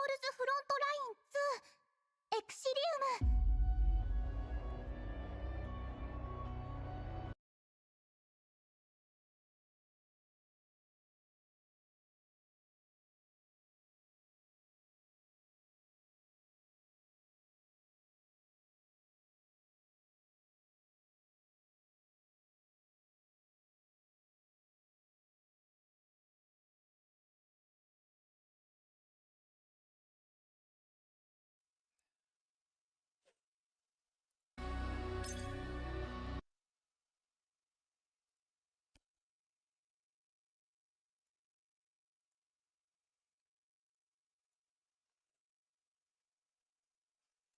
ールズフロントライン2エクシリウム。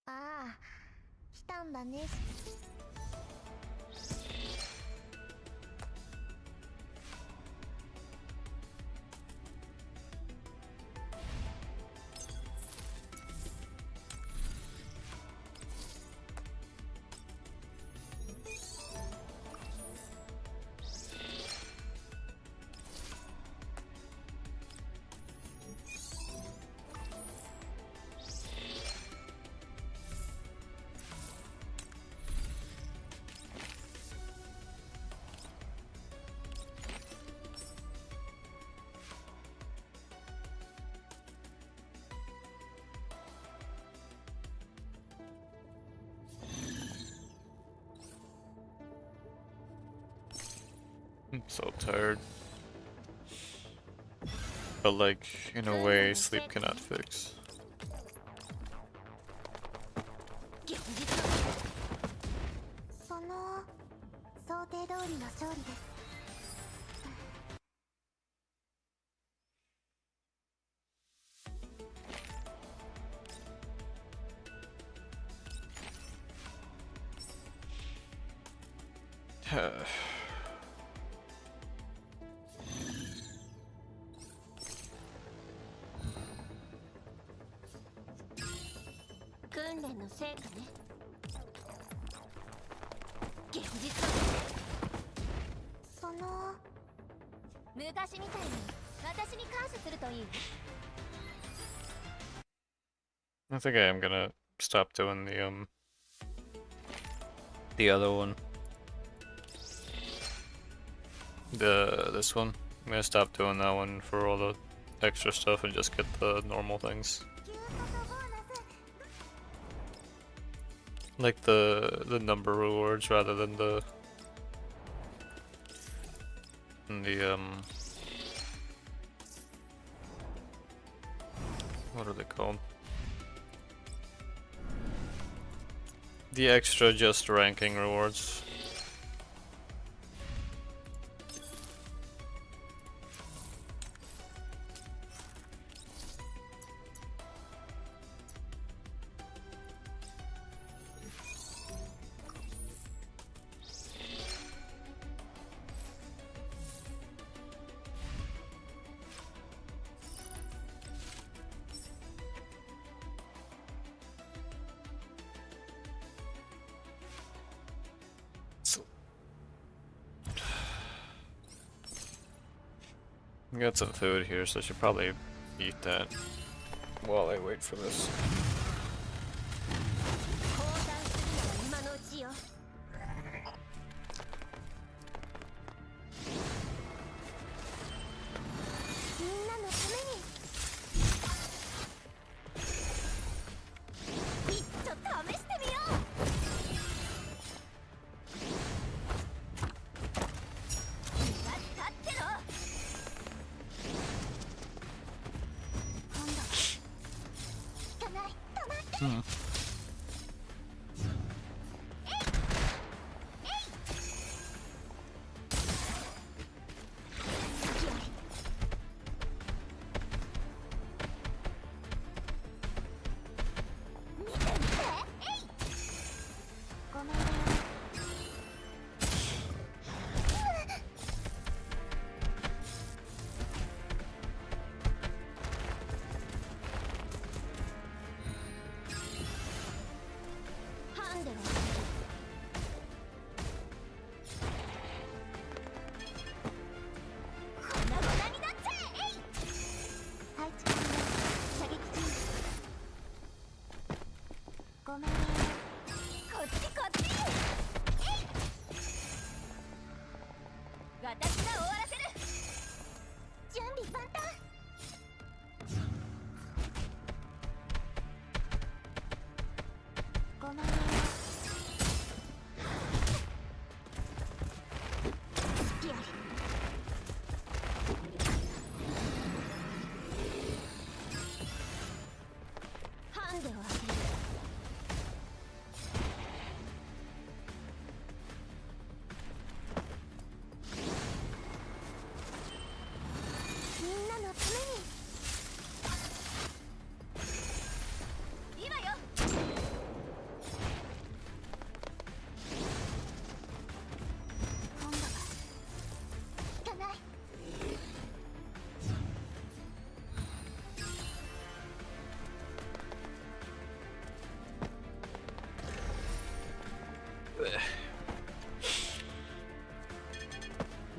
ああ、来たんだね。I'm so tired. But like, in a way, sleep cannot fix. その想定通りの勝利です。訓練の成果ね。現実その昔みたいに私に感謝するといい。 I think I am gonna stop doing the other one. This one. I'm gonna stop doing that one for all the extra stuff and just get the normal things. Like the number rewards rather than the what are they called? The extra just ranking rewards. I got some food here, so I should probably eat that while I wait for this. ごめん。こっちこっち。私が終わらせる。準備万端。ごめん。スピアリ。ハンデを当てる。みんなのために。今よ。今度は引かない。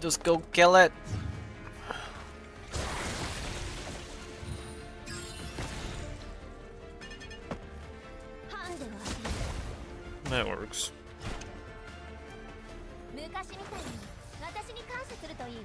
Just go kill it. ハンデを当てる。 That works. 昔みたいに私に感謝するといいわ。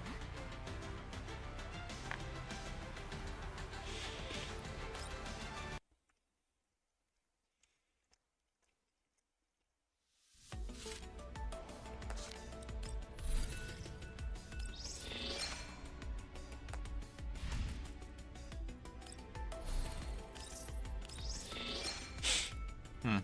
Hmm.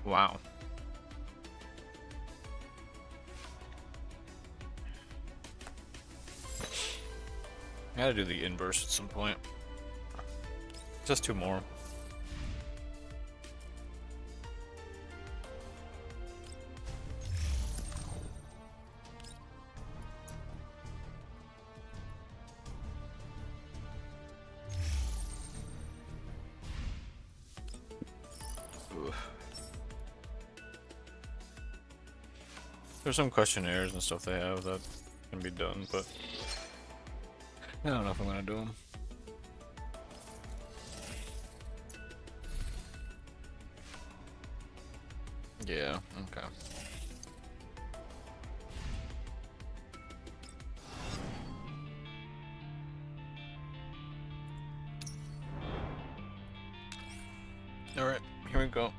Wow. I gotta do the inverse at some point. Just two more. Ugh. There's some questionnaires and stuff they have that can be done, but I don't know if I'm gonna do them. Yeah, okay. Alright, here we go.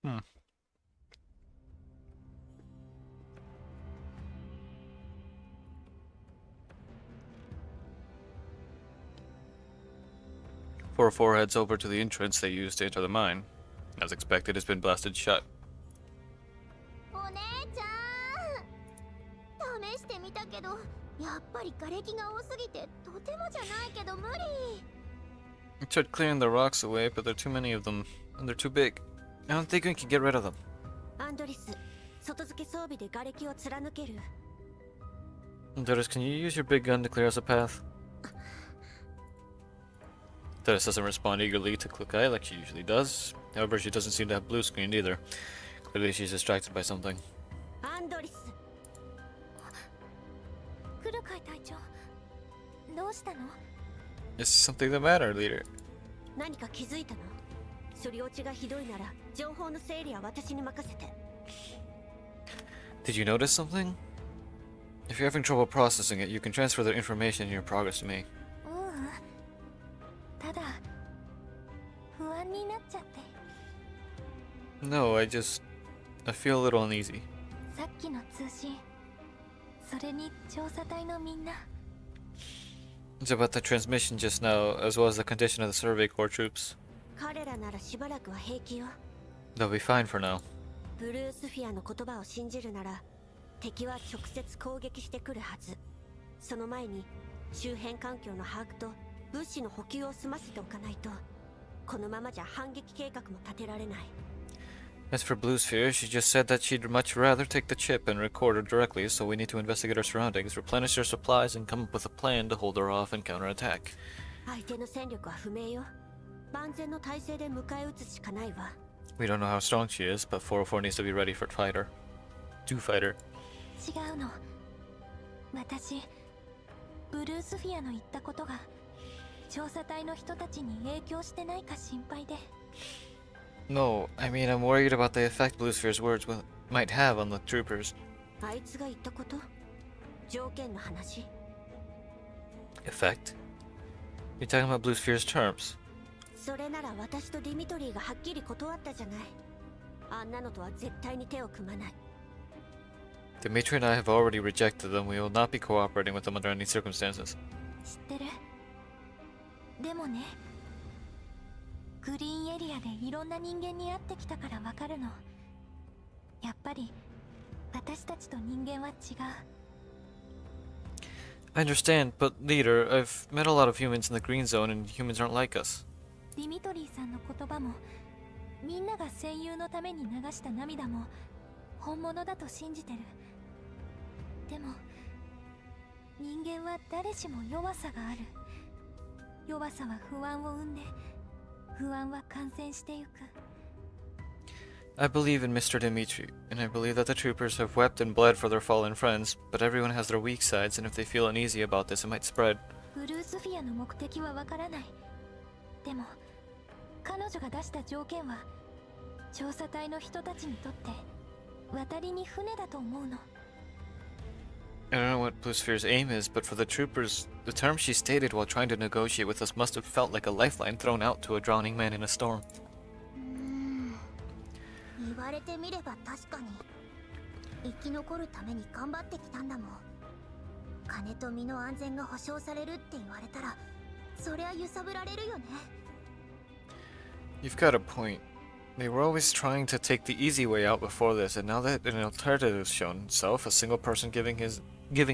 Hmm. Four heads over to the entrance they used to enter the mine. As expected, it's been blasted shut. お姉ちゃん、試してみたけど、やっぱり瓦礫が多すぎてとてもじゃないけど無理。 I tried clearing the rocks away, but there are too many of them, and they're too big. I don't think we can get rid of them. アンドリス、外付け装備で瓦礫を貫ける。 Andres, can you use your big gun to clear us a path? Andres doesn't respond eagerly to click eye like she usually does. However, she doesn't seem to have blue screen either. Clearly she's distracted by something. アンドリス。クルカイ隊長、どうしたの？ Is something the matter, leader? 何か気づいたの？処理落ちがひどいなら情報の整理は私に任せて。 Did you notice something? If you're having trouble processing it, you can transfer the information in your progress to me. ただ不安になっちゃって。 No, I feel a little uneasy. さっきの通信、それに調査隊のみんな。It's about the transmission just now, as well as the condition of the Survey Corps troops. 彼らならしばらくは平気よ。 They'll be fine for now. ブルースフィアの言葉を信じるなら、敵は直接攻撃してくるはず。その前に周辺環境の把握と物資の補給を済ませておかないと、このままじゃ反撃計画も立てられない。 As for Blue Sphere, she just said that she'd much rather take the chip and record her directly, so we need to investigate our surroundings, replenish our supplies, and come up with a plan to hold her off and counterattack. 相手の戦力は不明よ。万全の体制で迎え撃つしかないわ。 We don't know how strong she is, but 404 needs to be ready for fight her. To fight her. 違うの。私、ブルースフィアの言ったことが調査隊の人たちに影響してないか心配で。 No, I mean I'm worried about the effect Blue Sphere's words might have on the troopers. あいつが言ったこと？条件の話？ Effect? You're talking about Blue Sphere's terms. それなら私とディミトリーがはっきり断ったじゃない。あんなのとは絶対に手を組まない。 Dimitri and I have already rejected them. We will not be cooperating with them under any circumstances. 知ってる？でもね、グリーンエリアでいろんな人間に会ってきたからわかるの。やっぱり私たちと人間は違う。 I understand, but leader, I've met a lot of humans in the green zone and humans aren't like us. ディミトリーさんの言葉も、みんなが戦友のために流した涙も本物だと信じてる。でも人間は誰しも弱さがある。弱さは不安を生んで、不安は感染してゆく。 I believe in Mr. Dimitri, and I believe that the troopers have wept and bled for their fallen friends, but everyone has their weak sides, and if they feel uneasy about this, it might spread. ブルースフィアの目的はわからない。でも彼女が出した条件は調査隊の人たちにとって渡りに船だと思うの。 I don't know what Blue Sphere's aim is, but for the troopers, the terms she stated while trying to negotiate with us must have felt like a lifeline thrown out to a drowning man in a storm. 言われてみれば確かに生き残るために頑張ってきたんだもん。金と身の安全が保証されるって言われたら、そりゃ揺さぶられるよね。 You've got a point. They were always trying to take the easy way out before this, and now that an alternative has shown itself, a single person giving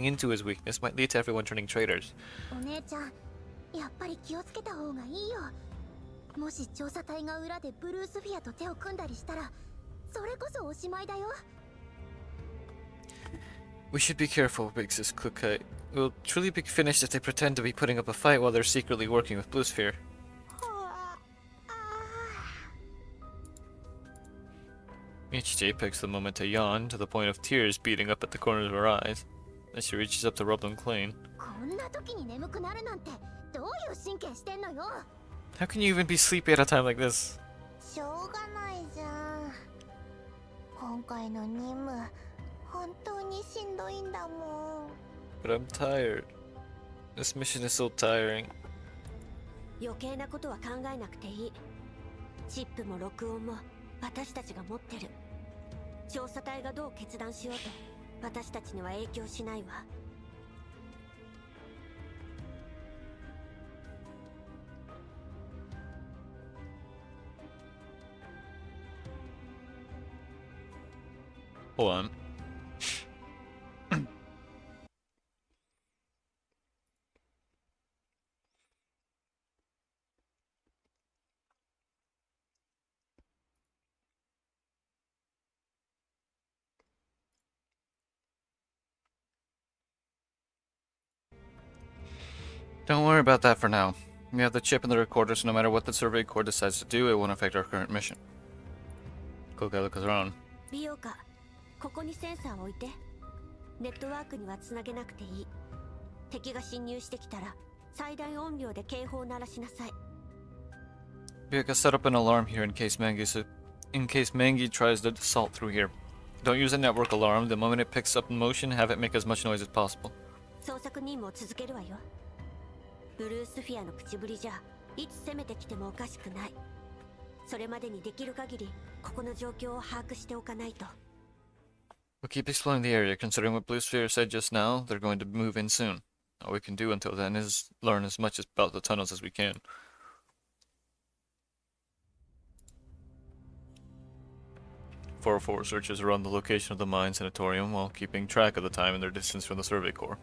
into his weakness might lead to everyone turning traitors. お姉ちゃん、やっぱり気をつけた方がいいよ。もし調査隊が裏でブルースフィアと手を組んだりしたら、それこそおしまいだよ。 We should be careful, Big Sis Kukai. It will truly be finished if they pretend to be putting up a fight while they're secretly working with Blue Sphere. HJ picks the moment to yawn, to the point of tears beating up at the corners of her eyes, as she reaches up to rub them clean. こんな時に眠くなるなんてどういう神経してんのよ。 How can you even be sleepy at a time like this? しょうがないじゃん。今回の任務、本当にしんどいんだもん。 But I'm tired. This mission is so tiring. 余計なことは考えなくていい。チップも録音も私たちが持ってる。調査隊がどう決断しようと私たちには影響しないわ。 Hold on. Don't worry about that for now. We have the chip and the recorder, so no matter what the Survey Corps decides to do, it won't affect our current mission. Kokai looks around. 美容家、ここにセンサーを置いて。ネットワークにはつなげなくていい。敵が侵入してきたら最大音量で警報を鳴らしなさい。 Bioka, set up an alarm here in case Mangi tries to assault through here. Don't use a network alarm. The moment it picks up motion, have it make as much noise as possible. 捜索任務を続けるわよ。ブルースフィアの口ぶりじゃいつ攻めてきてもおかしくない。それまでにできる限りここの状況を把握しておかないと。 We'll keep exploring the area. Considering what Blue Sphere said just now, they're going to move in soon. All we can do until then is learn as much about the tunnels as we can. Four searchers around the location of the mine sanatorium while keeping track of the time and their distance from the Survey Corps.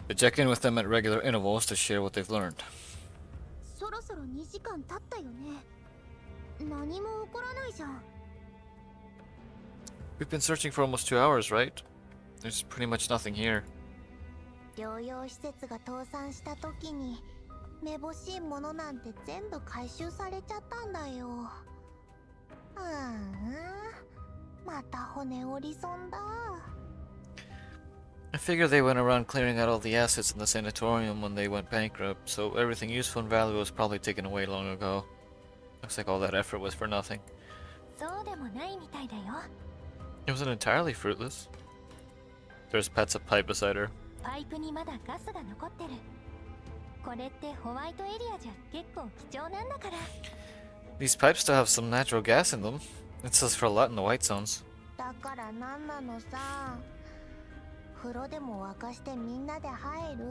They check in with them at regular intervals to share what they've learned. そろそろ2時間経ったよね。何も起こらないじゃん。We've been searching for almost 2 hours, right? There's pretty much nothing here. 療養施設が倒産した時にめぼしいものなんて全部回収されちゃったんだよ。また骨折り損だ。I figure they went around clearing out all the assets in the sanatorium when they went bankrupt, so everything useful and valuable was probably taken away long ago. Looks like all that effort was for nothing. そうでもないみたいだよ。It wasn't entirely fruitless. There's Pet's a pipe beside her. パイプにまだガスが残ってる。これってホワイトエリアじゃ結構貴重なんだから。These pipes still have some natural gas in them. It sells for a lot in the white zones. だからなんなのさ。風呂でも沸かしてみんなで入る？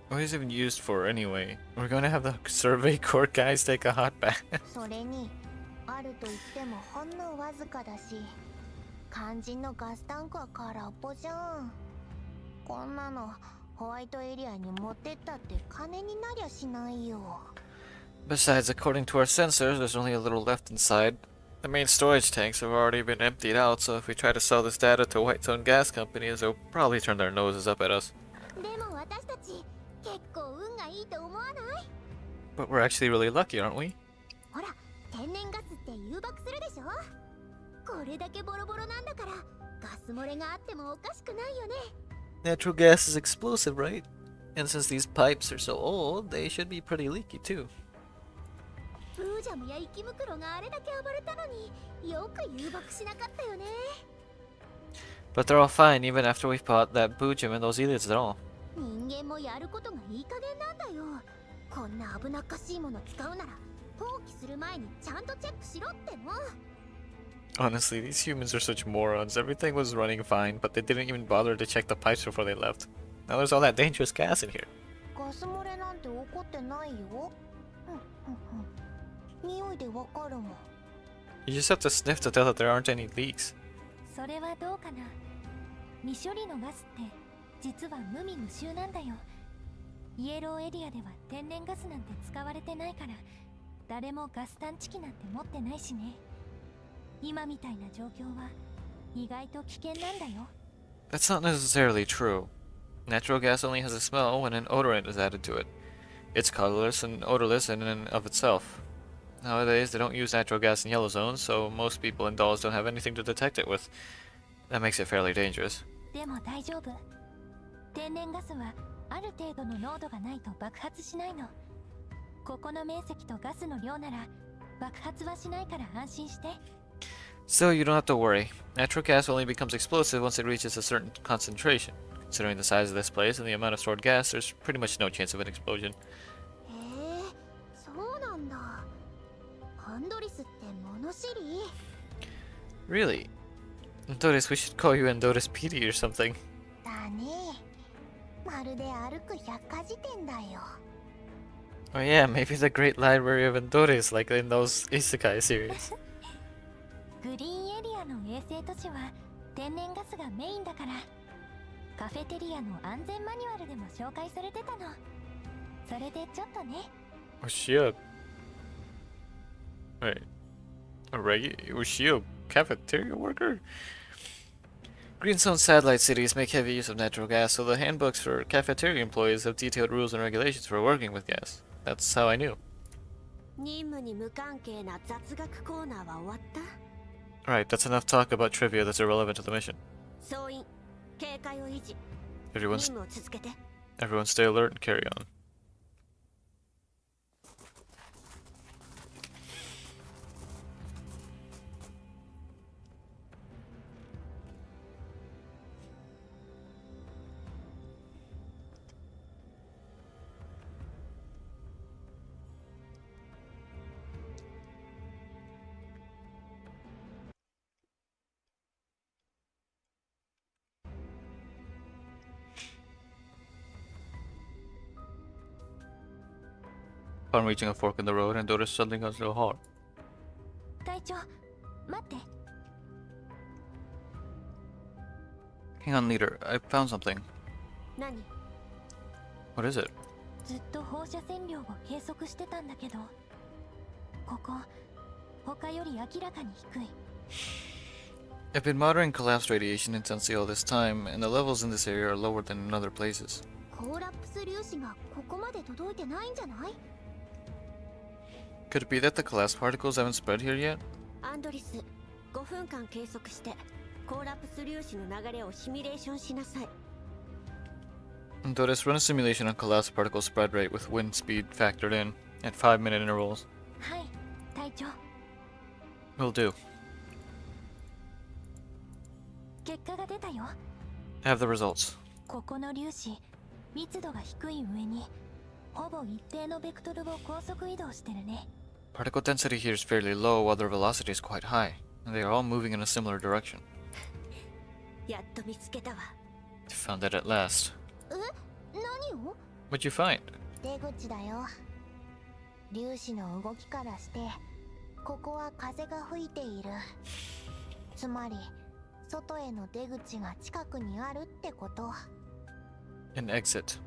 What is it even used for anyway? We're going to have the Survey Corps guys take a hot bath. それにあると言ってもほんのわずかだし、肝心のガスタンクは空っぽじゃん。こんなのホワイトエリアに持ってったって金になりゃしないよ。Besides, according to our sensors, there's only a little left inside. The main storage tanks have already been emptied out, so if we try to sell this data to White Zone gas companies, they'll probably turn their noses up at us. でも私たち結構運がいいと思わない？ But we're actually really lucky, aren't we? ほら、天然ガスって誘爆するでしょ？これだけボロボロなんだからガス漏れがあってもおかしくないよね。 Natural gas is explosive, right? And since these pipes are so old, they should be pretty leaky too. ブージャムや生き袋があれだけ暴れたのによく誘爆しなかったよね。 But they're all fine even after we've bought that boojum and those elites at all. 人間もやることがいい加減なんだよ。こんな危なっかしいもの使うなら放棄する前にちゃんとチェックしろっての。 Honestly, these humans are such morons. Everything was running fine, but they didn't even bother to check the pipes before they left. Now there's all that dangerous gas in here. ガス漏れなんて起こってないよ。匂いでわかるもん。 You just have to sniff to tell that there aren't any leaks. それはどうかな。未処理のガスって実は無味無臭なんだよ。イエローエリアでは天然ガスなんて使われてないから誰もガス探知機なんて持ってないしね。今みたいな状況は意外と危険なんだよ。 That's not necessarily true. Natural gas only has a smell when an odorant is added to it. It's colorless and odorless in and of itself. Nowadays, they don't use natural gas in yellow zones, so most people in dolls don't have anything to detect it with. That makes it fairly dangerous. でも大丈夫。天然ガスはある程度の濃度がないと爆発しないの。ここの面積とガスの量なら爆発はしないから安心して。 Still, you don't have to worry. Natural gas only becomes explosive once it reaches a certain concentration. Considering the size of this place and the amount of stored gas, there's pretty much no chance of an explosion. へえ、そうなんだ。アンドリスって物知り？ Really? Endoris, we should call you Endoris PD or something. だね。まるで歩く百科事典だよ。 Oh yeah, maybe the Great Library of Endoris, like in those Isekai series. グリーンエリアの衛星都市は天然ガスがメインだからカフェテリアの安全マニュアルでも紹介されてたの。それでちょっとね。 Was she a... Wait. Was she a cafeteria worker? Greenstone satellite cities make heavy use of natural gas, so the handbooks for cafeteria employees have detailed rules and regulations for working with gas. That's how I knew. 任務に無関係な雑学コーナーは終わった？ Right, that's enough talk about trivia that's irrelevant to the mission. 総員、警戒を維持。 Everyone, 任務を続けて。 everyone stay alert and carry on. Upon reaching a fork in the road, and Doris suddenly comes to a halt. 隊長、待って。 Hang on, leader. I found something. 何？ What is it? ずっと放射線量を計測してたんだけど、ここ他より明らかに低い。 I've been monitoring collapse radiation intensity all this time, and the levels in this area are lower than in other places. コーラプス粒子がここまで届いてないんじゃない？ Could it be that the collapse particles haven't spread here yet? アンドリス、5分間計測してコーラプス粒子の流れをシミュレーションしなさい。 Doris, run a simulation on collapse particle spread rate with wind speed factored in at 5-minute intervals. はい、隊長。 Will do. 結果が出たよ。 I have the results. ここの粒子、密度が低い上に、ほぼ一定のベクトルを高速移動してるね。 Particle density here is fairly low, while their velocity is quite high, and they are all moving in a similar direction. やっと見つけたわ。 You found it at last. 何を？ What'd you find? 出口だよ。粒子の動きからして、ここは風が吹いている。つまり、外への出口が近くにあるってこと。 An exit.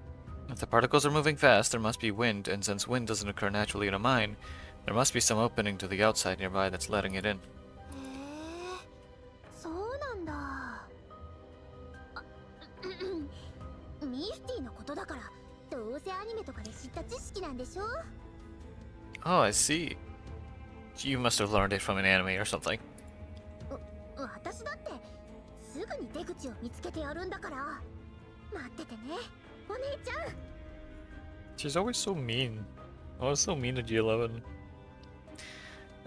If the particles are moving fast, there must be wind, and since wind doesn't occur naturally in a mine, there must be some opening to the outside nearby that's letting it in. へえ、そうなんだ。あ、ミスティのことだから、どうせアニメとかで知った知識なんでしょ？ Oh, I see. You must have learned it from an anime or something. 私だってすぐに出口を見つけてやるんだから。待っててね、お姉ちゃん。 She's always so mean. Always so mean to G11.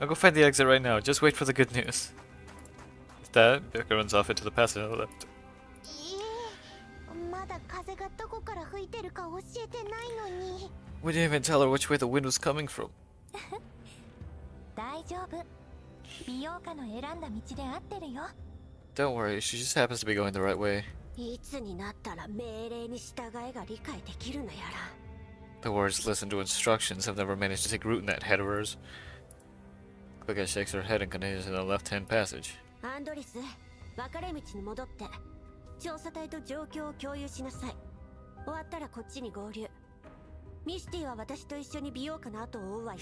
I'll go find the exit right now. Just wait for the good news. With that, Becca runs off into the passage on the left. まだ風がどこから吹いてるか教えてないのに。 We didn't even tell her which way the wind was coming from. 大丈夫。美容家の選んだ道で合ってるよ。 Don't worry, she just happens to be going the right way. いつになったら命令に従いが理解できるのやら。 The words listen to instructions have never managed to take root in that head of hers. Becca shakes her head and continues in the left-hand passage. アンドリス、分かれ道に戻って調査隊と状況を共有しなさい。終わったらこっちに合流。ミスティは私と一緒に美容家の後を追うわよ。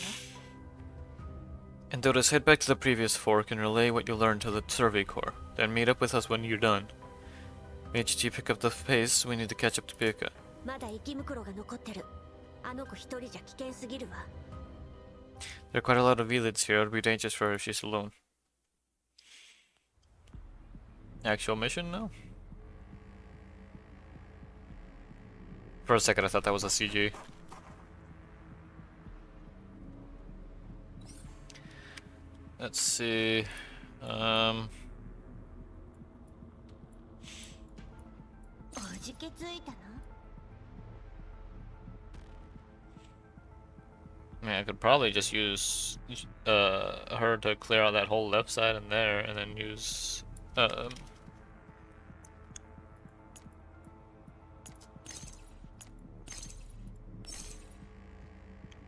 And Doris, head back to the previous fork and relay what you learned to the Survey Corps. Then meet up with us when you're done. HG, pick up the pace. We need to catch up to Becca. まだ生き袋が残ってる。あの子一人じゃ危険すぎるわ。 There are quite a lot of Elids here. It would be dangerous for her if she's alone. Actual mission? No. For a second I thought that was a CG. Let's see. おじけついたの？ I mean, I could probably just use her to clear out that whole left side and there, and then use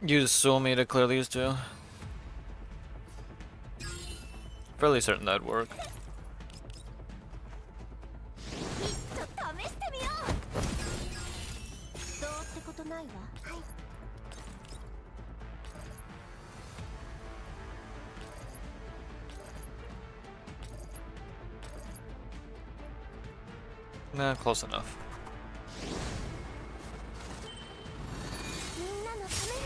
use Somi to clear these two. Fairly certain that'd work. 試してみよう。どうってことないわ。はい。 Nah, close enough. みんなのために。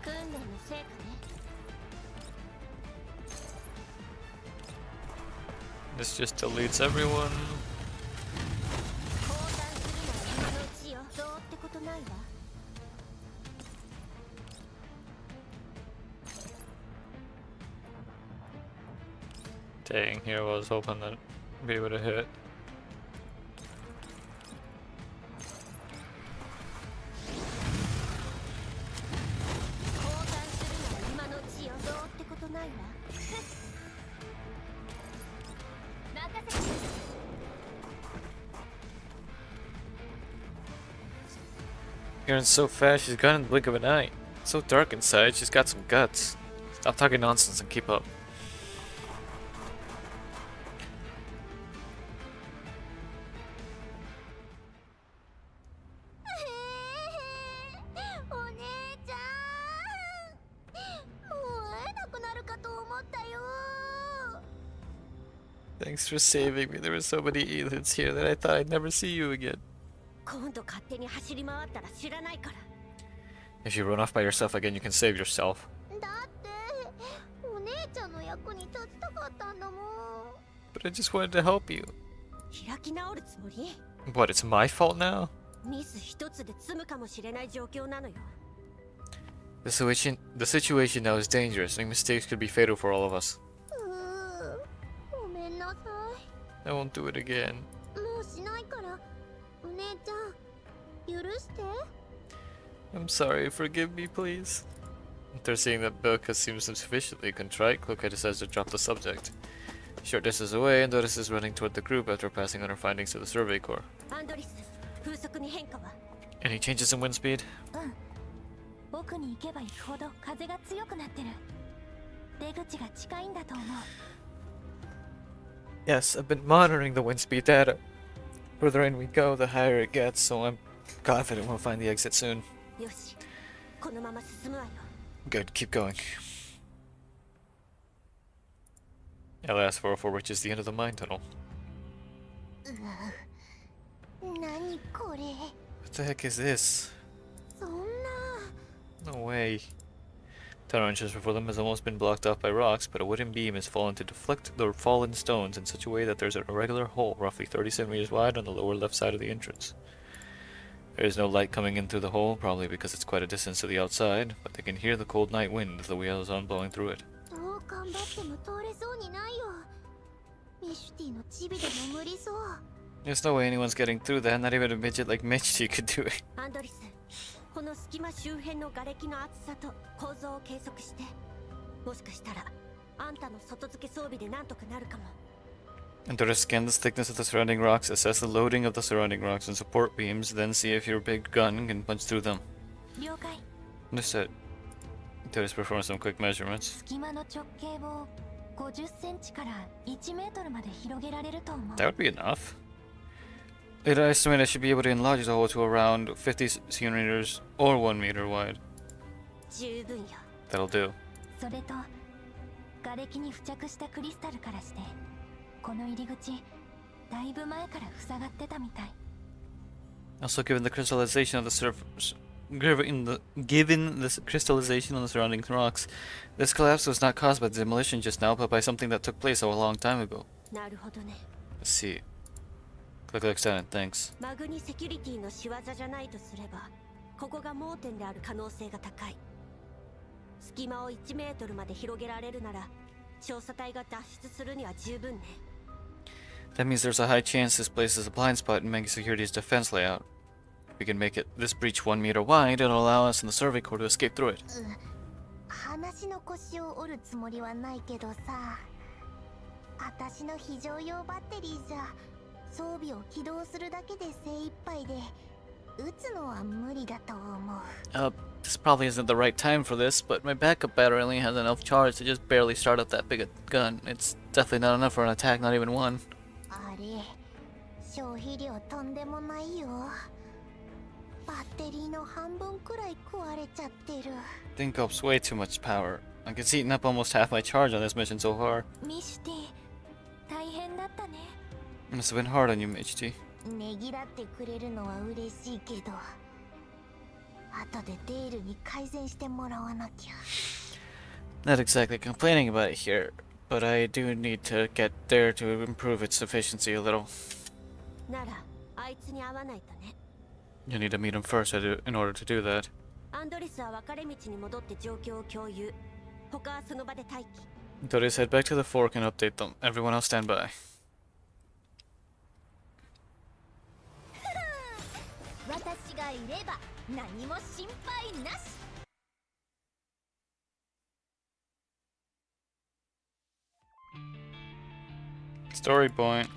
訓練の成果ね。 This just deletes everyone. 交代するなら今のうちよ。どうってことないわ。 Dang, here I was hoping that I'd be able to hit. 交代するなら今のうちよ。どうってことないわ。任せて。She runs so fast, she's gone in the blink of an eye. It's so dark inside, she's got some guts. Stop talking nonsense and keep up. お姉ちゃん、もう会えなくなるかと思ったよ。 Thanks for saving me. There were so many aliens here that I thought I'd never see you again. 今度勝手に走り回ったら知らないから。 If you run off by yourself again, you can save yourself. だってお姉ちゃんの役に立ちたかったんだもん。 But I just wanted to help you. 開き直るつもり？ What, it's my fault now? ミス一つで済むかもしれない状況なのよ。 The situation now is dangerous, and mistakes could be fatal for all of us. ごめんなさ I won't do it again. い。もうしないから。お姉ちゃん、許して。 I'm sorry, forgive me, please. After seeing that Belka seems sufficiently contrite, Cloquet decides to drop the subject. Short distance away, and Doris is running toward the group after passing on her findings to the Survey Corps. アンドリス、風速に変化は？ Any changes in wind speed? 奥に行けば行くほど風が強くなってる。出口が近いんだと思う。 Yes, I've been monitoring the wind speed data. Further in we go, the higher it gets, so I'm confident we'll find the exit soon. よし、このまま進むわよ。 Good, keep going. LS404 reaches the end of the mine tunnel. 何これ？ What the heck is this? そんな。 No way. Tunnel entrance before them has almost been blocked off by rocks, but a wooden beam has fallen to deflect the fallen stones in such a way that there's an irregular hole roughly 30 centimeters wide on the lower left side of the entrance. There is no light coming in through the hole, probably because it's quite a distance to the outside, but they can hear the cold night wind with the wheels on blowing through it. どう頑張っても通れそうにないよ。ミシュティのチビでも無理そう。 There's no way anyone's getting through that, not even a midget like Michi could do it. アンドリス、この隙間周辺の瓦礫の厚さと構造を計測して、もしかしたらあんたの外付け装備でなんとかなるかも。 Endora scan the thickness of the surrounding rocks, assess the loading of the surrounding rocks and support beams, then see if your big gun can punch through them. 了解。 Understood. Endora's performed some quick measurements. 隙間の直径を50センチから1メートルまで広げられると思う。 That would be enough. Later, I estimate I should be able to enlarge the hole to around 50 centimeters or 1 meter wide. 十分よ。 That'll do. それと瓦礫に付着したクリスタルからしてこの入り口だいぶ前から塞がってたみたい。 Also, given the crystallization of the surface, given the crystallization on the surrounding rocks, this collapse was not caused by demolition just now, but by something that took place a long time ago. なるほどね。 Let's see. Click like silent, thanks. マグニセキュリティの仕業じゃないとすれば、ここが盲点である可能性が高い。隙間を1メートルまで広げられるなら、調査隊が脱出するには十分ね。 That means there's a high chance this place is a blind spot in Mega Security's defense layout. We can make this breach 1 meter wide, it'll allow us in the Survey Corps to escape through it. 話の腰を折るつもりはないけどさ、私の非常用バッテリーじゃ装備を起動するだけで精一杯で、撃つのは無理だと思う。This probably isn't the right time for this, but my backup battery only has enough charge to just barely start up that big a gun. It's definitely not enough for an attack, not even one. あれ、消費量とんでもないよ。バッテリーの半分くらい壊れちゃってる。 Thing copes way too much power. I guess eating up almost half my charge on this mission so far. ミシュティ大変だったね。 Must have been hard on you, Michi. ねぎらってくれるのは嬉しいけど、後でデールに改善してもらわなきゃ。 Not exactly complaining about it here, but I do need to get there to improve its efficiency a little. なら、あいつに会わないとね。 You need to meet him first in order to do that. アンドリスは分かれ道に戻って状況を共有。他はその場で待機。 Doris, head back to the fork and update them. Everyone else stand by. 私がいれば何も心配なし。 Story point.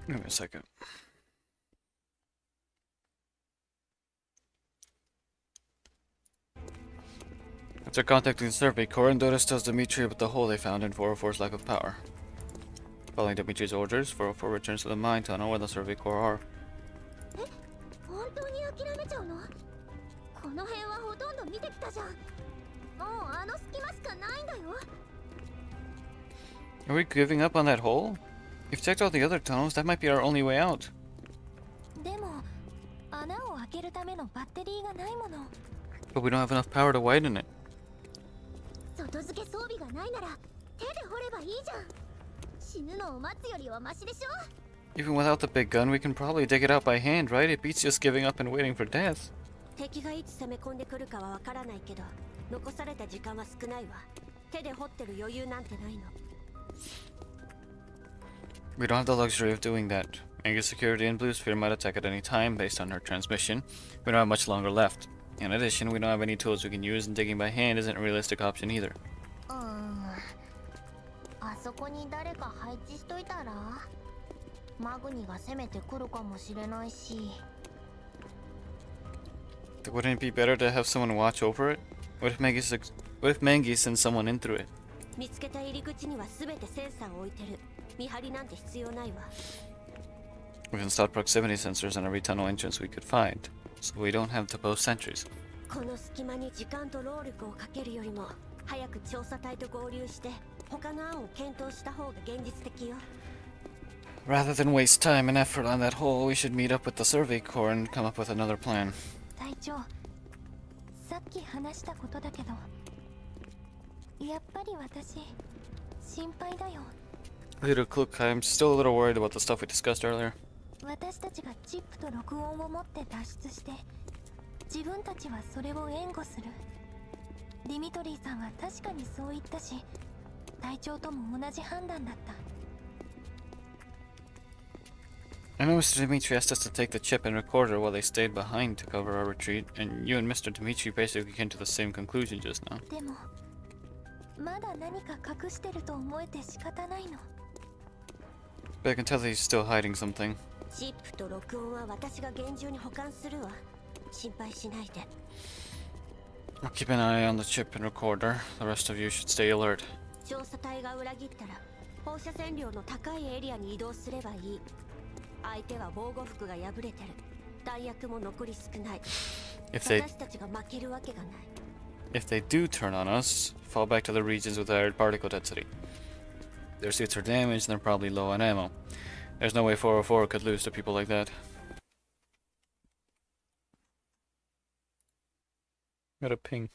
Give me a second. After contacting the Survey Corps, Endurus tells Dimitri about the hole they found in 404's lack of power. Following Dimitri's orders, 404 returns to the mine tunnel where the Survey Corps are. 本当に諦めちゃうの？この辺はほとんど見てきたじゃん。もうあの隙間しかないんだよ。 Are we giving up on that hole? We've checked all the other tunnels, that might be our only way out. でも穴を開けるためのバッテリーがないもの。 But we don't have enough power to widen it. 外付け装備がないなら手で掘ればいいじゃん。死ぬのを待つよりはマシでしょ。 Even without the big gun, we can probably dig it out by hand, right? It beats just giving up and waiting for death. 敵がいつ攻め込んでくるかはわからないけど、残された時間は少ないわ。手で掘ってる余裕なんてないの。 We don't have the luxury of doing that. Angus Security and Blue Sphere might attack at any time based on her transmission. We don't have much longer left. In addition, we don't have any tools we can use, and digging by hand isn't a realistic option either. あそこに誰か配置しといたらマグニが攻めてくるかもしれないし。 Wouldn't it be better to have someone watch over it? What if Mangi sends someone in through it? 見つけた入り口には全てセンサーを置いてる。見張りなんて必要ないわ。 We've installed proximity sensors on every tunnel entrance we could find, so we don't have to post sentries. この隙間に時間と労力をかけるよりも、早く調査隊と合流して他の案を検討した方が現実的よ。 Rather than waste time and effort on that hole, we should meet up with the Survey Corps and come up with another plan. 隊長、さっき話したことだけど、やっぱり私心配だよ。 Little Cook, I'm still a little worried about the stuff we discussed earlier. 私たちがチップと録音を持って脱出して自分たちはそれを援護する。ディミトリーさんは確かにそう言ったし、隊長とも同じ判断だった。 I know Mr. Dimitri asked us to take the chip and recorder while they stayed behind to cover our retreat, and you and Mr. Dimitri basically came to the same conclusion just now. でもまだ何か隠してると思えて仕方ないの。 But I can tell that he's still hiding something. チップと録音は私が厳重に保管するわ。心配しないで。 I'll keep an eye on the chip and recorder. The rest of you should stay alert. 調査隊が裏切ったら放射線量の高いエリアに移動すればいい。相手は防護服が破れてる。弾薬も残り少ない。 私たちが負けるわけがない。 If they do turn on us, fall back to the regions with higher particle density. Their suits are damaged and they're probably low on ammo. There's no way 404 could lose to people like that. Got a ping.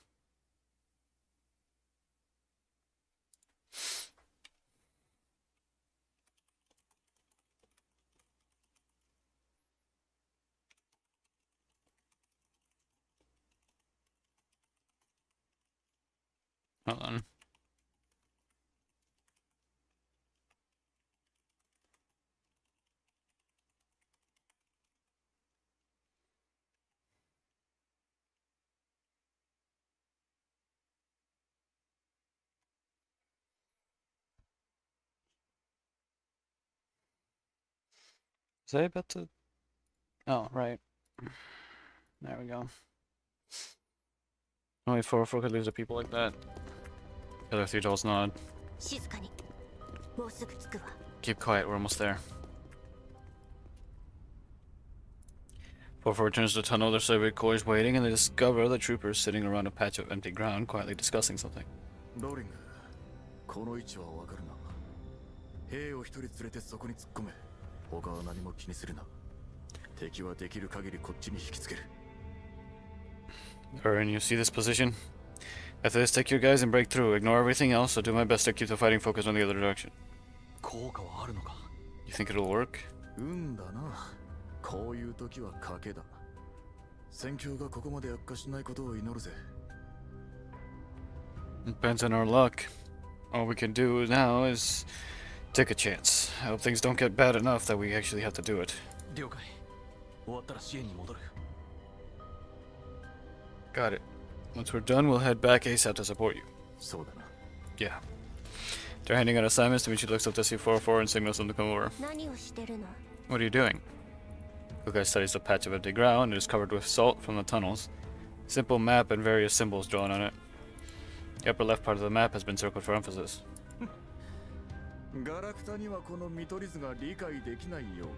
Hold on. Was I about to? Oh, right. There we go. Only 404 could lose to people like that. The other three dolls nod. 静かに。もうすぐ着くわ。 Keep quiet, we're almost there. 404 returns to the tunnel, their Survey Corps is waiting, and they discover the troopers sitting around a patch of empty ground, quietly discussing something. ローリング、この位置はわかるな。兵を一人連れてそこに突っ込め。他は何も気にするな。敵はできる限りこっちに引きつける。Aaron, you see this position? After this, take your guys and break through. Ignore everything else, so do my best to keep the fighting focused on the other direction. 効果はあるのか。You think it'll work? 運だな。こういう時は賭けだ。戦況がここまで悪化しないことを祈るぜ。Depends on our luck. All we can do now is take a chance. I hope things don't get bad enough that we actually have to do it. 了解。終わったら支援に戻る。Got it. Once we're done, we'll head back ASAP to support you. そうだな。Yeah. They're handing out assignments. Dimitri looks up to C404 and signals them to come over. 何をしてるの？ What are you doing? Kukai studies the patch of empty ground. It is covered with salt from the tunnels. Simple map and various symbols drawn on it. The upper left part of the map has been circled for emphasis. ガラクタにはこの見取り図が理解できないようだな。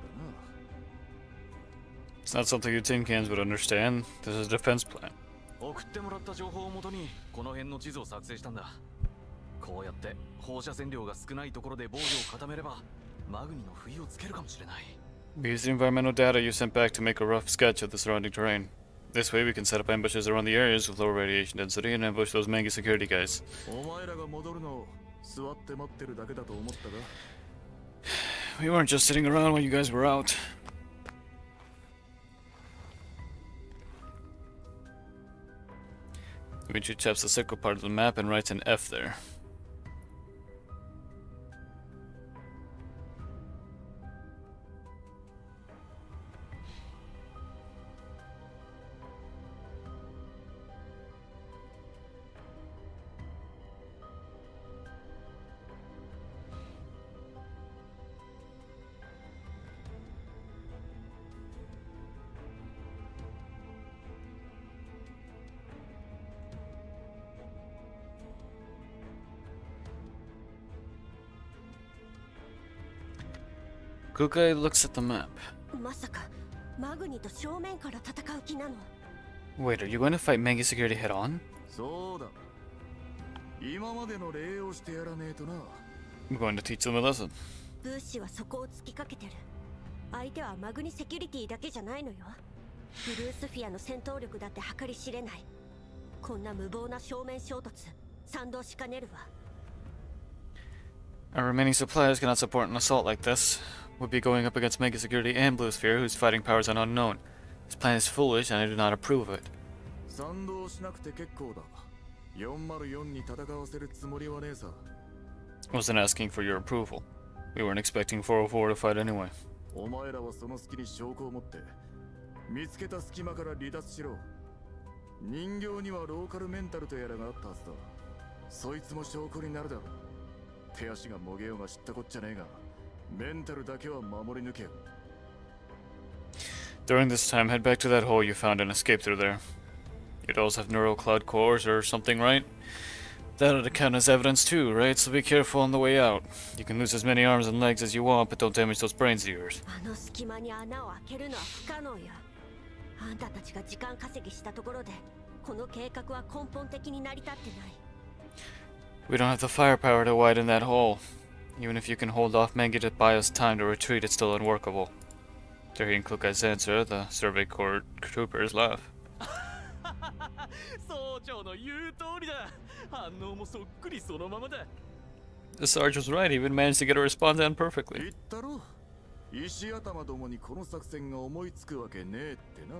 It's not something you tin cans would understand. This is a defense plan. 送ってもらった情報をもとにこの辺の地図を作成したんだ。こうやって放射線量が少ないところで防御を固めればマグニの不意をつけるかもしれない。We use the environmental data you sent back to make a rough sketch of the surrounding terrain. This way we can set up ambushes around the areas with lower radiation density and ambush those Mangi security guys. お前らが戻るのを座って待ってるだけだと思ったが。 We weren't just sitting around while you guys were out. Dimitri taps the circle part of the map and writes an F there. Kukai looks at the map. まさかマグニと正面から戦う気なの？ Wait, are you going to fight Mangi security head on? そうだ。今までの礼をしてやらねえとな。 I'm going to teach them a lesson. ブーシはそこを突きかけてる。相手はマグニセキュリティだけじゃないのよ。ブルースフィアの戦闘力だって計り知れない。こんな無謀な正面衝突、賛同しかねるわ。 Our remaining suppliers cannot support an assault like this. We'll be going up against Mega Security and Blue Sphere, whose fighting powers are unknown. This plan is foolish, and I do not approve of it. 賛同しなくて結構だ。404に戦わせるつもりはねえさ。 I wasn't asking for your approval. We weren't expecting 404 to fight anyway. お前らはその隙に証拠を持って見つけた隙間から離脱しろ。人形にはローカルメンタルとやらがあったはずだ。そいつも証拠になるだろう。手足がもげようが知ったこっちゃねえが、メンタルだけは守り抜けよ。 During this time, head back to that hole you found and escape through there. Your dolls have neural cloud cores or something, right? That ought to count as evidence too, right? So be careful on the way out. You can lose as many arms and legs as you want, but don't damage those brains of yours. あの隙間に穴を開けるのは不可能や。あんたたちが時間稼ぎしたところで、この計画は根本的に成り立ってない。 We don't have the firepower to widen that hole. Even if you can hold off Mangi to buy us time to retreat, it's still unworkable. After hearing Klukai's answer, the Survey Corps troopers laugh. 総長の言う通りだ。反応もそっくりそのままだ。 The Sarge was right, he even managed to get a response down 言 perfectly. ったろ。石頭どもにこの作戦が思いつくわけねえってな。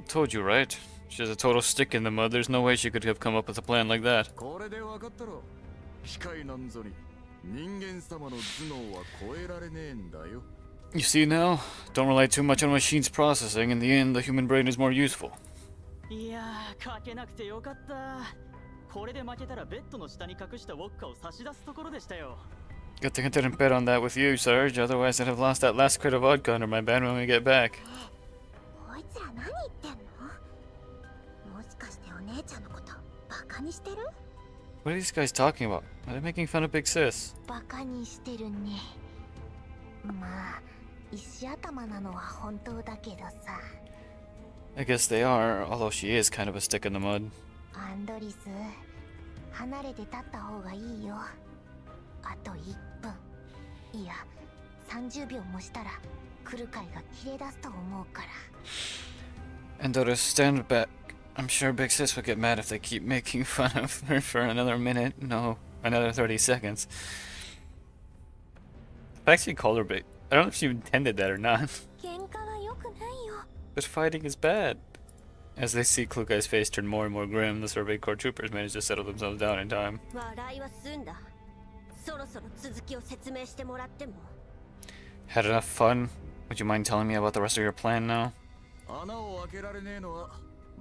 Told you, right? She's a total stick in the mud. There's no way she could have come up with a plan like that. これで分かったろ。機械なんぞに人間様の頭脳は超えられねえんだよ。 You see now? Don't rely too much on machines processing. In the end, the human brain is more useful. いやー、かけなくてよかった。これで負けたらベッドの下に隠したウォッカを差し出すところでしたよ。 Good thing I didn't bet on that with you, Sarge. Otherwise, I'd have lost that last crate of vodka under my bed when we get back. こいつら何言ってんの？もしかしてお姉ちゃんのことバカにしてる？ What are these guys talking about? Are they making fun of Big Sis? バカにしてるね。まあ石頭なのは本当だけどさ。 I guess they are, although she is kind of a stick in the mud. アンドリス、離れて立った方がいいよ。あと1分、いや30秒もしたら来る会が切れ出すと思うから。 And Doris, stand back. I'm sure Big Sis would get mad if they keep making fun of her for another minute. No, another 30 seconds. I actually called her big. I don't know if she intended that or not. 喧嘩は良くないよ。 But fighting is bad. As they see Klukai's face turn more and more grim, the Survey Corps troopers manage to settle themselves down in time. 笑いは済んだ。そろそろ続きを説明してもらっても。 Had enough fun? Would you mind telling me about the rest of your plan now? 穴を開けられねえのは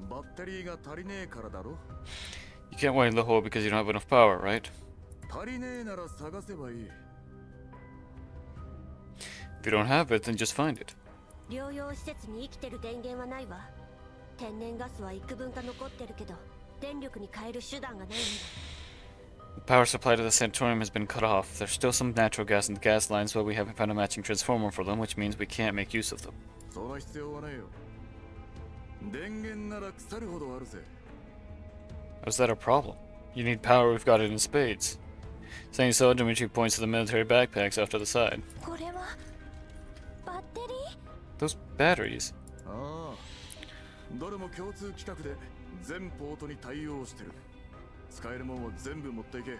バッテリーが足りねえからだろ。 You can't widen the hole because you don't have enough power, right? 足りねえなら探せばいい。If you don't have it, then just find it. 療養施設に生きてる電源はないわ。天然ガスは幾分か残ってるけど、電力に変える手段がないんだ。 The power supply to the sanatorium has been cut off. There's still some natural gas in the gas lines, but we haven't found a matching transformer for them, which means we can't make use of them. その必要はないよ。電源なら腐るほどあるぜ。 How's that a problem? You need power, we've got it in spades. Saying so, Dimitri points to the military backpacks off to the side. これはバッテリー？ Those batteries. ああ、どれも共通規格で全ポートに対応してる。使えるもんを全部持っていけ。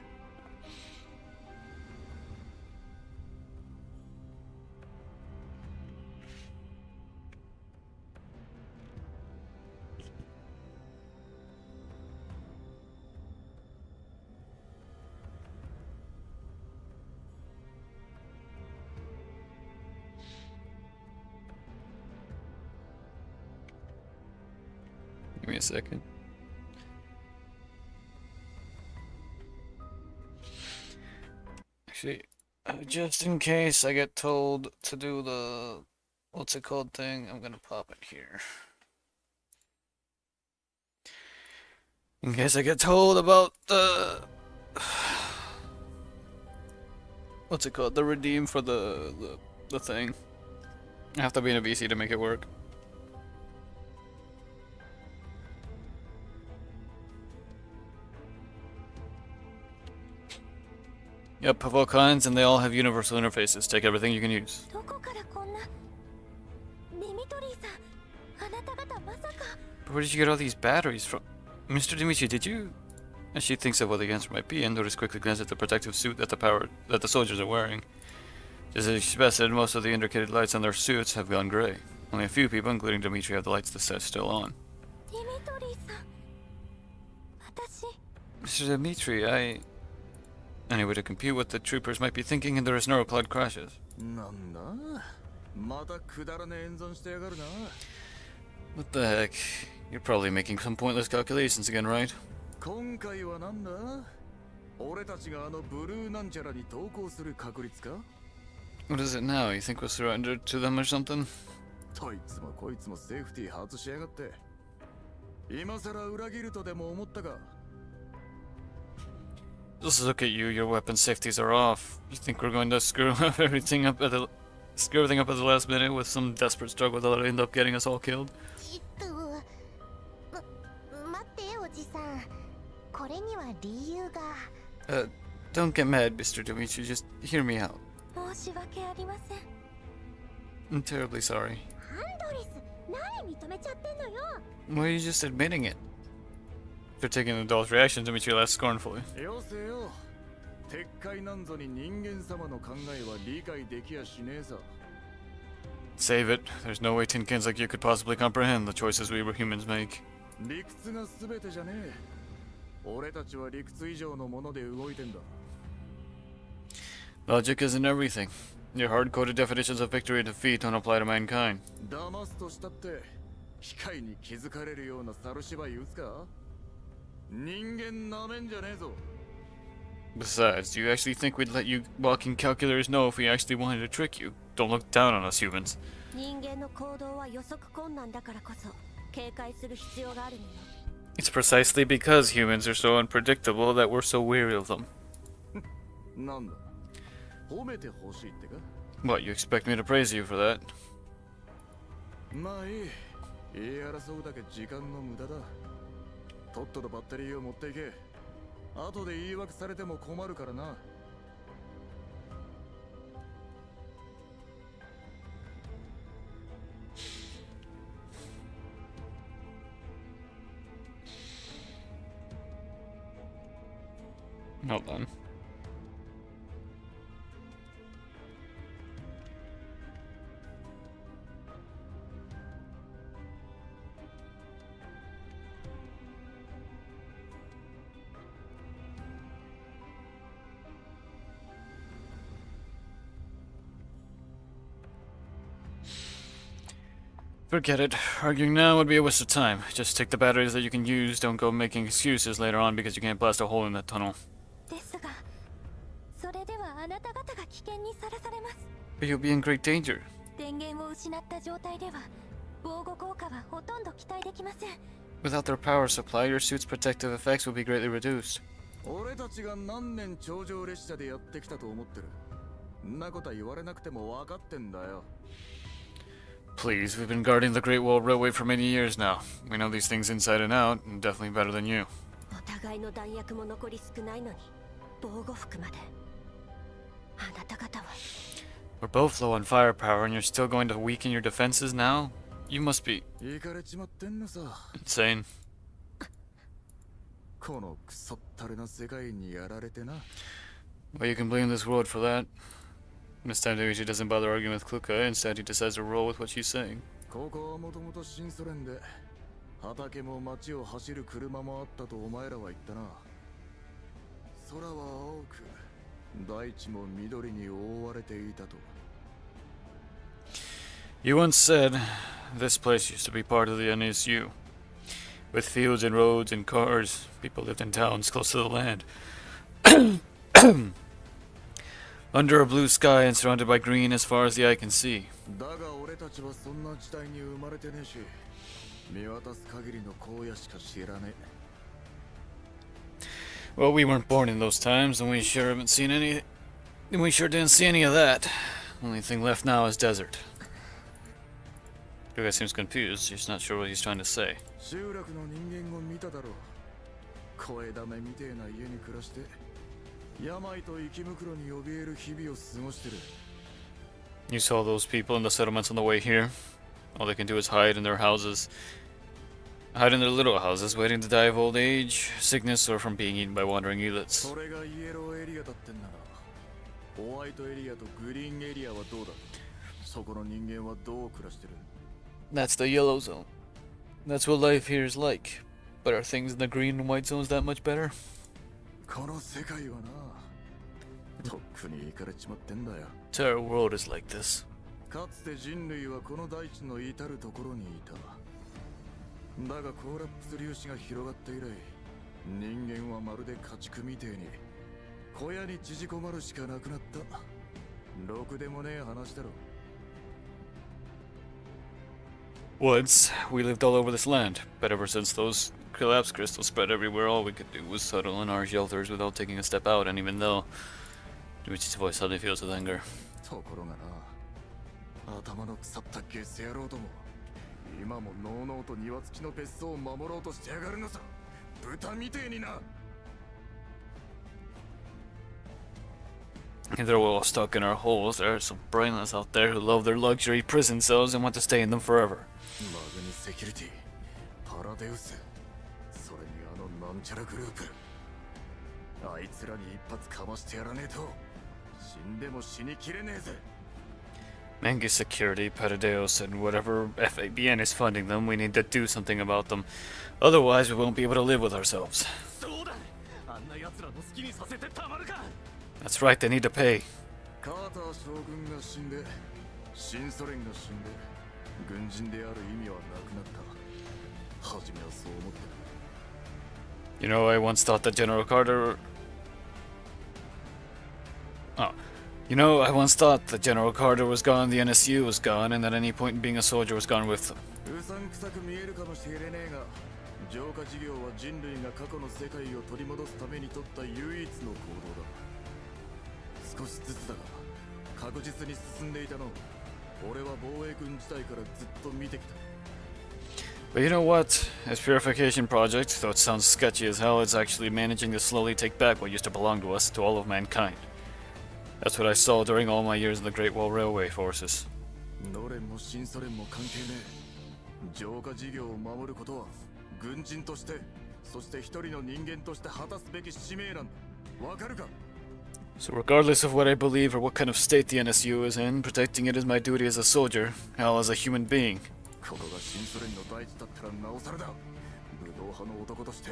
Give me a second. Actually, just in case I get told to do the what's it called thing, I'm gonna pop it here. In case I get told about the what's it called? The redeem for the thing. I have to be in a VC to make it work. Yep, of all kinds, and they all have universal interfaces. Take everything you can use. どこからこんな？ディミトリーさん、あなた方まさか。 But where did you get all these batteries from? Mr. Dimitri, did you? And she thinks of what the answer might be and notices quickly glances at the protective suit that the soldiers are wearing. Just as expected, most of the indicated lights on their suits have gone gray. Only a few people, including Dimitri, have the lights set still on. ディミトリーさん、私。 Mr. Dimitri, Any way to compute what the troopers might be thinking in their neurocloud crashes? なんだまたくだらねえ演算してやがるな。 What the heck? You're probably making some pointless calculations again, right? 今回はなんだ俺たちがあのブルーなんちゃらに投降する確率か What is it now? You think we'll surrender to them or something? どいつもこいつもセーフティー外しやがって。今さら裏切るとでも思ったか Just look at you, your weapon safeties are off. You think we're going to screw everything up at the last minute with some desperate struggle that'll end up getting us all killed? 待っておじさん。これには理由が。Don't get mad, Mr. Dimitri. Just hear me out. 申し訳ありません。 I'm terribly sorry. ハンドリス、何認めちゃってんのよ。 Why are you just admitting it? After taking the doll's reaction, Dimitri laughed scornfully. よせよ。撤回なんぞに人間様の考えは理解できやしねえさ。 Save it. There's no way tinkins like you could possibly comprehend the choices we humans make. 理屈が全てじゃねえ。俺たちは理屈以上のもので動いてんだ。 Logic isn't everything. Your hard-coded definitions of victory and defeat don't apply to mankind. 騙すとしたって機械に気づかれるような猿芝居打つか人間なめんじゃねえぞ。 Besides, do you actually think we'd let you walking calculators know if we actually wanted to trick you? Don't look down on us humans. 人間の行動は予測困難だからこそ警戒する必要があるのよ。 It's precisely because humans are so unpredictable that we're so weary of them. なんだ褒めてほしいってか What, you expect me to praise you for that? まあいい。言い争うだけ時間の無駄だ。とっととバッテリーを持っていけ。後で言い訳されても困るからな。Hold on. Forget it. Arguing now would be a waste of time. Just take the batteries that you can use. Don't go making excuses later on because you can't blast a hole in that tunnel. ですが、それではあなた方が危険にさらされます。But you'll be in great danger. 電源を失った状態では防護効果はほとんど期待できません。 Without their power supply, your suit's protective effects will be greatly reduced. 俺たちが何年頂上列車でやってきたと思ってる。んなことは言われなくても分かってんだよ。 Please, we've been guarding the Great Wall Railway for many years now. We know these things inside and out, and definitely better than you. お互いの弾薬も残り少ないのに防護服まで。あなた方は We're both low on firepower, and you're still going to weaken your defenses now? You must be 行かれちまってんのさ。 insane. このクソったれな世界にやられてな。 Well, you can blame this world for that. This time, Daichi doesn't bother arguing with Kluka. Instead, he decides to roll with what she's saying. ここはもともと新ソ連で、畑も街を走る車もあったとお前らは言ったな。空は青く、大地も緑に覆われていたと。 You once said this place used to be part of the NSU. With fields and roads and cars, people lived in towns close to the land. Under a blue sky and surrounded by green as far as the eye can see. だが俺たちはそんな時代に生まれてねえし、見渡す限りの荒野しか知らねえ。 Well, we weren't born in those times, and we sure haven't seen any. And we sure didn't see any of that. Only thing left now is desert. The guy seems confused. He's not sure what he's trying to say. 集落の人間を見ただろう。声だめみてえな家に暮らして、病と生き袋に怯える日々を過ごしてる。 You saw those people in the settlements on the way here. All they can do is hide in their houses. Hide in their little houses, waiting to die of old age, sickness, or from being eaten by wandering eelets. それがイエローエリアだってんなら、ホワイトエリアとグリーンエリアはどうだ。そこの人間はどう暮らしてる。 That's the yellow zone. That's what life here is like. But are things in the green and white zones that much better? この世界はな、とっくに行かれちまってんだよ。 Our world is like this. かつて人類はこの大地の至るところにいた。だがコーラップス粒子が広がって以来、人間はまるで家畜みてえに小屋に縮こまるしかなくなった。ろくでもねえ話だろ。 Once, we lived all over this land, but ever since those collapse crystals spread everywhere, all we could do was settle in our shelters without taking a step out, and even though... Daichi's voice suddenly fills with anger. ところがな、頭の腐ったゲス野郎ども、今ものうのうと庭付きの別荘を守ろうとしてやがるのさ。豚みてえにな。 And they're all stuck in our holes. There are some brainless out there who love their luxury prison cells and want to stay in them forever. マグニセキュリティ、パラデウス、それにあのなんちゃらグループ。あいつらに一発かましてやらねえと、死んでも死にきれねえぜ。 Mangus Security, Patadeos, and whatever FABN is funding them, we need to do something about them. Otherwise, we won't be able to live with ourselves. そうだ、あんな奴らの好きにさせてたまるか。 That's right, they need to pay. カーター将軍が死んで、新ソ連が死んで、軍人である意味はなくなった。初めはそう思ってた。 You know, I once thought that General Carter... Oh. You know, I once thought that General Carter was gone, the NSU was gone, and that any point in being a soldier was gone with them. うさんくさく見えるかもしれねえが、浄化事業は人類が過去の世界を取り戻すために取った唯一の行動だ。少しずつだが確実に進んでいたのを俺は防衛軍時代からずっと見てきた。 But you know what? This purification project, though it sounds sketchy as hell, it's actually managing to slowly take back what used to belong to us, to all of mankind. That's what I saw during all my years in the Great Wall Railway forces. ノレンも新ソ連も関係ねえ。浄化事業を守ることは軍人として、そして一人の人間として果たすべき使命なんだ。わかるか？ So regardless of what I believe or what kind of state the NSU is in, protecting it is my duty as a soldier, hell, as a human being. ここが新ソ連の大地だったらなおさらだ。武道派の男として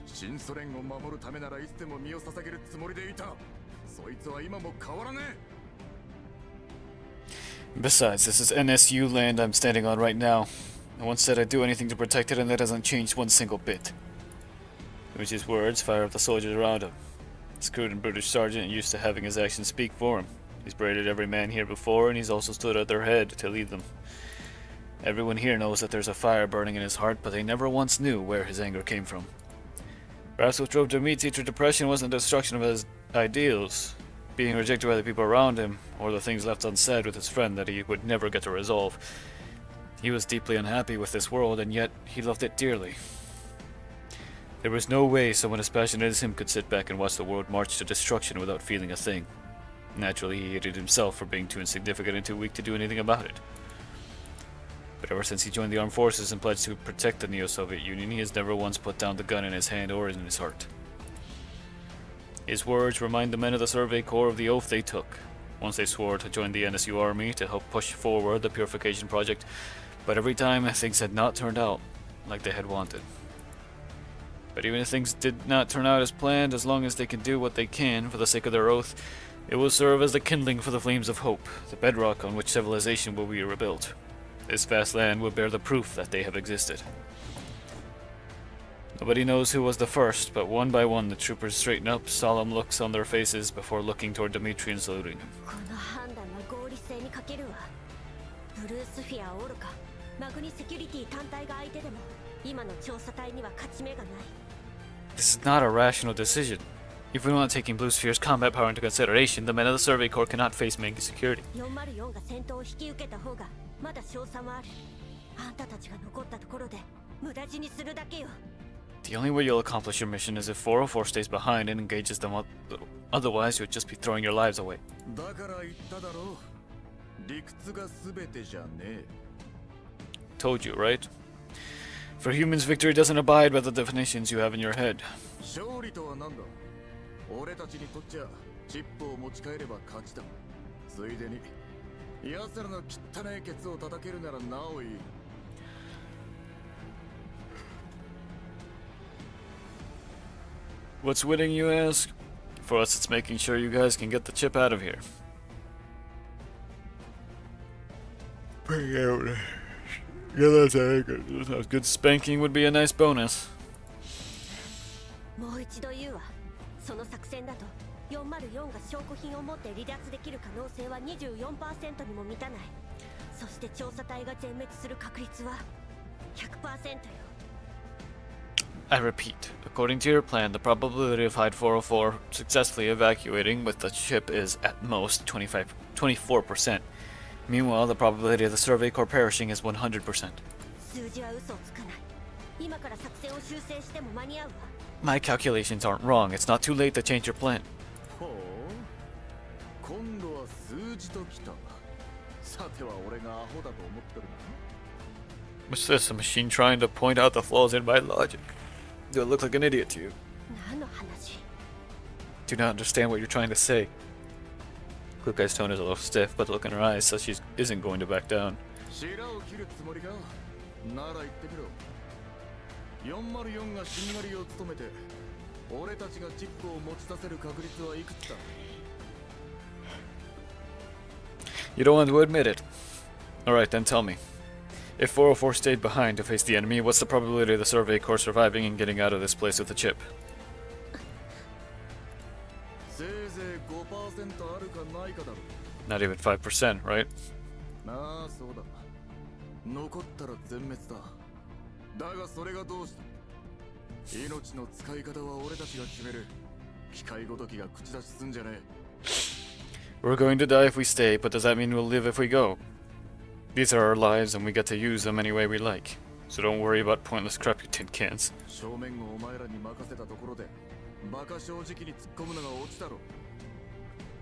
新ソ連を守るためならいつでも身を捧げるつもりでいた。そいつは今も変わらねえ。 Besides, this is NSU land I'm standing on right now. I once said I'd do anything to protect it, and that hasn't changed one single bit. With his words, fire up the soldiers around him. This crude and brutish sergeant used to having his actions speak for him. He's braided every man here before, and he's also stood at their head to lead them. Everyone here knows that there's a fire burning in his heart, but they never once knew where his anger came from. Perhaps what drove Dmitri to depression wasn't the destruction of his ideals, being rejected by the people around him, or the things left unsaid with his friend that he would never get to resolve. He was deeply unhappy with this world, and yet he loved it dearly. There was no way someone as passionate as him could sit back and watch the world march to destruction without feeling a thing. Naturally, he hated himself for being too insignificant and too weak to do anything about it. But ever since he joined the armed forces and pledged to protect the Neo-Soviet Union, he has never once put down the gun in his hand or in his heart. His words remind the men of the Survey Corps of the oath they took, once they swore to join the NSU Army to help push forward the purification project, but every time things had not turned out like they had wanted. But even if things did not turn out as planned, as long as they can do what they can for the sake of their oath, it will serve as the kindling for the flames of hope, the bedrock on which civilization will be rebuilt. This vast land will bear the proof that they have existed. Nobody knows who was the first, but one by one the troopers straighten up, solemn looks on their faces before looking toward Dmitri and saluting him. この判断は合理性に欠けるわ。ブルースフィアおろかマグニセキュリティ単体が相手でも今の調査隊には勝ち目がない。 This is not a rational decision. If we're not taking Blue Sphere's combat power into consideration, the men of the Survey Corps cannot face Mangy security. 404が戦闘を引き受けた方がまだ勝算はある。あんたたちが残ったところで無駄死にするだけよ。 The only way you'll accomplish your mission is if 404 stays behind and engages them, otherwise you'll just be throwing your lives away. だから言っただろう。理屈が全てじゃねえ。 Told you, right? For humans, victory doesn't abide by the definitions you have in your head. 勝利とは何だ。俺たちにとっちゃチップを持ち帰れば勝ちだ。ついでに奴らの汚いケツを叩けるならなおいい。 What's winning, you ask? For us, it's making sure you guys can get the chip out of here. Yeah, that's a good spanking would be a nice bonus. もう一度言うわ。その作戦だと404が証拠品を持って離脱できる可能性は 24% にも満たない。そして調査隊が全滅する確率は 100% よ。 I repeat, according to your plan, the probability of Hyde 404 successfully evacuating with the ship is at most 24%. Meanwhile, the probability of the Survey Corps perishing is 100%. 数字は嘘をつかない。今から作戦を修正しても間に合うわ。 My calculations aren't wrong. It's not too late to change your plan. ほう。今度は数字ときた。さては俺がアホだと思ってるな。 What's this? A machine trying to point out the flaws in my logic? Do I look like an idiot to you? 何の話？ Do not understand what you're trying to say. Klukai's tone is a little stiff, but the look in her eyes says she isn't going to back down. 白を切るつもりか？なら言ってみろ。404がしんがりを務めて、俺たちがチップを持ち出せる確率はいくつだ？ You don't want to admit it. Alright, then tell me. If 404 stayed behind to face the enemy, what's the probability of the Survey Corps surviving and getting out of this place with the chip? せいぜい 5% あるかないかだろ。 Not even 5%, right? なあ、そうだ。残ったら全滅だ。だがそれがどうした？命の使い方は俺たちが決める。機械ごときが口出しすんじゃねえ。 We're going to die if we stay, but does that mean we'll live if we go? These are our lives and we get to use them any way we like. So don't worry about pointless crap, you tin cans. 正面をお前らに任せたところで、バカ正直に突っ込むのが落ちだろ。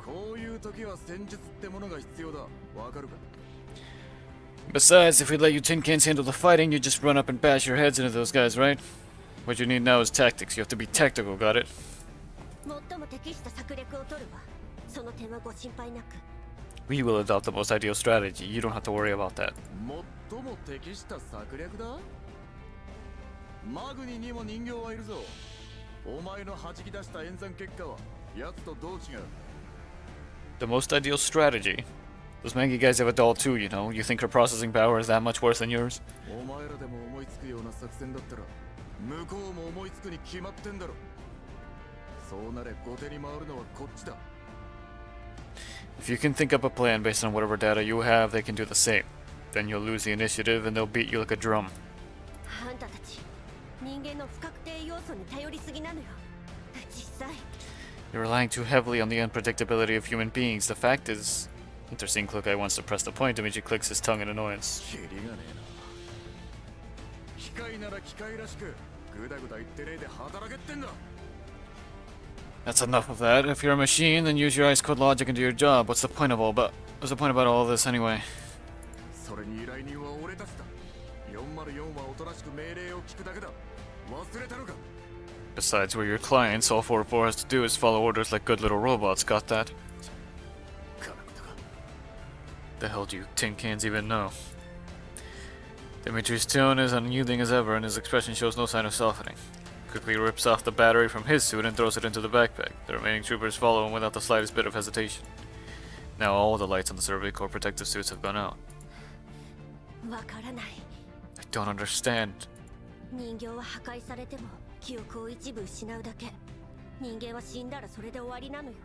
こういう時は戦術ってものが必要だ。わかるか？ Besides, if we let you tin cans handle the fighting, you just run up and bash your heads into those guys, right? What you need now is tactics. You have to be tactical, got it? 最も適した策略を取るわ。その点はご心配なく。 We will adopt the most ideal strategy. You don't have to worry about that. 最も適した策略だ？マグニにも人形はいるぞ。お前の弾き出した演算結果は奴とどう違う？ The most ideal strategy? Those Mangy guys have a doll too, you know. You think her processing power is that much worse than yours? お前らでも思いつくような作戦だったら向こうも思いつくに決まってんだろ。そうなれ後手に回るのはこっちだ。If you can think up a plan based on whatever data you have, they can do the same. Then you'll lose the initiative and they'll beat you like a drum. あんたたち人間の不確定要素に頼りすぎなのよ。実際 You're relying too heavily on the unpredictability of human beings. The fact is... Interesting, Klukai wants to press the point. Dimitri clicks his tongue in annoyance. キリがねえな。機械なら機械らしくグダグダ言ってねえで働けってんだ。 That's enough of that. If you're a machine, then use your ice cold logic and do your job. What's the point about all this anyway? それに依頼人は俺たちだ。404はおとなしく命令を聞くだけだ。忘れたのか。 Besides, we're your clients. All 404 has to do is follow orders like good little robots. Got that? カナクタか。 The hell do you tin cans even know? Dimitri's tone is unyielding as ever, and his expression shows no sign of softening. Quickly rips off the battery from his suit and throws it into the backpack. The remaining troopers follow him without the slightest bit of hesitation. Now all the lights on the Survey Corps protective suits have gone out. わからない。 I don't understand. 人形は破壊されても記憶を一部失うだけ。人間は死んだらそれで終わりなのよ。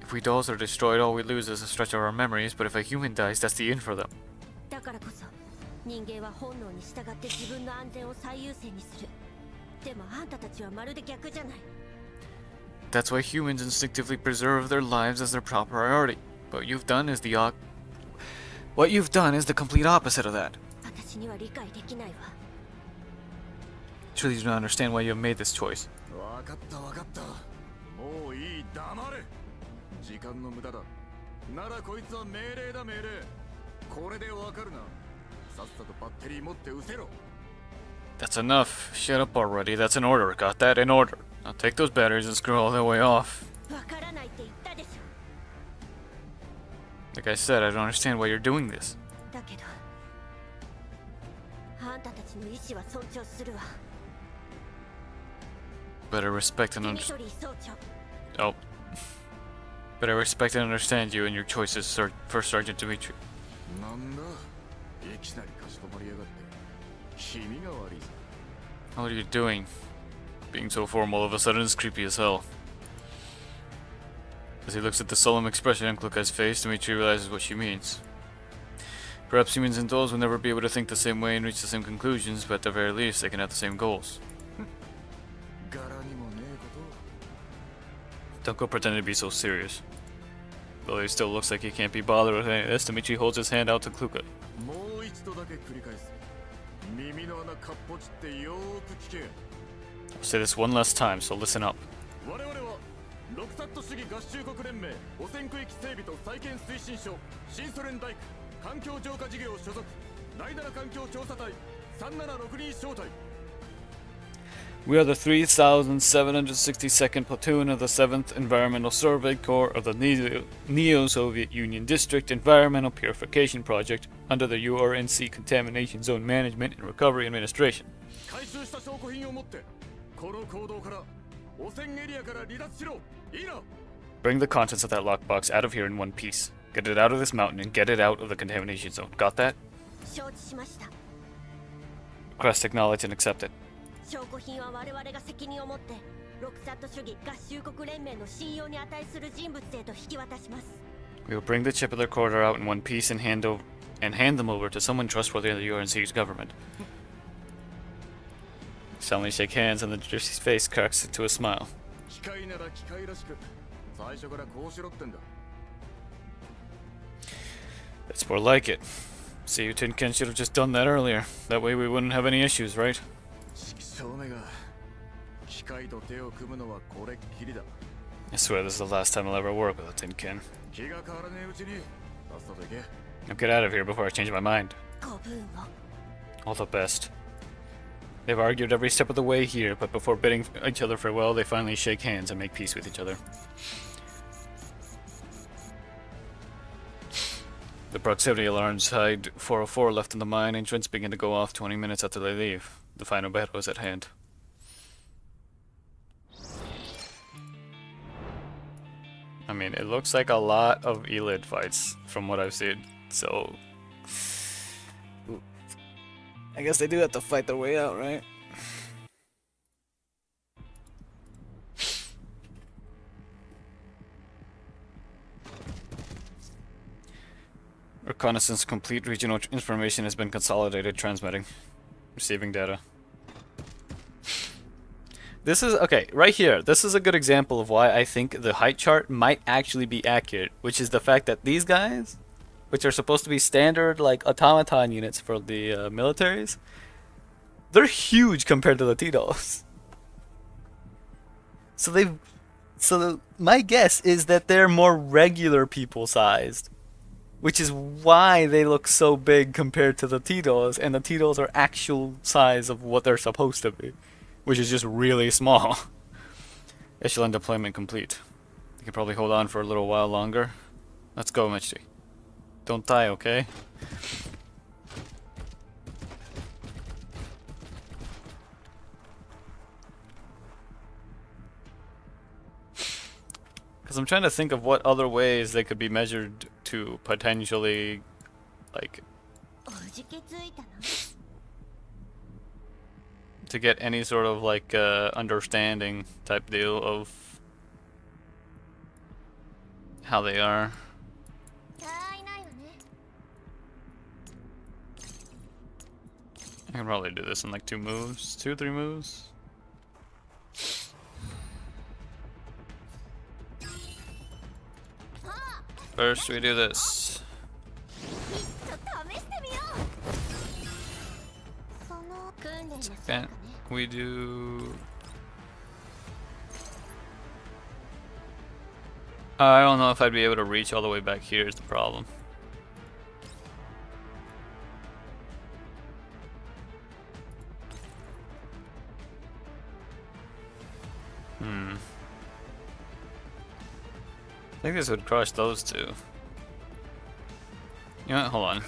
If we dolls are destroyed, all we lose is a stretch of our memories, but if a human dies, that's the end for them. だからこそ人間は本能に従って自分の安全を最優先にする。でもあんたたちはまるで逆じゃない。 That's why humans instinctively preserve their lives as their top priority. What you've done is the complete opposite of that. 私には理解できないわ。 Truly do not understand why you have made this choice. わかったわかった。もういい、黙れ。時間の無駄だ。ならこいつは命令だ命令。これでわかるな。さっさとバッテリー持って失せろ。 That's enough. Shut up already. That's an order. Got that? An order. Now take those batteries and screw all the way off. わからないって言ったでしょ。 Like I said, I don't understand why you're doing this. だけどあんたたちの意志は尊重するわ。 But I respect and ディミ understand. トリー総長。 Oh. But I respect and understand you and your choices, First Sergeant Dimitri. なんだ。いきなりかしこまりやがって。君が悪いぞ。 What are you doing? Being so formal all of a sudden is creepy as hell. As he looks at the solemn expression on Klukai's face, Dimitri realizes what she means. Perhaps humans and dolls will never be able to think the same way and reach the same conclusions, but at the very least, they can have the same goals. 柄にもねえこ Don't go pretending to be so serious. Though he still looks like he can't be bothered with any of this, Dimitri holds his hand out to Kluka. と。もう一度だけ繰り返す。耳の穴かっぽちってよーく聞け。 I'll say this one last time, so listen up. 我々はロクサット主義合衆国連盟汚染区域整備と再建推進所新ソ連大区環境浄化事業所属第7環境調査隊3762小隊 We are the 3,762nd Platoon of the 7th Environmental Survey Corps of the Neo-Soviet Union District Environmental Purification Project under the URNC Contamination Zone Management and Recovery Administration. 回収した証拠品を持ってこの坑道から汚染エリアから離脱しろいいな Bring the contents of that lockbox out of here in one piece. Get it out of this mountain and get it out of the contamination zone. Got that? 承知しました。 Request acknowledged and accepted. 証拠品は我々が責任を持ってロクサット主義合衆国連盟の信用に値する人物へと引き渡します。 We will bring the chip of the recorder out in one piece and hand them over to someone trustworthy in the URNC's government. Suddenly shake hands and the gypsy's face cracks into a smile. 機械なら機械らしく最初からこうしろってんだ That's more like it. See, you Tin Ken should have just done that earlier. That way we wouldn't have any issues, right? 指揮証明が機械と手を組むのはこれっきりだ I swear this is the last time I'll ever work with a Tin Ken. 気が変わらねえうちにさっさと行け Now get out of here before I change my mind. ご分を All the best. They've argued every step of the way here, but before bidding each other farewell, they finally shake hands and make peace with each other. The proximity alarms hide 404 left in the mine entrance begin to go off 20 minutes after they leave. The final battle is at hand. I mean, it looks like a lot of Elid fights from what I've seen, so I guess they do have to fight their way out, right? Reconnaissance complete. Regional information has been consolidated. Transmitting. Receiving data. This is, okay, right here. This is a good example of why I think the height chart might actually be accurate. Which is the fact that these guys, which are supposed to be standard, like, automaton units for the militaries, they're huge compared to the Tito's. So my guess is that they're more regular people sized, which is why they look so big compared to the Tito's, and the Tito's are actual size of what they're supposed to be, which is just really small. Echelon deployment complete. You can probably hold on for a little while longer. Let's go, Michi. Don't die, okay? Because I'm trying to think of what other ways they could be measured to potentially, like, to get any sort of, like, understanding type deal of how they are. I can probably do this in like 2 moves, 2 or 3 moves. First we do this. Second we do... I don't know if I'd be able to reach all the way back here is the problem. I think this would crush those two. You know what? Hold on.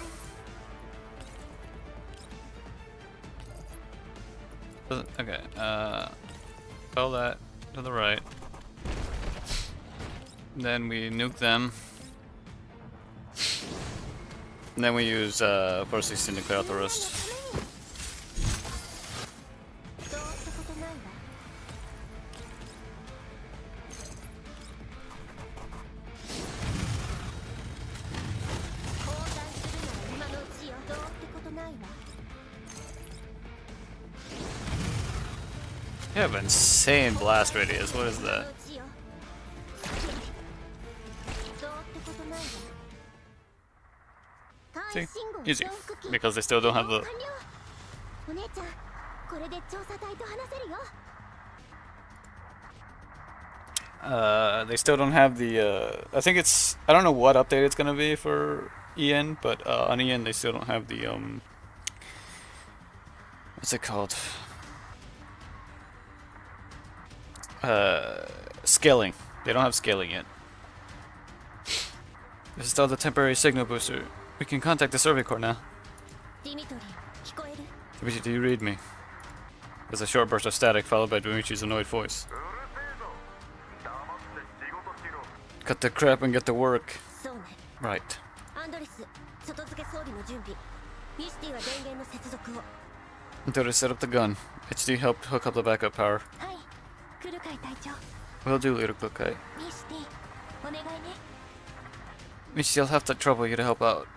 Okay, throw that to the right. Then we nuke them. And then we use Force 16 to clear out the rest. You have insane blast radius. What is that? See? Easy. Because they still don't have the... they still don't have the, I think it's... I don't know what update it's gonna be for EN, but on EN they still don't have the, what's it called? Scaling. They don't have scaling yet. This is still the temporary signal booster. We can contact the survey corps now. Dimitri, do you read me? There's a short burst of static followed by Dimitri's annoyed voice. Cut the crap and get to work. Right. Until they set up the gun. HD helped hook up the backup power. Will do, little Kukai. Michi, I'll have to trouble you to help out.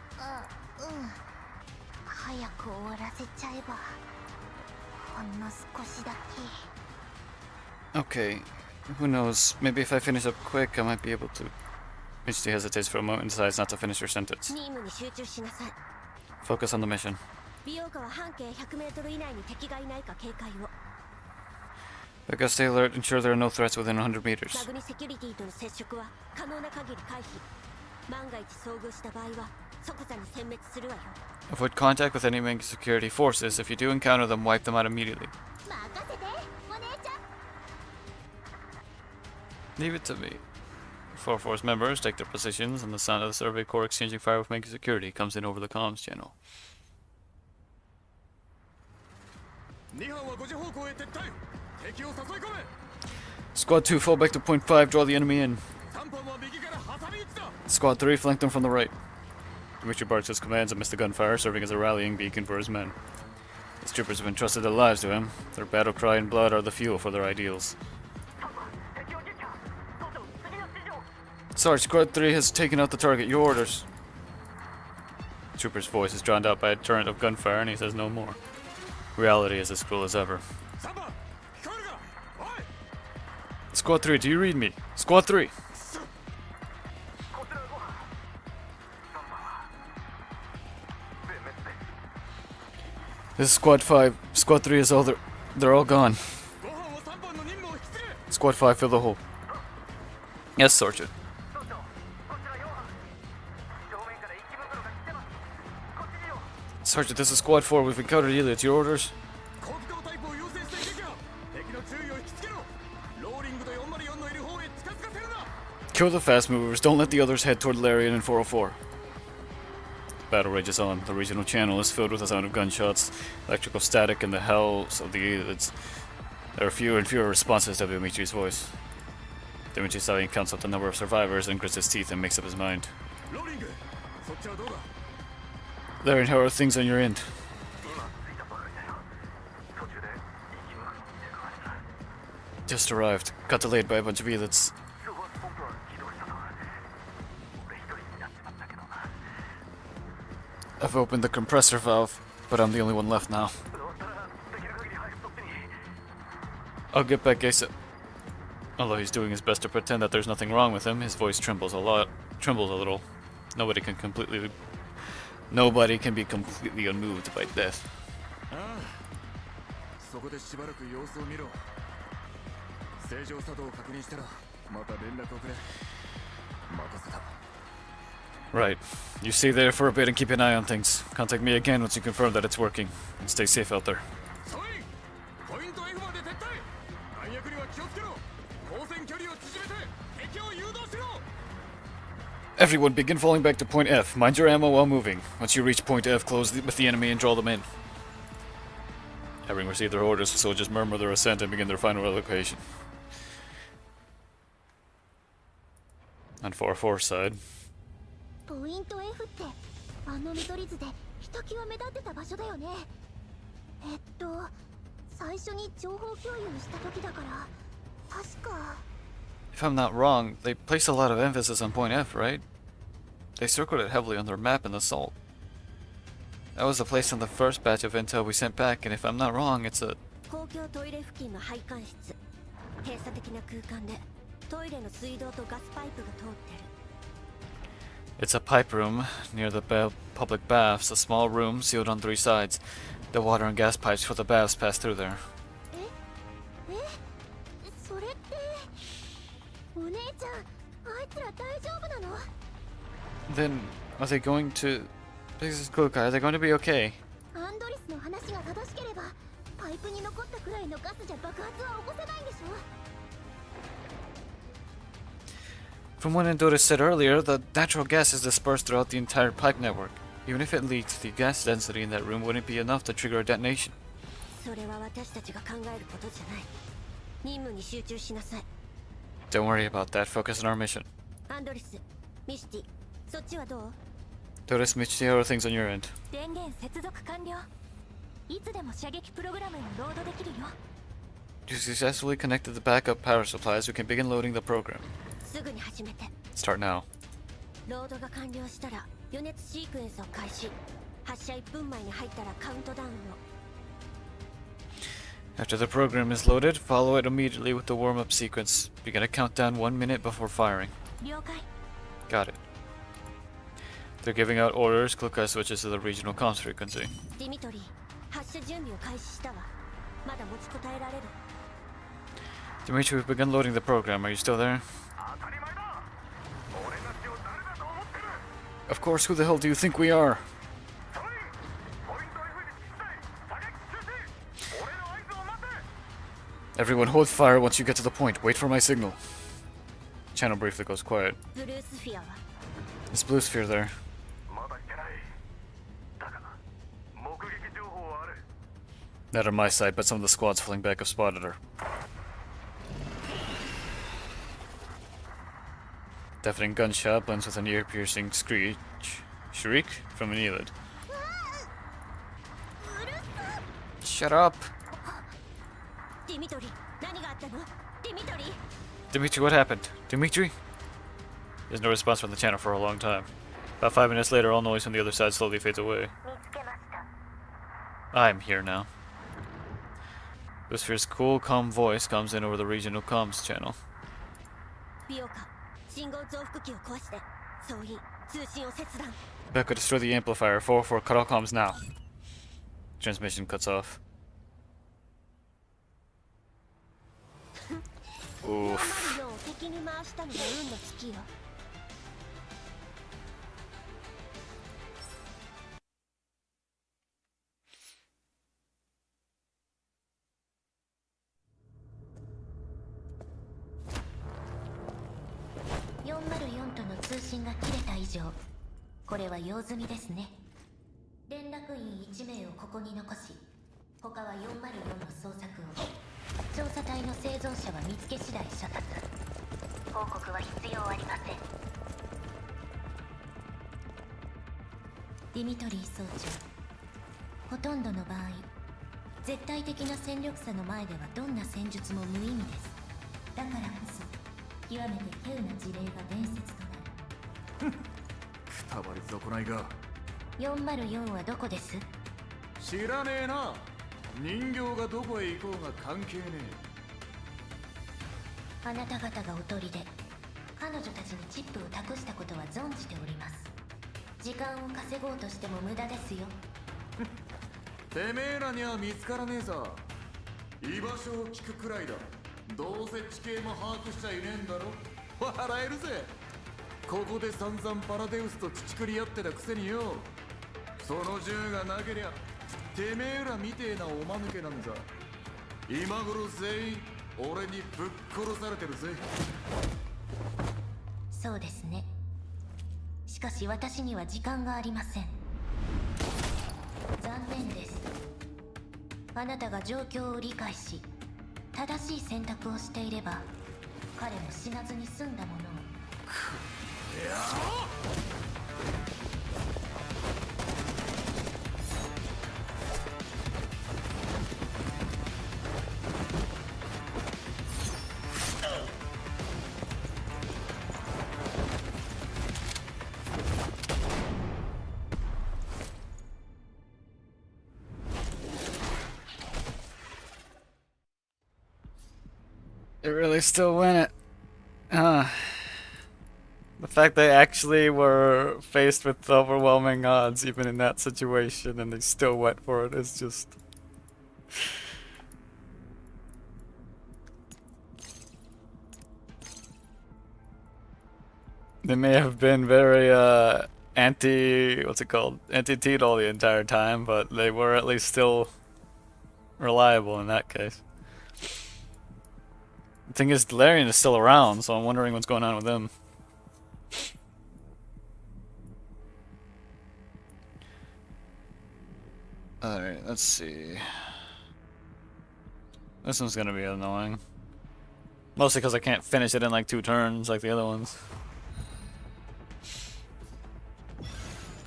Okay, who knows? Maybe if I finish up quick, I might be able to. Michi hesitates for a moment and decides not to finish her sentence. Focus on the mission. I gotta stay alert, ensure there are no threats within 100 meters. Avoid contact with any main security forces. If you do encounter them, wipe them out immediately. Leave it to me. 4 force members take their positions, and the sound of the survey corps exchanging fire with main security comes in over the comms channel. Squad 2, fall back to point 5, draw the enemy in. Squad 3, flank them from the right. Dimitri barks his commands amidst the gunfire, serving as a rallying beacon for his men. His troopers have entrusted their lives to him. Their battle cry and blood are the fuel for their ideals. Sarge, Squad 3 has taken out the target. Your orders. trooper's voice is drowned out by a torrent of gunfire, and he says no more. Reality is as cruel as ever. Squad 3, do you read me? Squad 3! This is Squad 5. Squad 3 is all they're all gone. Squad 5, fill the hole. Yes, Sergeant. Sergeant, this is Squad 4. We've encountered Elliot. Your orders? Kill the fast movers. Don't let the others head toward Larian and 404. The battle rages on. The regional channel is filled with the sound of gunshots, electrical static, and the howls of the Elites. There are fewer and fewer responses to Dimitri's voice. Dimitri Stallion counts up the number of survivors and grits his teeth and makes up his mind. Larian, how are things on your end? Just arrived. Got delayed by a bunch of Elites. I've opened the compressor valve, but I'm the only one left now. I'll get back ASAP. Although he's doing his best to pretend that there's nothing wrong with him, his voice trembles a little. Nobody can be completely unmoved by death. Right. You stay there for a bit and keep an eye on things. Contact me again once you confirm that it's working. And stay safe out there. Everyone, begin falling back to point F. Mind your ammo while moving. Once you reach point F, close with the enemy and draw them in. Having received their orders, the soldiers murmur their assent and begin their final relocation. On 4-4 side. ポイント F ってあの緑図でひときわ目立ってた場所だよね。最初に情報共有した時だから確か。If I'm not wrong, they placed a lot of emphasis on point F, right? They circled it heavily on their map in the assault. That was the place on the first batch of intel we sent back, and if I'm not wrong, it's a... 公共トイレ付近の配管室。閉鎖的な空間でトイレの水道とガスパイプが通ってる。 It's a pipe room near the public baths, a small room sealed on 3 sides. The water and gas pipes for the baths pass through there. それってお姉ちゃんあいつら大丈夫なの Then, are they going to... This is cool, are they going to be okay? アンドリスの話が正しければパイプに残ったくらいのガスじゃ爆発は起こせないんでしょ From what Andoris said earlier, the natural gas is dispersed throughout the entire pipe network. Even if it leaks, the gas density in that room wouldn't be enough to trigger a detonation. それは私たちが考えることじゃない。任務に集中しなさい。 Don't worry about that, focus on our mission. アンドリス、ミシティ、そっちはどう Doris, Michi, how are things on your end? 電源接続完了。いつでも射撃プログラムにロードできるよ。 You successfully connected the backup power supplies. We can begin loading the program. すぐに始めて。 Start now. ロードが完了したら予熱シークエンスを開始。発射1分前に入ったらカウントダウンを。 After the program is loaded, follow it immediately with the warm-up sequence. Begin a countdown 1 minute before firing. 了解。 Got it. They're giving out orders. Klukai switches to the regional comms frequency. ディミトリー、発射準備を開始したわ。まだ持ちこたえられる。 Dimitri, we've begun loading the program. Are you still there? Of course, who the hell do you think we are? Everyone hold fire once you get to the point. Wait for my signal. Channel briefly goes quiet. ブルースフィアは There's blue sphere there. Not on my side, but some of the squads falling back have spotted her. Deafening gunshot blends with an ear-piercing shriek from an Elid. Shut up! ディミトリー、何があったのディミトリー Dimitri, what happened? Dimitri? There's no response from the channel for a long time. About 5 minutes later, all noise from the other side slowly fades away. 見つけました。 I'm here now. The sphere's cool, calm voice comes in over the regional comms channel. ビオカ、信号増幅器を壊して総員通信を切断。 Becca, destroy the amplifier. 404, cut all comms now. Transmission cuts off. 404を敵に回したのが運の尽きよ。404との通信が切れた以上、これは用済みですね。連絡員1名をここに残し、他は404の捜索を。調査隊の生存者は見つけ次第処達。報告は必要ありません。ディミトリー総長、ほとんどの場合、絶対的な戦力差の前ではどんな戦術も無意味です。だからこそ極めて稀有な事例が伝説となる。くたばり損ないが。404はどこです？知らねえな。人形がどこへ行こうが関係ねあなた方がおとりで彼女たちにチップを託したことは存じております。時間を稼ごうとしても無駄ですよ。え。てめえらには見つからねえさ。居場所を聞くくらいだ。どうせ地形も把握しちゃいねえんだろ。笑えるぜ。ここで散々パラデウスと乳くり合ってたくせによ。その銃がなけりゃてめえらみてえなおまぬけなんざ今頃全員俺にぶっ殺されてるぜ。そうですね。しかし私には時間がありません。残念です。あなたが状況を理解し正しい選択をしていれば彼も死なずに済んだものを。They really still win it. The fact they actually were faced with overwhelming odds even in that situation and they still went for it is just... They may have been very anti-Tito the entire time, but they were at least still reliable in that case. The thing is, Larian is still around, so I'm wondering what's going on with him. Alright, let's see. This one's gonna be annoying. Mostly because I can't finish it in like 2 turns like the other ones.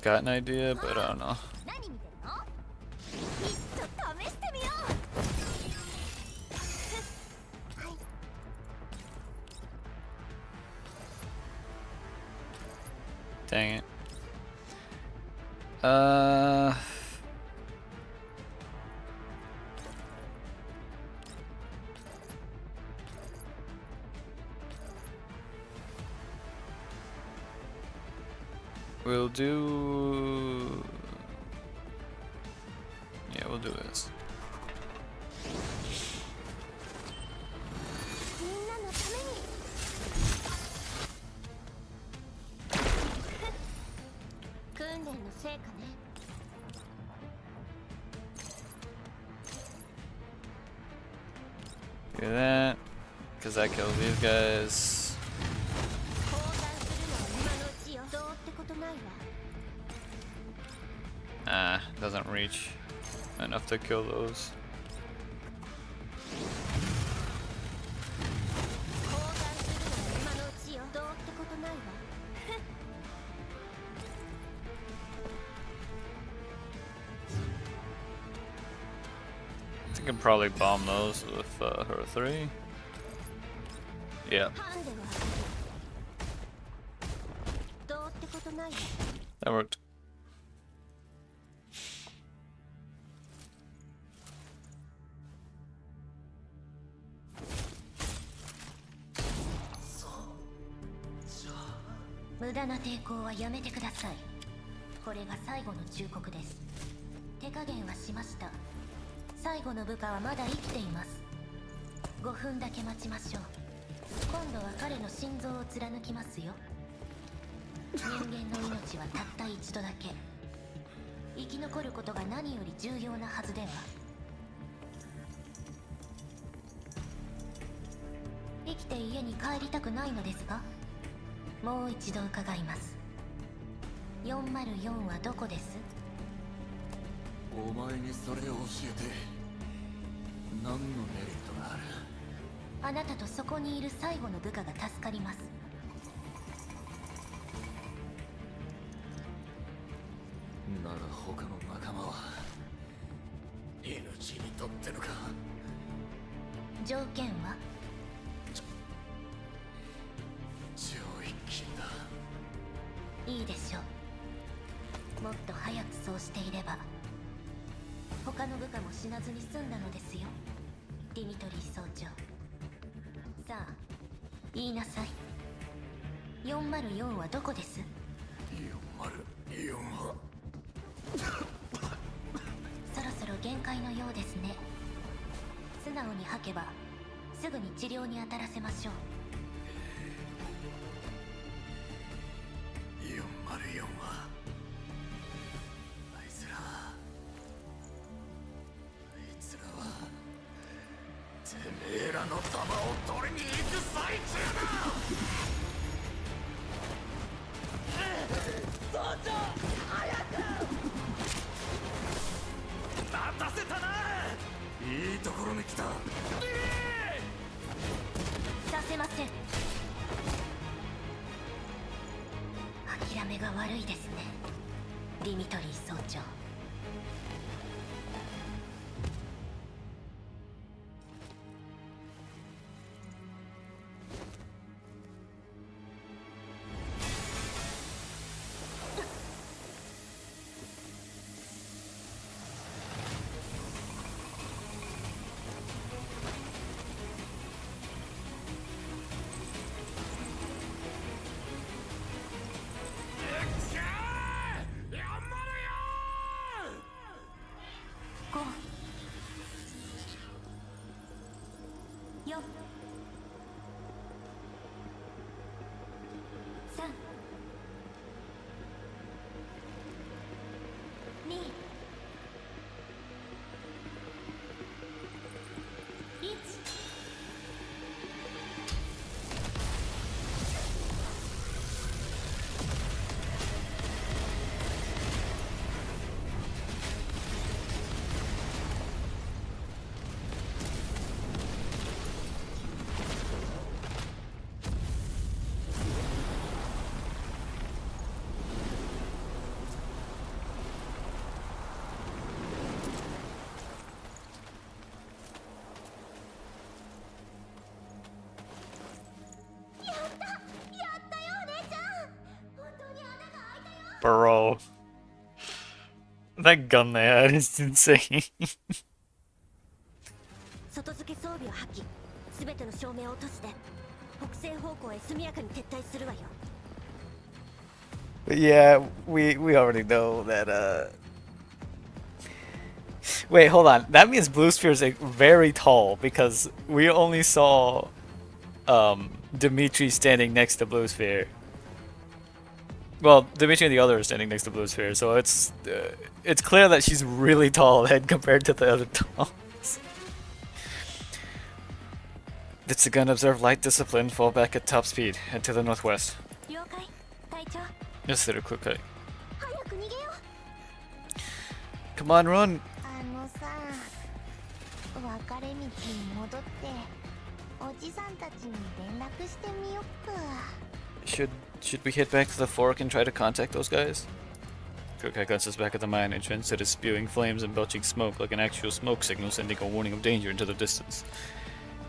Got an idea, but I don't know. Dang it. We'll do... Yeah, we'll do this. Do that, because that kills these guys. Doesn't reach enough to kill those. I can probably bomb those with her 3. Yeah. That worked. Muda 無駄な抵抗はやめてください。これが最後の忠告です。手加減はしました。最後の部下はまだ生きています。5分だけ待ちましょう。今度は彼の心臓を貫きますよ。人間の命はたった一度だけ。生き残ることが何より重要なはずでは。生きて家に帰りたくないのですか？もう一度伺います。404はどこです？お前にそれを教えて何のメリットがある？あなたとそこにいる最後の部下が助かります。なら他の仲間は命にとってのか？条件は？上一金だ。いいでしょう。もっと早くそうしていれば他の部下も死なずに済んだのですよ、ディミトリー総長。さあ言いなさい。404はどこです？404はそろそろ限界のようですね。素直に吐けばすぐに治療に当たらせましょう。404はあいつらてめえらの弾を取りに行く最中だ。総長早く！待たせたな。いいところに来た。させません。諦めが悪いですね、ディミトリー総長。5、4、3、2、1。Bro. That gun they had is insane. 外付け装備を破棄。すべての照明を落として北西方向へ速やかに撤退するわよ。But yeah, we already know that Wait, hold on. That means Blue Sphere is very tall because we only saw Dimitri standing next to Blue Sphere. Well, Dimitri and the other are standing next to Blue Sphere, so it's clear that she's really tall then compared to the other talls. It's a gun. Observe light discipline. Fall back at top speed. Head to the northwest. Yes, little quick. Come on, run. 別れ道に戻っておじさんたちに連絡してみよっか。 Should we head back to the fork and try to contact those guys? Kukai glances back at the mine entrance. It is spewing flames and belching smoke like an actual smoke signal, sending a warning of danger into the distance.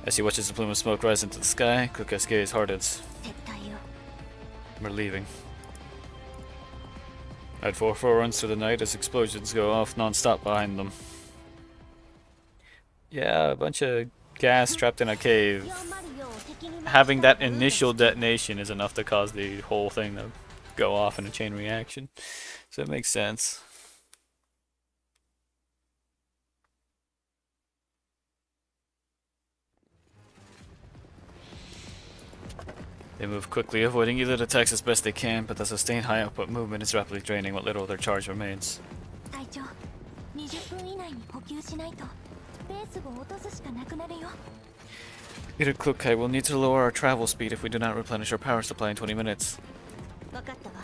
As he watches the plume of smoke rise into the sky, Kukai's gaze hardens. We're leaving. At 4-4 runs through the night as explosions go off non-stop behind them. Yeah, a bunch of gas trapped in a cave. Having that initial detonation is enough to cause the whole thing to go off in a chain reaction. So it makes sense. They move quickly, avoiding elite attacks as best they can, but the sustained high output movement is rapidly draining what little of their charge remains. 隊長、20分以内に補給しないとペースを落とすしかなくなるよ。 Leader Klukai will need to lower our travel speed if we do not replenish our power supply in 20 minutes. 分かったわ。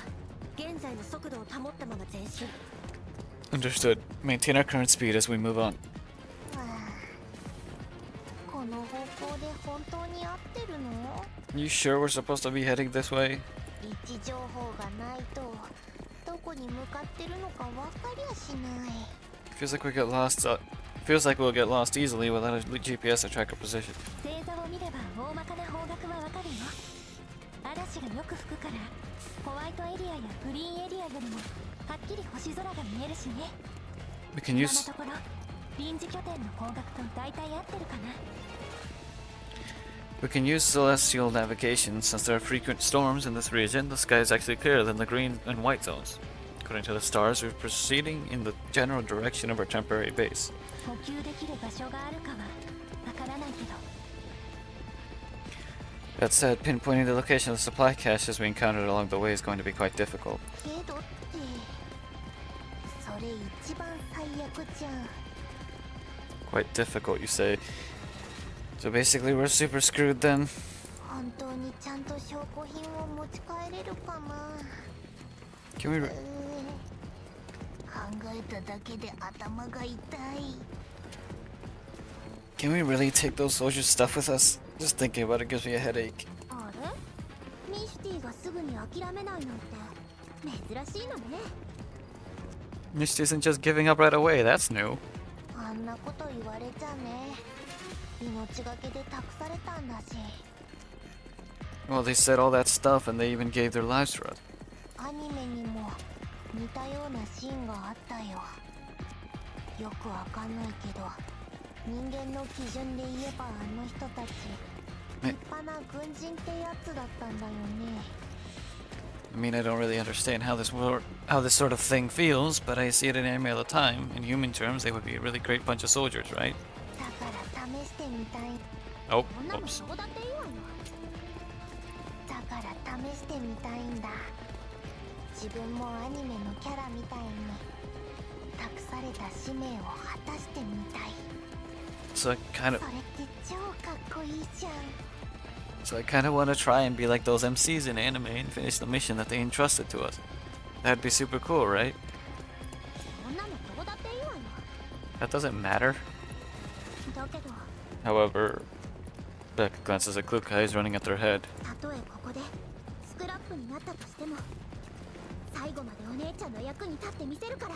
現在の速度を保ったまま前進。 Understood. Maintain our current speed as we move on. この方向で本当に合ってるの？ You sure we're supposed to be heading this way? 位置情報がないとどこに向かってるのか分かりゃしない。 Feels like we get lost. Feels like we'll get lost easily without a GPS to track our position. 星座を見れば大まかな方角はわかるよ。嵐がよく吹くからホワイトエリアやグリーンエリアよりもはっきり星空が見えるしね。 We can 今 use のところ臨時拠点の方角と大体合ってるかな。 We can use celestial navigation. Since there are frequent storms in this region, the sky is actually clearer than the green and white zones. According to the stars, we're proceeding in the general direction of our temporary base. 補給できる場所があるかはわからないけど。 That said, pinpointing the location of the supply caches we encountered along the way is going to be quite difficult. けどってそれ一番最悪じゃん。 Quite difficult, you say. So basically, we're super screwed then. 本当にちゃんと証拠品を持ち帰れるかな。 Can we? 考えただけで頭が痛い。 Can we really take those soldiers' stuff with us? Just thinking about it gives me a headache. あれ？ミシティがすぐに諦めないなんて珍しいのね。 Misty isn't just giving up right away. That's new. あんなこと言われちゃね。命がけで託されたんだし。 Well, they said all that stuff, and they even gave their lives for us. アニメにも似たようなシーンがあったよ。よくわかんないけど、人間の基準で言えばあの人たち立派な軍人ってやつだったんだよね。 I mean, I don't really understand how this sort of thing feels, but I see it in anime all the time. In human terms, they would be a really great bunch of soldiers, right? だから試してみたい。 Oh, こんなの oops. どうだっていいわよ。だから試してみたいんだ。自分もアニメのキャラみたいに託された使命を果たしてみたい。 So I kind of, それって超かっこいいじゃん。 so I kind of want to try and be like those MCs in anime and finish the mission that they entrusted to us. That'd be super cool, right? こんなのどうだっていいわよ。 That doesn't matter. だけど However, Beck glances at Klukai, who's running at their head. たとえここでスクラップになったとしても最後までお姉ちゃんの役に立ってみせるから。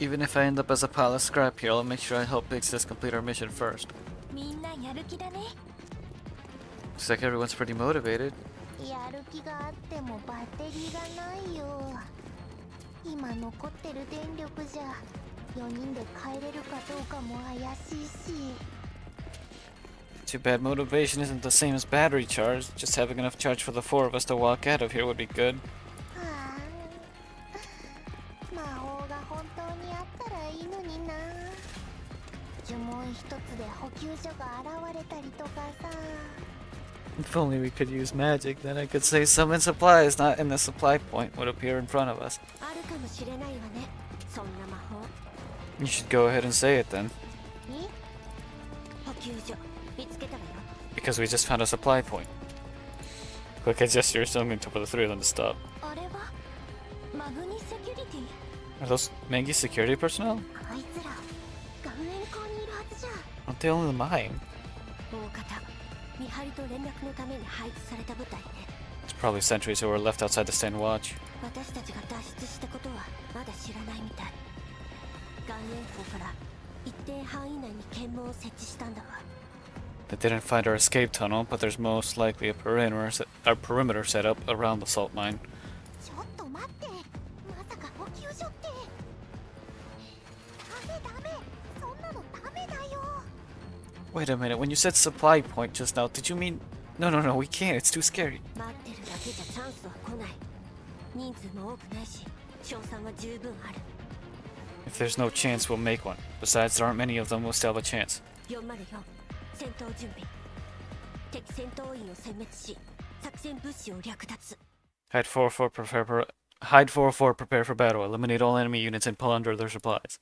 Even if I end up as a pile of scrap here, I'll make sure I help Big Sis complete our mission first. みんなやる気だね。 Looks like everyone's pretty motivated. やる気があってもバッテリーがないよ。今残ってる電力じゃ4人で帰れるかどうかも怪しいし。 Too bad motivation isn't the same as battery charge. Just having enough charge for the 4 of us to walk out of here would be good. はあ、魔法が本当にあったらいいのにな。呪文一つで補給所が現れたりとかさ。 If only we could use magic, then I could say summon supplies not in the supply point would appear in front of us. あるかもしれないわね。そんな魔法。 You should go ahead and say it then. 補給所見つけたわよ。 Because we just found a supply point. Quick gesture something for the 3 of them to stop. あれはマグニセキュリティ。 Are those Mangi security personnel? あいつら学園校にいるはずじゃ。 Aren't they only the mime? 大方見張りと連絡のために配置された部隊ね。 It's probably sentries who were left outside to stand watch. 私たちが脱出したことはまだ知らないみたい。岩塩港から一定範囲内に検問を設置したんだわ。 They didn't find our escape tunnel, but there's most likely a perimeter set up around the salt mine. ちょっと待って。所ってダメダメ、そんなのダメだよ。 Wait a minute, when you said supply point just now, did you mean... No, no, no, we can't, it's too scary. 待ってるだけじゃチャンスは来ない。人数も多くないし勝算は十分ある。 If there's no chance, we'll make one. Besides, there aren't many of them, we'll still have a chance. 404戦闘準備。敵戦闘員を殲滅し作戦物資を略奪。 Hide 404, Hide 404, prepare for battle. Eliminate all enemy units and plunder their supplies.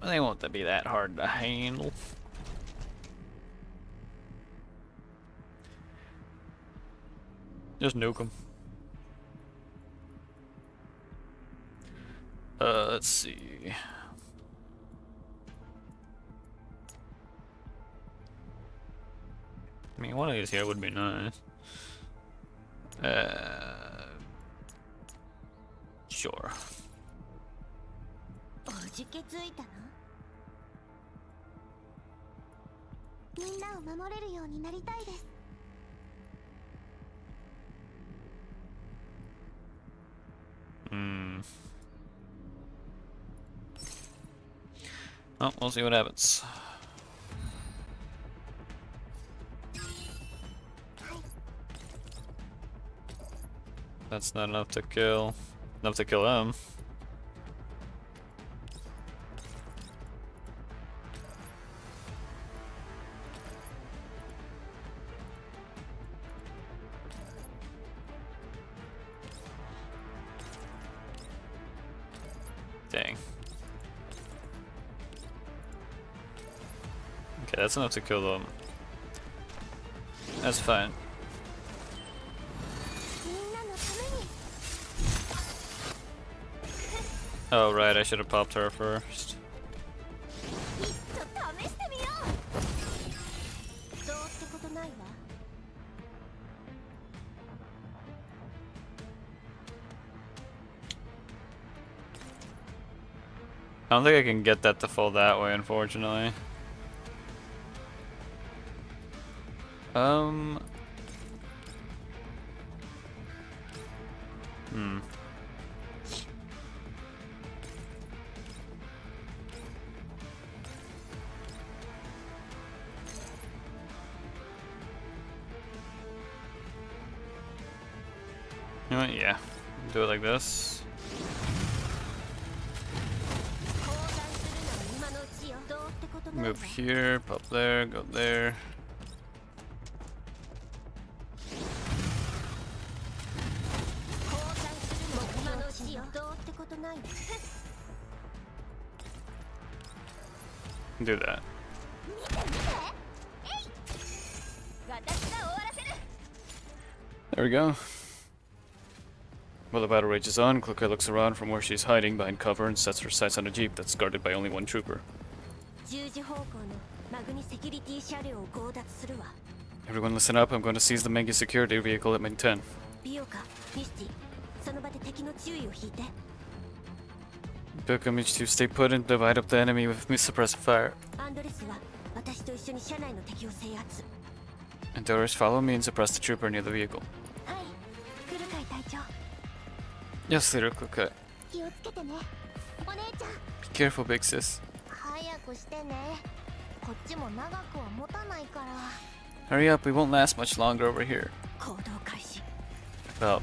Well, they won't be that hard to handle. Just nuke them. Let's see. I mean, one of these here would be nice. Sure. おじけついたな。みんなを守れるようになりたいです。 Oh, we'll see what happens. That's not enough to kill. Enough to kill them. Dang. Okay, that's enough to kill them. That's fine. Oh right, I should have popped her first. いっそ試してみよう。どうってことないわ。 I don't think I can get that to fall that way, unfortunately. You know what? Yeah. Do it like this. Move here, pop there, go there. Do that. There we go. While the battle rages on, Kluka looks around from where she's hiding behind cover and sets her sights on a jeep that's guarded by only one trooper. Everyone listen up, I'm going to seize the Mengi security vehicle at Ming 10. Byoka means to stay put and divide up the enemy with suppressive fire. And Doris, follow me and suppress the trooper near the vehicle. Yes, leader Kluka. 気をつけてね。お姉ちゃん。 Be careful, big sis. 早くしてね。こっちも長くは持たないから。 Hurry up, we won't last much longer over here. About.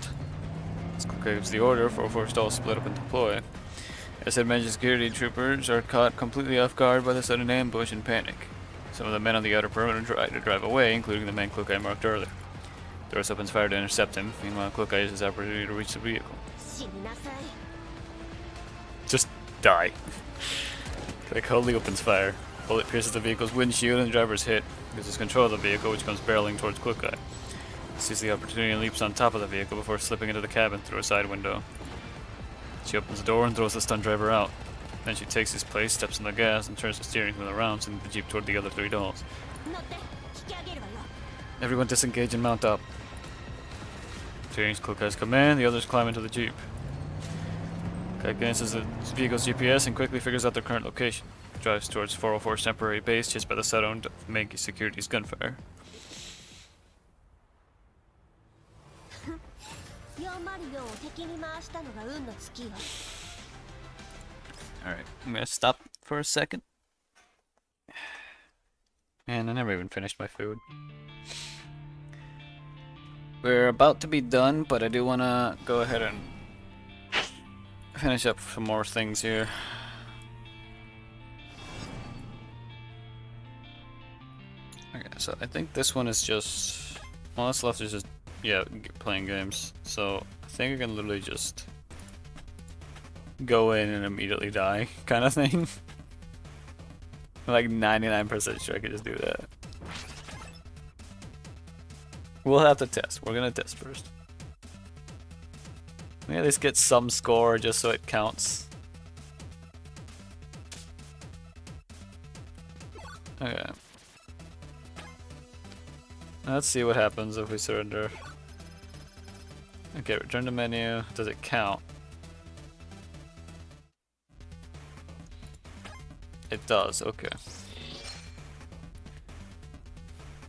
As Kluka gives the order, 404 stalls split up and deploy. As said, Menji security troopers are caught completely off guard by the sudden ambush and panic. Some of the men on the outer perimeter try to drive away, including the man Kluka marked earlier. Doris opens fire to intercept him. Meanwhile, Kluka uses his opportunity to reach the vehicle. Just die. Kluka coldly opens fire. Bullet pierces the vehicle's windshield and the driver's hit. Loses control of the vehicle, which comes barreling towards Kluka. He sees the opportunity and leaps on top of the vehicle before slipping into the cabin through a side window. She opens the door and throws the stunned driver out. Then she takes his place, steps on the gas, and turns the steering wheel around, sending the jeep toward the other three dolls. Everyone disengage and mount up. Change Kluka's command, the others climb into the jeep. Kluka glances at the vehicle's GPS and quickly figures out their current location. Drives towards 404's temporary base, chased by the sound of Menki Security's gunfire. 404を敵に回したのが運の尽きよ。 Alright, I'm gonna stop for a second. And I never even finished my food. We're about to be done, but I do wanna go ahead and finish up some more things here. Okay, so I think this one is just... all that's left is just, yeah, playing games. So I think I can literally just go in and immediately die, kind of thing. Like 99% sure I can just do that. We'll have to test. We're gonna test first. Maybe at least get some score just so it counts. Okay. Let's see what happens if we surrender. Okay, return to menu. Does it count? It does, okay.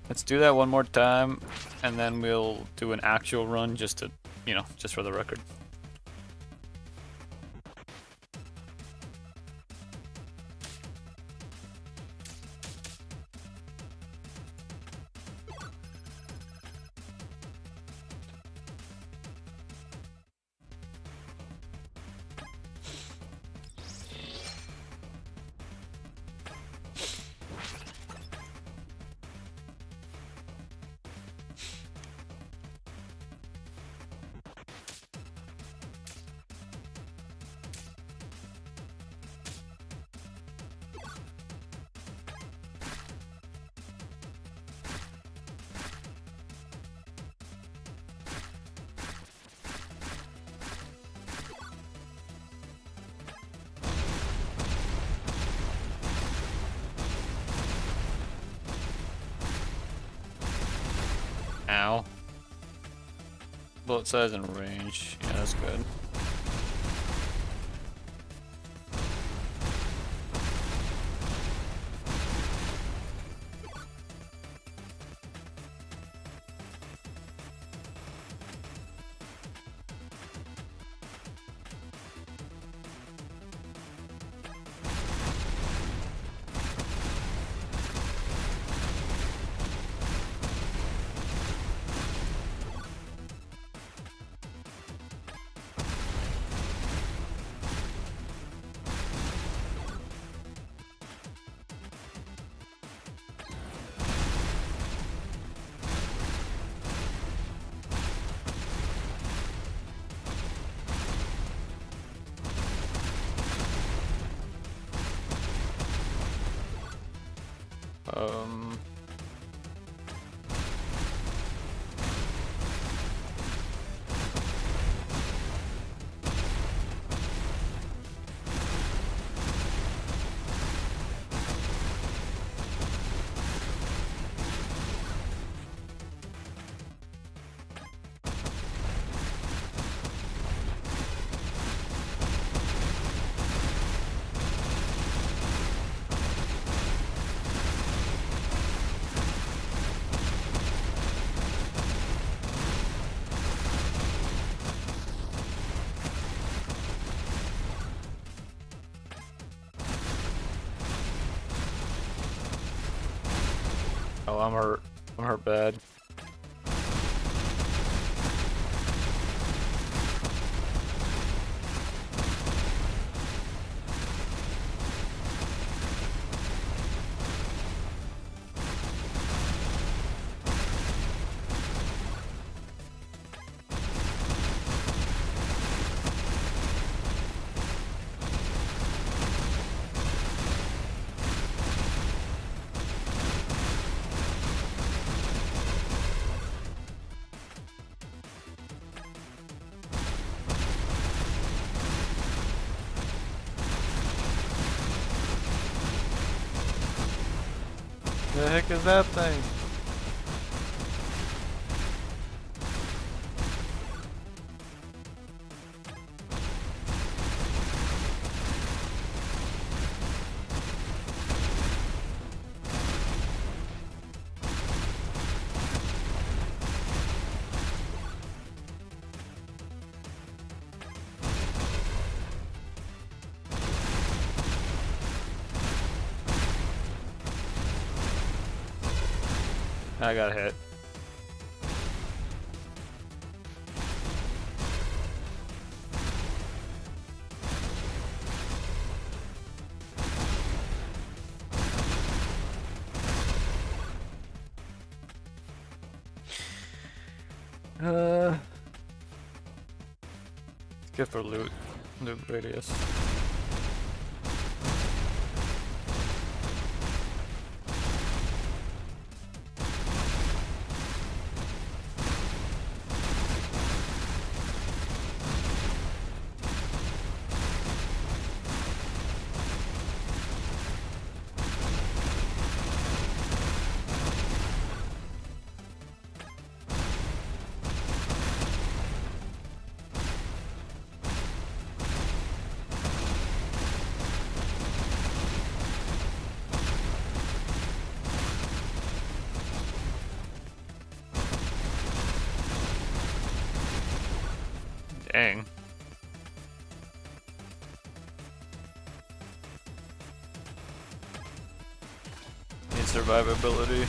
Let's do that one more time, and then we'll do an actual run just to, you know, just for the record. Ow. Bullet size and range. Yeah, that's good. Um... Oh, I'm hurt. I'm hurt bad. The heck is that thing? I got hit. Good for loot radius. Dang. Need survivability.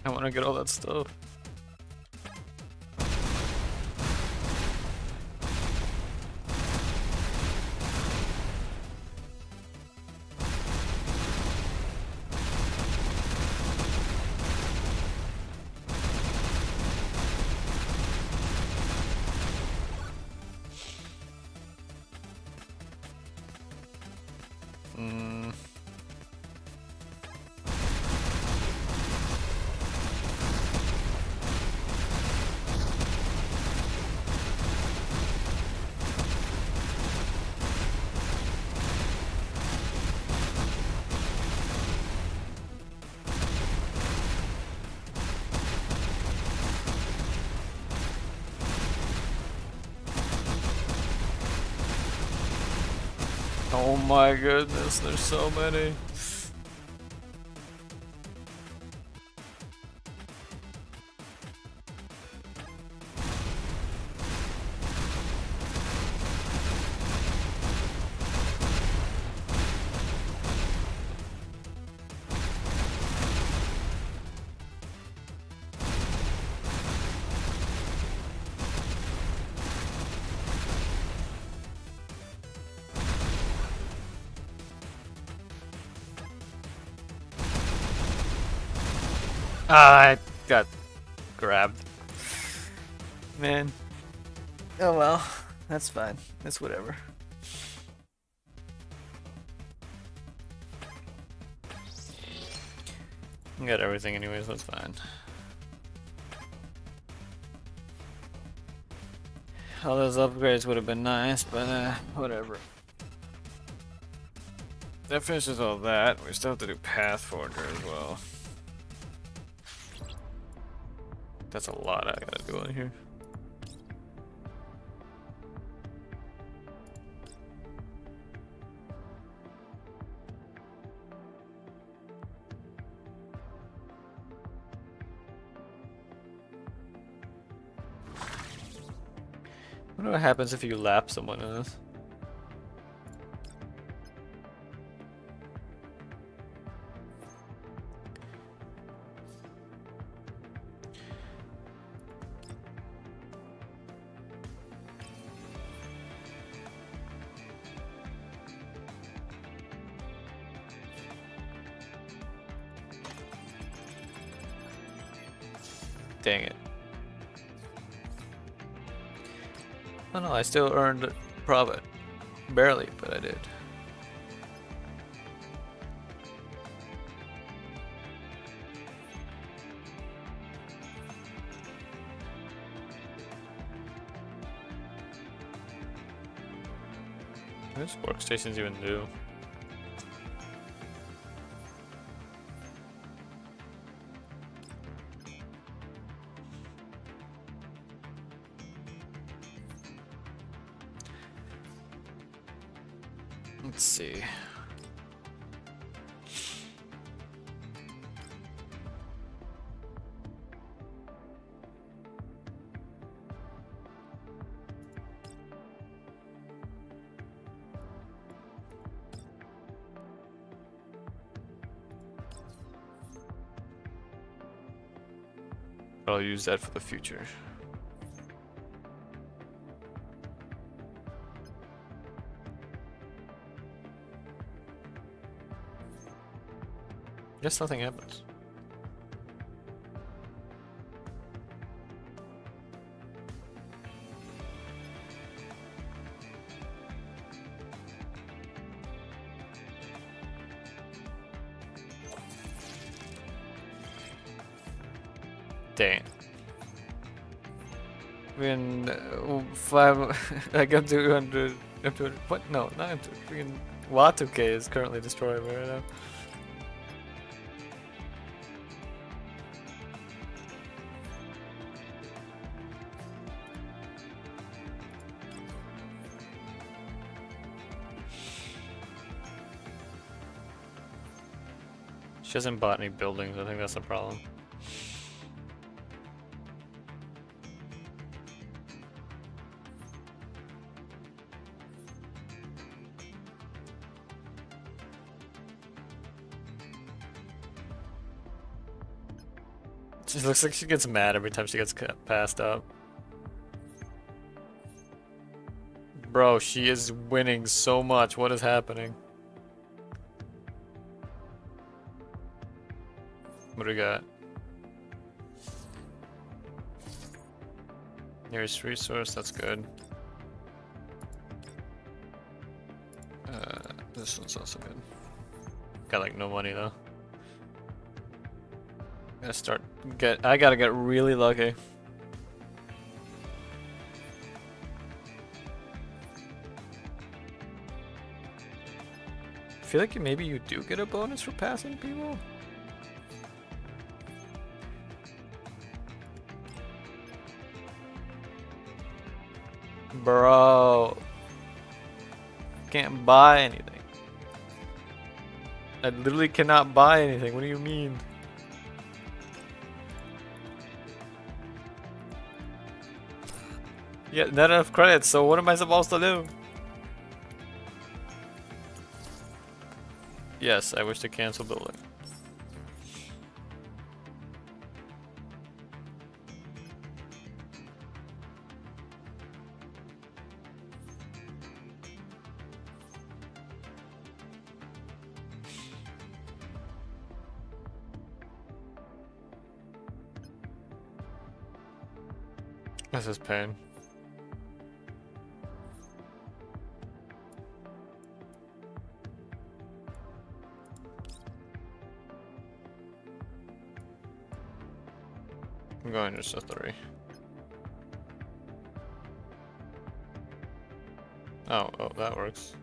I want to get all that stuff. Oh my goodness, there's so many. I got grabbed. Man. Oh well, that's fine. That's whatever. I got everything anyways, that's fine. All those upgrades would have been nice, but whatever. That finishes all that. We still have to do Path Forger as well. That's a lot I gotta do on here. I wonder what happens if you lap someone in this. Dang it. Oh no, I still earned profit. Barely, but I did. What does workstations even do? Let's see. I'll use that for the future. Guess nothing happens. Dang. Freaking 5, like up to 200, up to, what? No, not up to, freaking Watu K is currently destroyed right now. She hasn't bought any buildings, I think that's the problem. She looks like she gets mad every time she gets passed up. Bro, she is winning so much. What is happening? What do we got? Nearest resource, that's good. This one's also good. Got like no money though. I gotta get really lucky. I feel like maybe you do get a bonus for passing people. Bro, can't buy anything. I literally cannot buy anything. What do you mean? Yeah, not enough credits, so what am I supposed to do? Yes, I wish to cancel building. This is pain. I'm going just a 3. Oh, that works.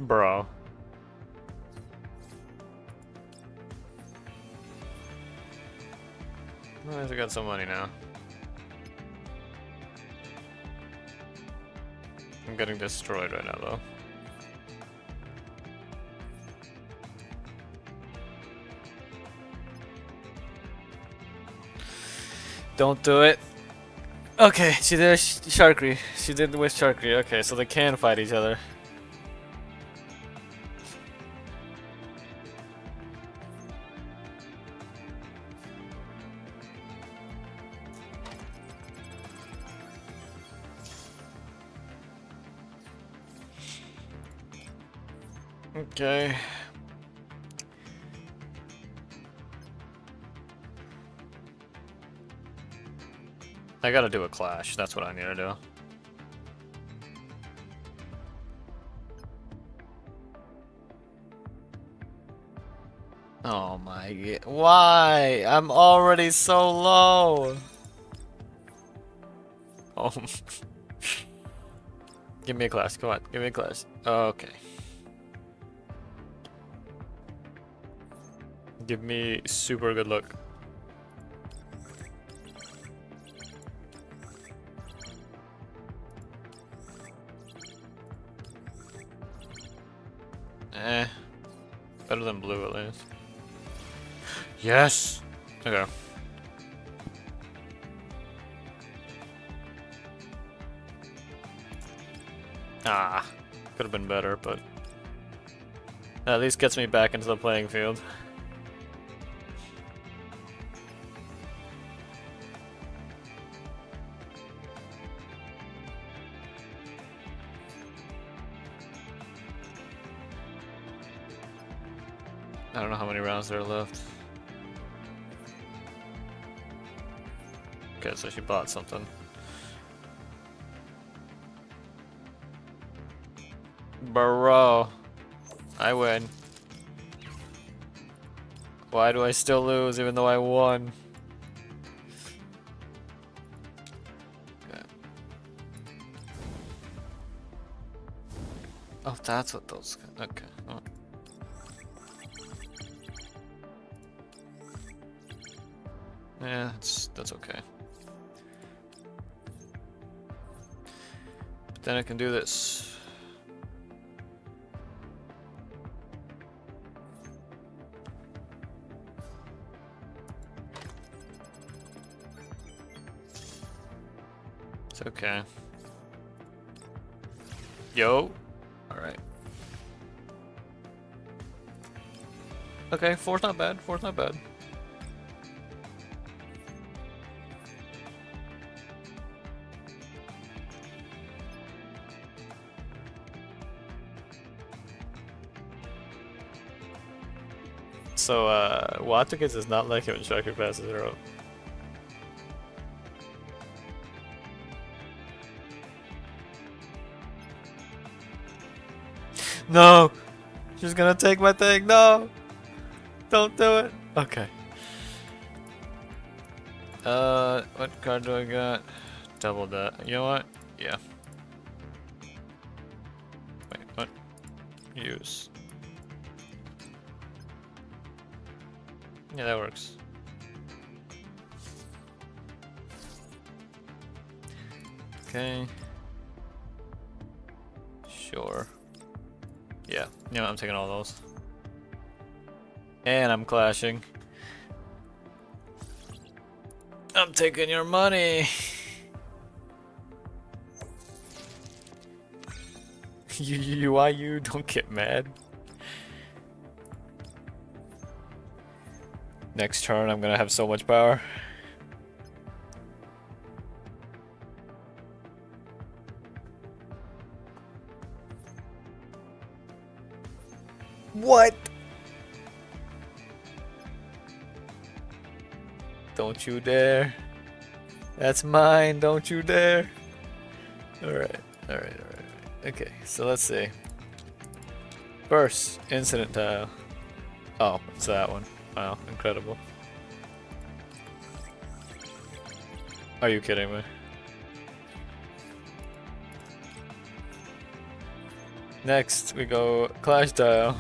Bro. Well, at least I got some money now. I'm getting destroyed right now though. Don't do it. Okay, she did Sharkry. She did with Sharkry. Okay, so they can fight each other. Okay. I gotta do a clash. That's what I need to do. Oh my god. Why? I'm already so low. Oh. Give me a clash. Come on. Give me a clash. Okay. Give me super good luck. Eh. Better than blue at least. Yes! Okay. Ah. Could have been better, but at least gets me back into the playing field. I don't know how many rounds there are left. Okay, so she bought something. Bro, I win. Why do I still lose even though I won? Okay. Oh, that's what those. Okay. Oh. Yeah, that's okay. But then I can do this. It's okay. Yo. Alright. Okay, four's not bad. Four's not bad. So, Watukis does not like it when Striker passes her up. No! She's gonna take my thing, no! Don't do it! Okay. What card do I got? Double that. You know what? Yeah. Wait, what? Use. Yeah, that works. Okay. Sure. Yeah, I'm taking all those. And I'm clashing. I'm taking your money. Why you don't get mad? Next turn, I'm gonna have so much power. What? Don't you dare. That's mine, don't you dare. Alright. Okay, so let's see. First, incident tile. Oh, it's that one. Wow, incredible. Are you kidding me? Next, we go Clash tile.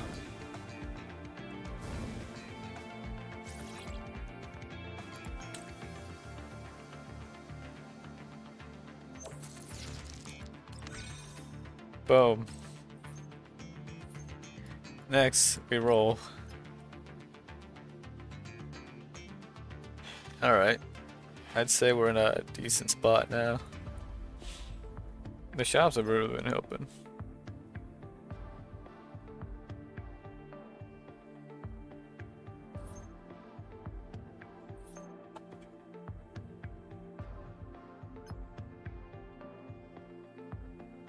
Boom. Next, we roll. Alright. I'd say we're in a decent spot now. The shops have really been helping.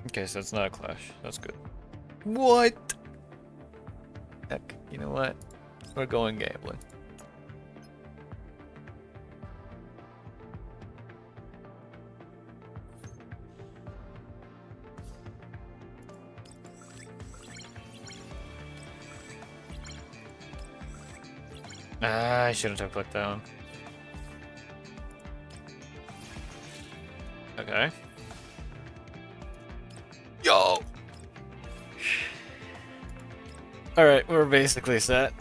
Okay, so it's not a clash. That's good. What? Heck, you know what? We're going gambling. I shouldn't have clicked that one. Okay. Yo! Alright, we're basically set.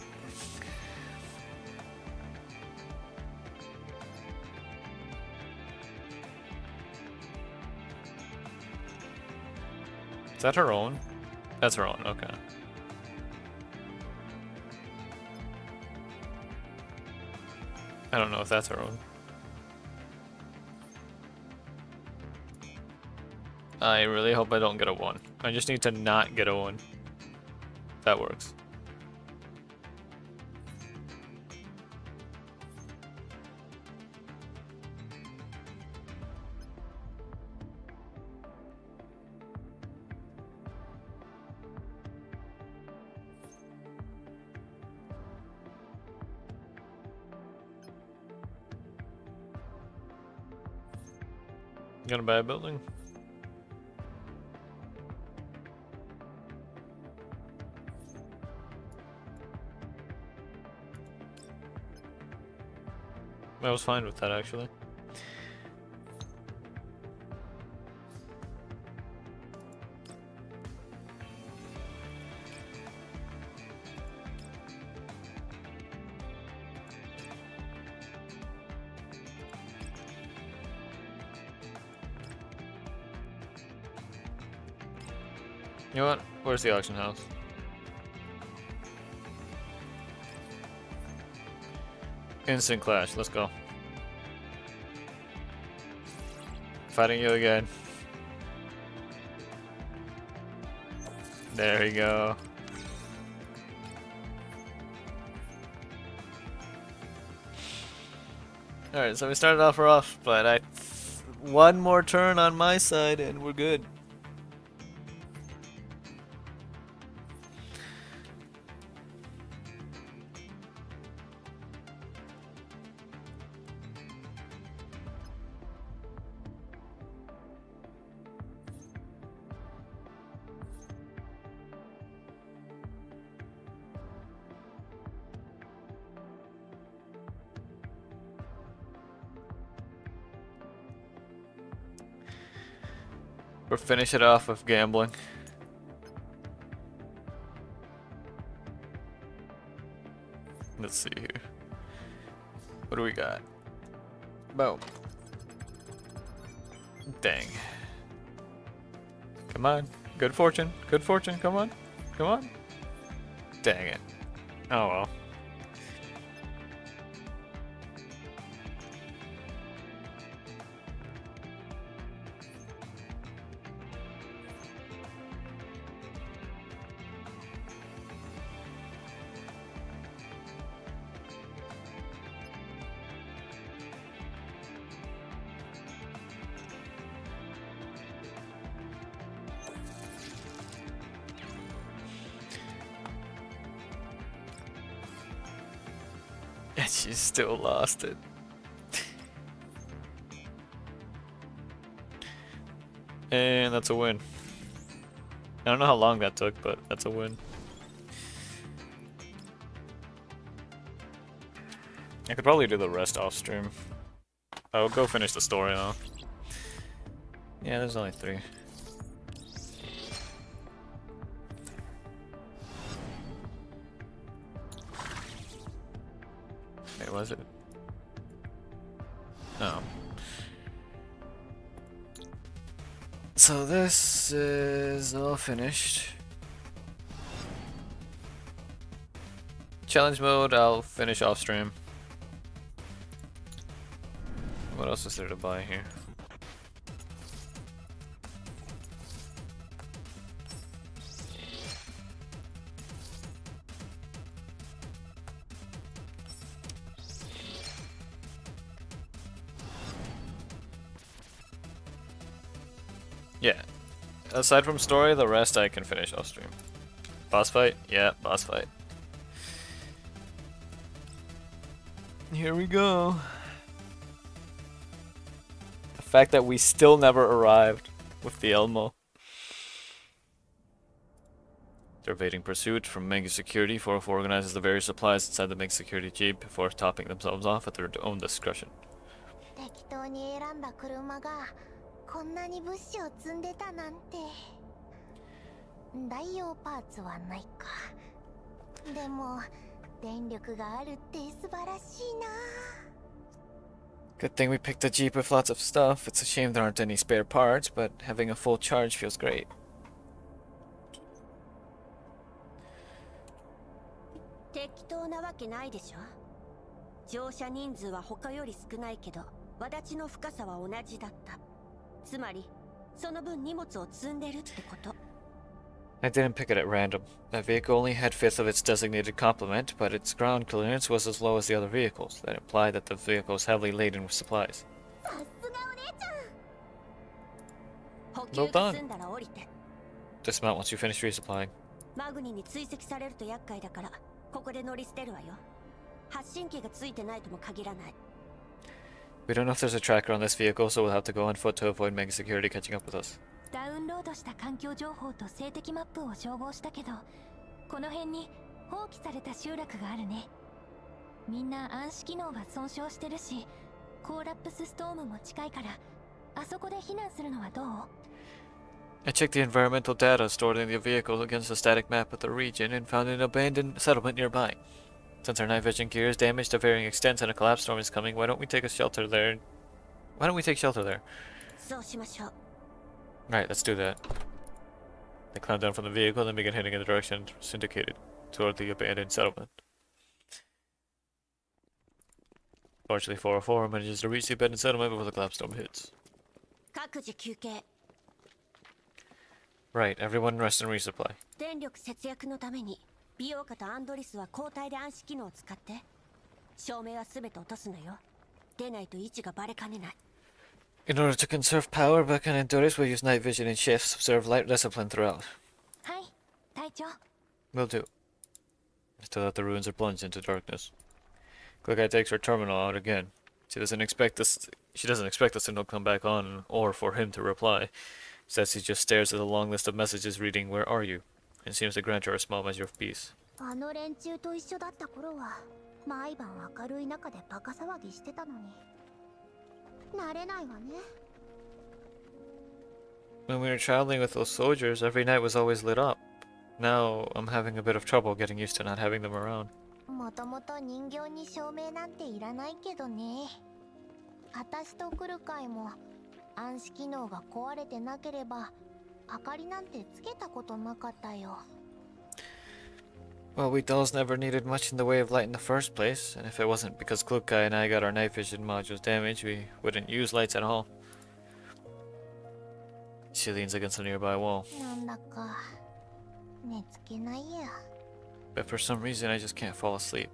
Is that her own? That's her own, okay. I don't know if that's her own. I really hope I don't get a 1. I just need to not get a 1. That works. Gonna buy a building? I was fine with that actually. You know what? Where's the auction house? Instant clash, let's go. Fighting you again. There we go. Alright, so we started off rough, but one more turn on my side and we're good. Or finish it off with gambling. Let's see here. What do we got? Boom. Dang. Come on. Good fortune. Good fortune. Come on. Come on. Dang it. Oh well. And she still lost it. And that's a win. I don't know how long that took, but that's a win. I could probably do the rest off stream. I'll go finish the story though. Yeah, there's only 3. Wait, was it? Oh. So this is all finished. Challenge mode, I'll finish off stream. What else is there to buy here? Yeah. Aside from story, the rest I can finish off stream. Boss fight? Yeah, boss fight. Here we go. The fact that we still never arrived with the Elmo. They're evading pursuit from Mega Security. 404 organizes the various supplies inside the Mega Security Jeep before topping themselves off at their own discretion. 適当に選んだ車がこんなに物資を積んでたなんて。代用パーツはないか。でも電力があるって素晴らしいな。 Good thing we picked a Jeep with lots of stuff. It's a shame there aren't any spare parts, but having a full charge feels great. 適当なわけないでしょ。乗車人数は他より少ないけど、轍の深さは同じだった。つまり、その分荷物を積んでるってこと。I didn't pick it at random. That vehicle only had fifth of its designated complement, but its ground clearance was as low as the other vehicles. That implied that the vehicle was heavily laden with supplies. さすがお姉ちゃん。補給が済んだら降りて。Dismount once you finish resupplying. マグニに追跡されると厄介だから、ここで乗り捨てるわよ。発信機がついてないとも限らない。We don't know if there's a tracker on this vehicle, so we'll have to go on foot to avoid Mega Security catching up with us. ダウンロードした環境情報と静的マップを照合したけど、この辺に放棄された集落があるね。みんな暗視機能が損傷してるし、コーラップスストームも近いから、あそこで避難するのはどう？ I checked the environmental data stored in the vehicle against the static map of the region and found an abandoned settlement nearby. Since our night vision gear is damaged to varying extents and a collapse storm is coming, why don't we take shelter there? Why don't we take shelter there? そうしましょう。 Right, let's do that. They climb down from the vehicle and then begin heading in the direction indicated, toward the abandoned settlement. Fortunately, 404 manages to reach the abandoned settlement before the collapse storm hits. 各自休憩。 Right, everyone rest and resupply. 電力節約のために、美容家とアンドリスは交代で暗視機能を使って。照明は全て落とすのよ。出ないと位置がバレかねない。 In order to conserve power, Becca and Doris will use night vision in shifts, observe light discipline throughout. はい、隊長。 Will do. Until that the ruins are plunged into darkness. Clickeye takes her terminal out again. She doesn't expect us to come back on or for him to reply. Instead, she just stares at the long list of messages reading, "Where are you?" and seems to grant her a small measure of peace. あの連中と一緒だった頃は毎晩明るい中でバカ騒ぎしてたのに慣れないわね。 When we were traveling with those soldiers, every night was always lit up. Now, I'm having a bit of trouble getting used to not having them around. もともと人形に照明なんていらないけどね。私と来る会も暗視機能が壊れてなければ明かりなんてつけたことなかったよ。 Well, we dolls never needed much in the way of light in the first place, and if it wasn't because Klukai and I got our night vision modules damaged, we wouldn't use lights at all. She leans against a nearby wall. なんだか寝つけないや。 But for some reason, I just can't fall asleep.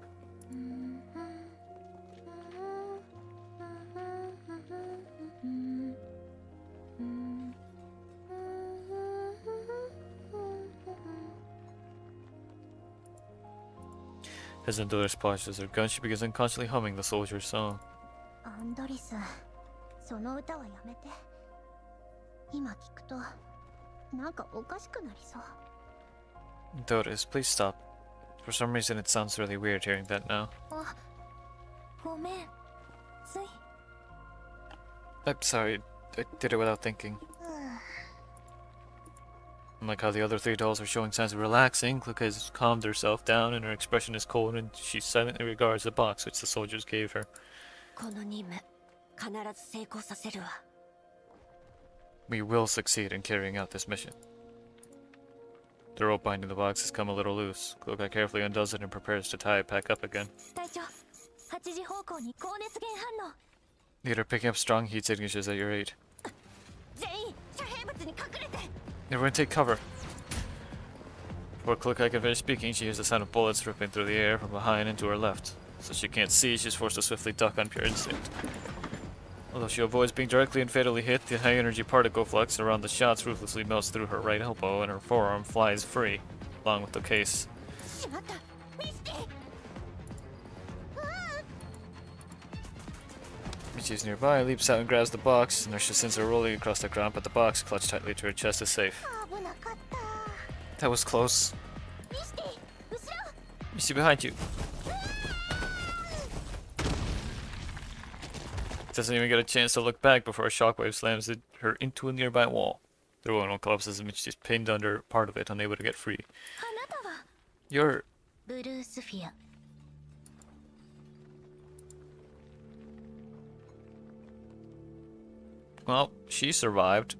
As Doris polishes her gun, she begins unconsciously humming the soldier's song. アンドリス、その歌はやめて。今聞くとなんかおかしくなりそう。 Doris, please stop. For some reason, it sounds really weird hearing that now. あ、ごめん。つい。 I'm sorry, I did it without thinking. Unlike how the other three dolls are showing signs of relaxing, Kluka has calmed herself down and her expression is cold and she silently regards the box which the soldiers gave her. この任務、必ず成功させるわ。 We will succeed in carrying out this mission. The rope binding the box has come a little loose. Kluka carefully undoes it and prepares to tie it back up again. 隊長、8時方向に高熱源反応。 Leader picking up strong heat signatures at your aid. 全員、遮蔽物に隠れて。 Everyone take cover. Before Klukai can finish speaking, she hears the sound of bullets ripping through the air from behind and to her left. So she can't see, she's forced to swiftly duck on pure instinct. Although she avoids being directly and fatally hit, the high-energy particle flux around the shots ruthlessly melts through her right elbow and her forearm flies free, along with the case. しまった、ミスティ。 Michi's nearby, leaps out and grabs the box. Inertia sends her rolling across the ground, but the box, clutched tightly to her chest, is safe. 危なかった。 That was close. Misty behind you. Doesn't even get a chance to look back before a shockwave slams her into a nearby wall. The one collapses and Misty's pinned under part of it, unable to get free. あなたは You're... ブルースフィア。 Well, she survived.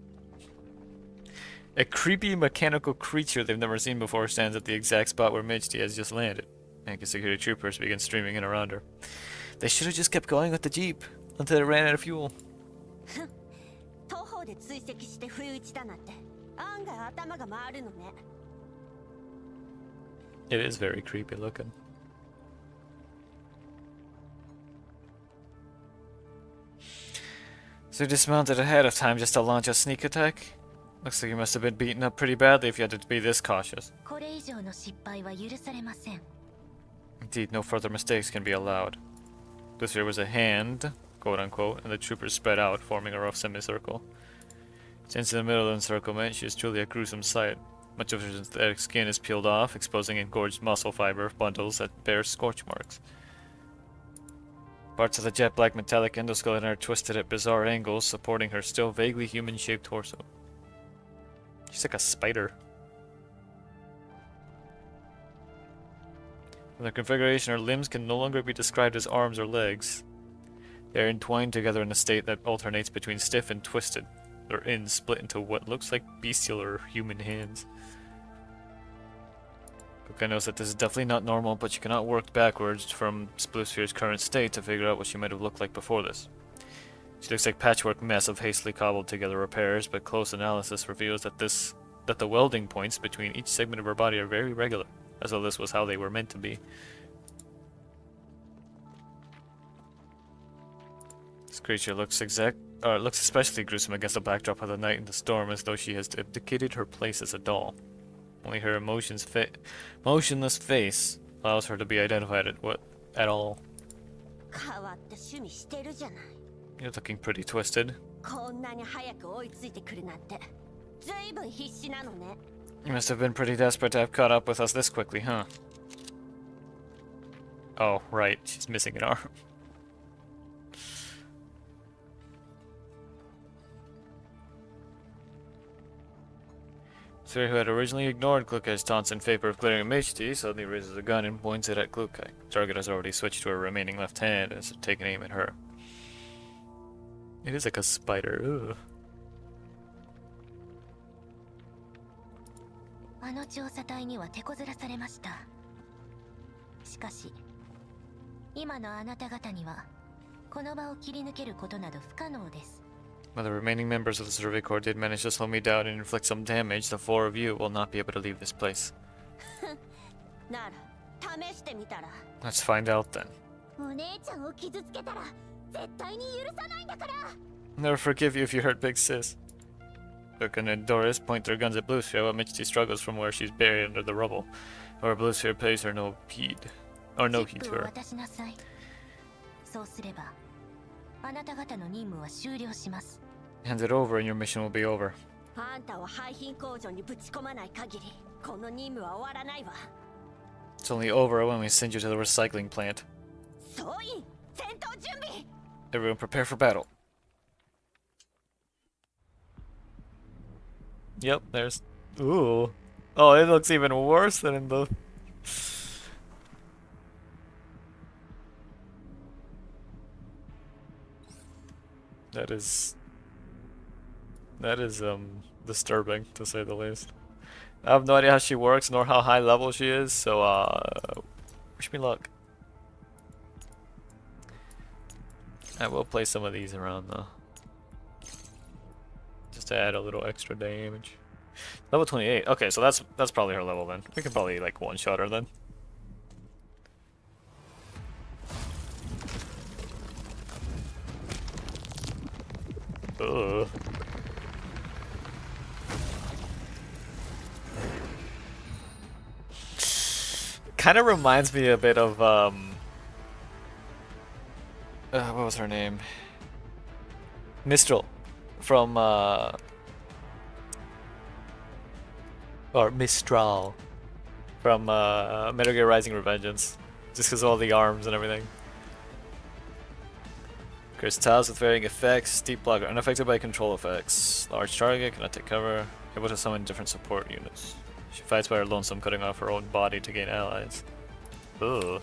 A creepy mechanical creature they've never seen before stands at the exact spot where Misty has just landed. Anki security troopers begin streaming in around her. They should have just kept going with the jeep until it ran out of fuel. 徒歩で追跡して不意打ちだなんて案外頭が回るのね。 It is very creepy looking. So you dismounted ahead of time just to launch a sneak attack? Looks like you must have been beaten up pretty badly if you had to be this cautious. これ以上の失敗は許されません。 Indeed, no further mistakes can be allowed. This here was a hand, quote unquote, and the troopers spread out, forming a rough semicircle. Since in the middle of the encirclement, she is truly a gruesome sight. Much of her synthetic skin is peeled off, exposing engorged muscle fiber bundles that bear scorch marks. Parts of the jet-black metallic endoskeleton are twisted at bizarre angles, supporting her still vaguely human-shaped torso. She's like a spider. In their configuration, her limbs can no longer be described as arms or legs. They are entwined together in a state that alternates between stiff and twisted. Their ends split into what looks like bestial or human hands. Kukai knows that this is definitely not normal, but she cannot work backwards from Blue Sphere's current state to figure out what she might have looked like before this. She looks like a patchwork mess of hastily cobbled together repairs, but close analysis reveals that the welding points between each segment of her body are very regular, as though this was how they were meant to be. This creature looks especially gruesome against the backdrop of the night and the storm, as though she has abdicated her place as a doll. Only her motionless face allows her to be identified at all. 変わった趣味してるじゃない。 You're looking pretty twisted. こんなに早く追いついてくるなんて、ずいぶん必死なのね。 You must have been pretty desperate to have caught up with us this quickly, huh? Oh, right. She's missing an arm. Sphere, who had originally ignored Klukai's taunts in favor of clearing Meichti, suddenly raises a gun and points it at Klukai. Target has already switched to her remaining left hand and has taken aim at her. It is like a spider. Ugh. あの調査隊には手こずらされました。しかし、今のあなた方にはこの場を切り抜けることなど不可能です。 While the remaining members of the Survey Corps did manage to slow me down and inflict some damage, the four of you will not be able to leave this place. なら、試してみたら。 Let's find out then. お姉ちゃんを傷つけたら絶対に許さないんだから。 Never forgive you if you hurt Big Sis. Lucan and Doris point their guns at Blue Sphere while Michty struggles from where she's buried under the rubble, where Blue Sphere pays her no heed to her. 渡しなさい。そうすれば、あなた方の任務は終了します。 Hand it over and your mission will be over. あんたを廃品工場にぶち込まない限り、この任務は終わらないわ。 It's only over when we send you to the recycling plant. 総員、戦闘準備。 Everyone prepare for battle. Yep, there's... Ooh. Oh, it looks even worse than in the... That is disturbing, to say the least. I have no idea how she works, nor how high level she is, so, wish me luck. I will play some of these around, though. Just to add a little extra damage. Level 28. Okay, so that's probably her level then. We can probably, like, one-shot her then. Ugh. Kind of reminds me a bit of what was her name? Mistral from or Mistral from Metal Gear Rising Revengeance, just because of all the arms and everything. Creates tiles with varying effects. Deep blocker, unaffected by control effects. Large target, cannot take cover. Able to summon different support units. She fights by her lonesome, cutting off her own body to gain allies. Ugh.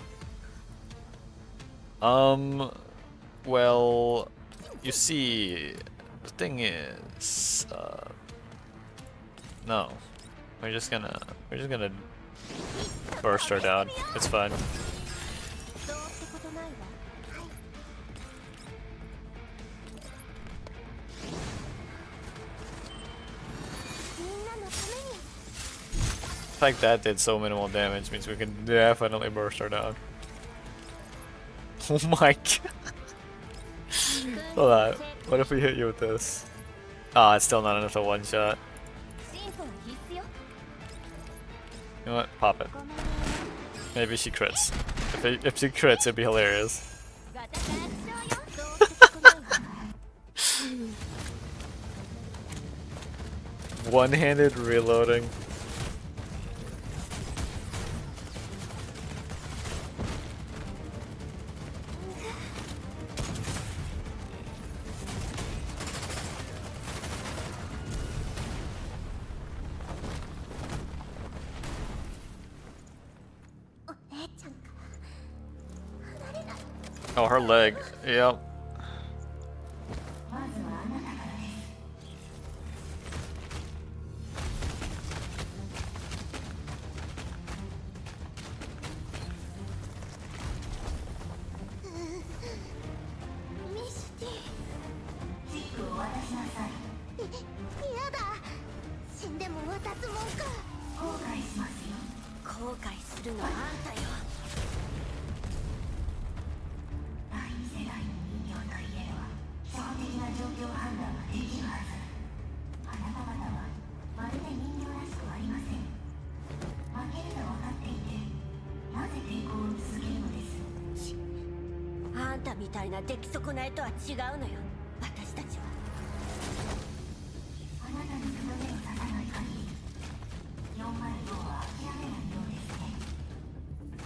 Well, you see, the thing is, no, we're just gonna burst her down. It's fine. どうってことないわ。はい。みんなのために。 The fact that did so minimal damage means we can definitely burst her down. Oh my god. Hold on. What if we hit you with this? Ah, it's still not enough to one shot. 進歩は必須よ。 You know what? Pop it. ごめんね。 Maybe she crits. If she crits, it'd be hilarious. 私楽勝よ。どうってことないわ。 One-handed reloading. Oh, her leg. Yep.あんたみたいな出来損ないとは違うのよ、私たちは。あなたのその目を刺さない限り、405は諦めないようですね。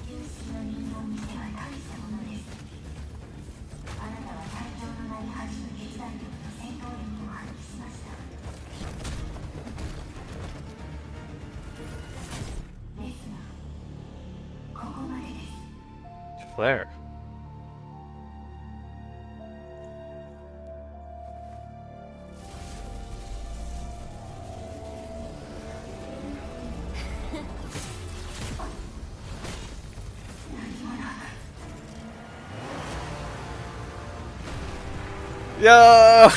有識の人形にしては大したものです。あなたは隊長となり始め決断力と戦闘力を発揮しました。ですが、ここまでです。Flare. Yo!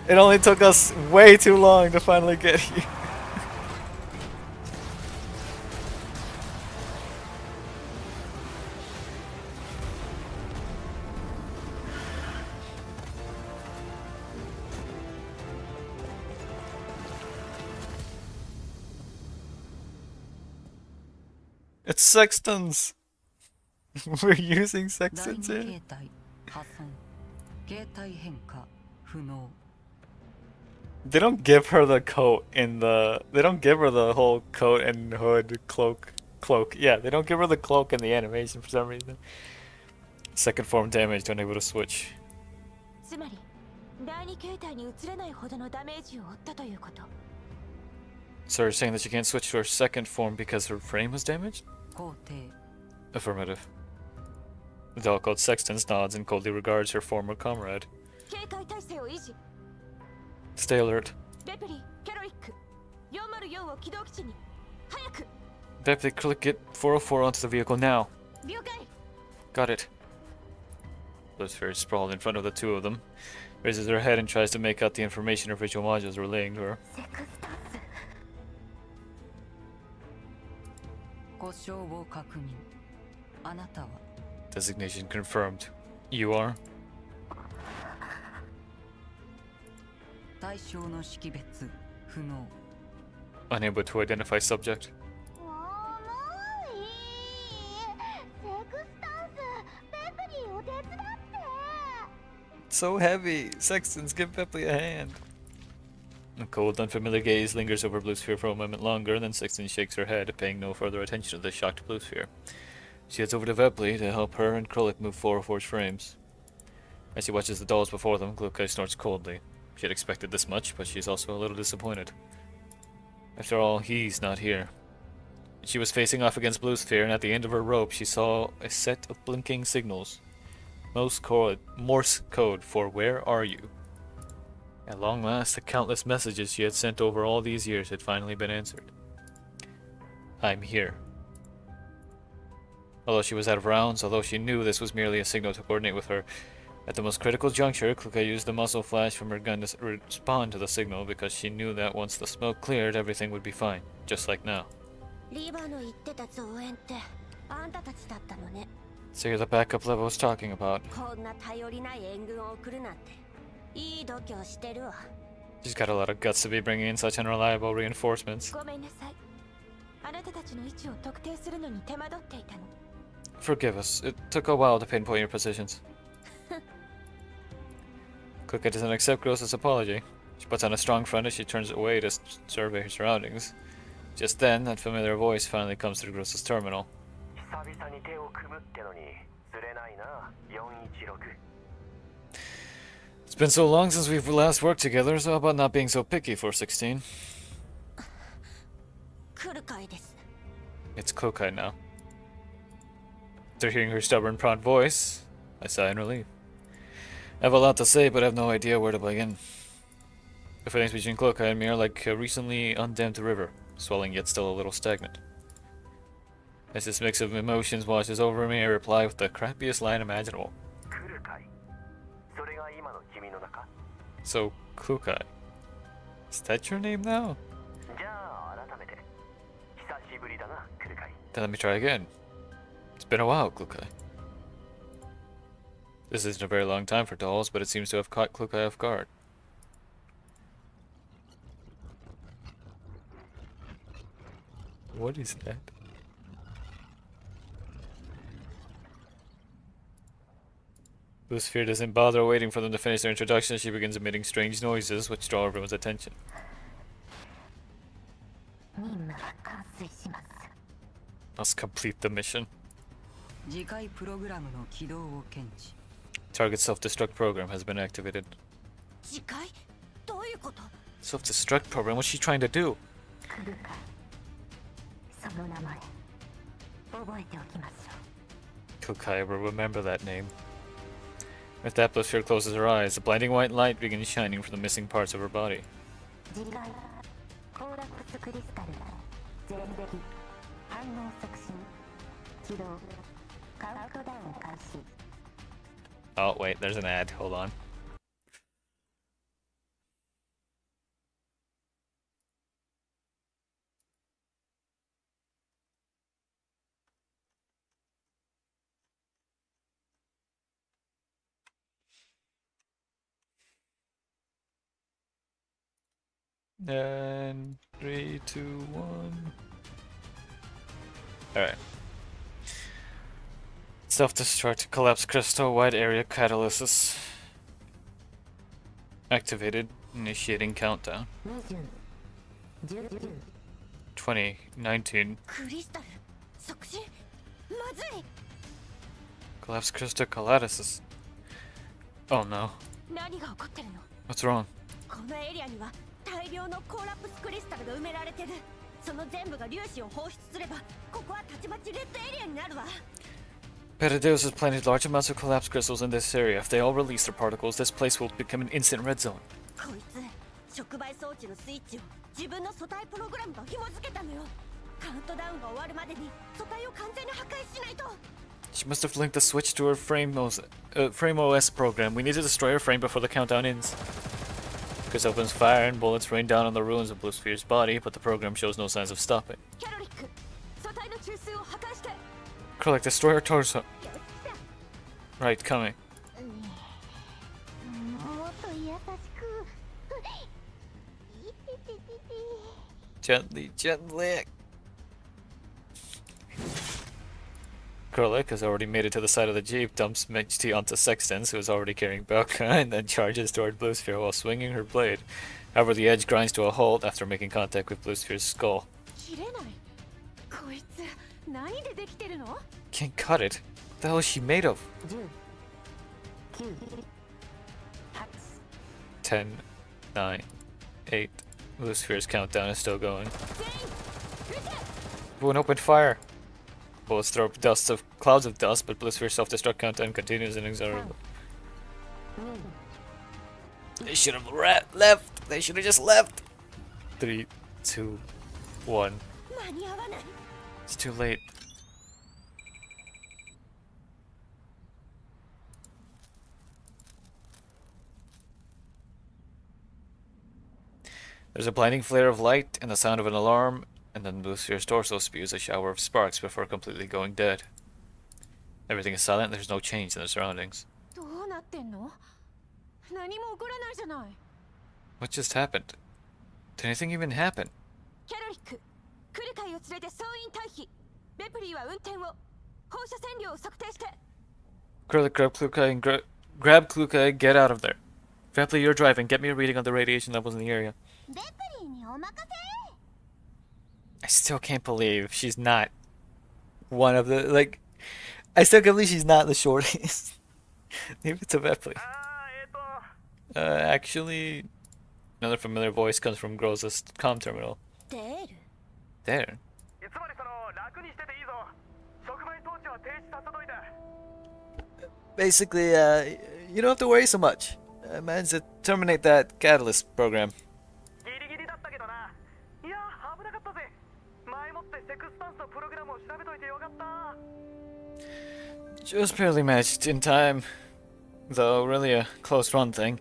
It only took us way too long to finally get here. It's sextons! We're using sextons here? They don't give her the coat in the... They don't give her the whole coat and hood, cloak. Yeah, they don't give her the cloak in the animation for some reason. Second form damage, unable to switch. つまり、第二形態に移れないほどのダメージを負ったということ。 So you're saying that she can't switch to her second form because her frame was damaged? Affirmative. The dog called Sextons nods and coldly regards her former comrade. 警戒態勢を維持。 Stay alert. ベプリ、ケロイック、404を起動基地に。早く。 Bepley, click it 404 onto the vehicle now. 了解。 Got it. Liz Fairy sprawled in front of the two of them, raises her head and tries to make out the information her visual modules relaying to her. Designation confirmed. You are? Unable to identify subject. So heavy! Sextons, give Bepley a hand! A cold, unfamiliar gaze lingers over Blue Sphere for a moment longer, and then 16 shakes her head, paying no further attention to the shocked Blue Sphere. She heads over to Vepley to help her and Krullik move 404's frames. As she watches the dolls before them, Klukai snorts coldly. She had expected this much, but she's also a little disappointed. After all, he's not here. She was facing off against Blue Sphere, and at the end of her rope, she saw a set of blinking signals. Morse code for "Where are you?" At long last, the countless messages she had sent over all these years had finally been answered. I'm here. Although she was out of rounds, although she knew this was merely a signal to coordinate with her, at the most critical juncture, Kluka used the muzzle flash from her gun to respond to the signal because she knew that once the smoke cleared, everything would be fine, just like now. リーバーの言ってた増援ってあんたたちだったのね。 So you're the backup level I was talking about. こんな頼りない援軍を送るなんていい度胸してるわ。 She's got a lot of guts to be bringing in such unreliable reinforcements. ごめんなさい。あなたたちの位置を特定するのに手間取っていたの。Forgive us. It took a while to pinpoint your positions. Kluka doesn't accept Gross's apology. She puts on a strong front as she turns away to survey her surroundings. Just then, that familiar voice finally comes through Gross's terminal. It's been so long since we've last worked together, so how about not being so picky for 16? 来るかいです。 It's Kluka now. After hearing her stubborn, prompt voice, I sigh in relief. I have a lot to say, but I have no idea where to begin. The feelings between Kluka and me are like a recently undammed river, swelling yet still a little stagnant. As this mix of emotions washes over me, I reply with the crappiest line imaginable. So, Kluka. Is that your name now? Then let me try again. It's been a while, Kluka. This isn't a very long time for dolls, but it seems to have caught Kluka off guard. What is that? Blue Sphere doesn't bother waiting for them to finish their introduction. She begins emitting strange noises, which draw everyone's attention. Must complete the mission. Target self-destruct program has been activated. 次回どういうこと？ Self-destruct program? What's she trying to do? その名前覚えておきましょう。 Kukai will remember that name. With that, Blue Sphere closes her eyes. The blinding white light begins shining from the missing parts of her body. 次回コーラックスクリスタル全撃反応促進起動カウントダウン開始。 Oh, wait, there's an ad. Hold on. And 3, 2, 1. Alright. Self-destruct, collapse crystal, wide area catalysis. Activated, initiating countdown. 20, 19. クリスタル促進まずい。 Collapse crystal catalysis. Oh no. 何が起こってるの？ What's wrong? このエリアには大量のコーラプスクリスタルが埋められてる。その全部が粒子を放出すれば、ここはたちまちレッドエリアになるわ。 Perideus has planted large amounts of collapse crystals in this area. If they all release their particles, this place will become an instant red zone. こいつ触媒装置のスイッチを自分の素体プログラムと紐付けたのよ。カウントダウンが終わるまでに素体を完全に破壊しないと。 She must have linked the switch to her frame OS program. We need to destroy her frame before the countdown ends. Chris opens fire and bullets rain down on the ruins of Blue Sphere's body, but the program shows no signs of stopping. キャロリック、素体の中枢を破壊して。 Krullik, destroy her torso. Right, coming. もっと優しく。Gently, gently. Krullik has already made it to the side of the jeep, dumps Mechty onto Sextons, who is already carrying Belka, and then charges toward Blue Sphere while swinging her blade However, the edge grinds to a halt after making contact with Blue Sphere's skull. 切れない。こいつ何でできてるの？ Can't cut it. What the hell is she made of? 10, 9, 8. Blue Sphere's countdown is still going. Everyone opened fire. Bullets throw up clouds of dust, but Blue Sphere's self-destruct countdown continues inexorably. They should have left. They should have just left. 3, 2, 1. 間に合わない。 It's too late. There's a blinding flare of light and the sound of an alarm, and then Blue Sphere's torso spews a shower of sparks before completely going dead. Everything is silent, there's no change in the surroundings. どうなってんの？何も起こらないじゃない。 What just happened? Did anything even happen? キャロリック、クルカイを連れて総員退避。ベプリーは運転を。放射線量を測定して。 Grab Klukai and grab Klukai, get out of there. Vapley, you're driving, get me a reading on the radiation levels in the area. ベプリーにお任せ。 I still can't believe she's not one of the, like, I still can't believe she's not the shortest. Leave it to Vapley. Actually, another familiar voice comes from Groza's comm terminal. デール。 There. Basically, you don't have to worry so much. I managed to terminate that catalyst program. Just barely managed in time. Though, really a close run thing.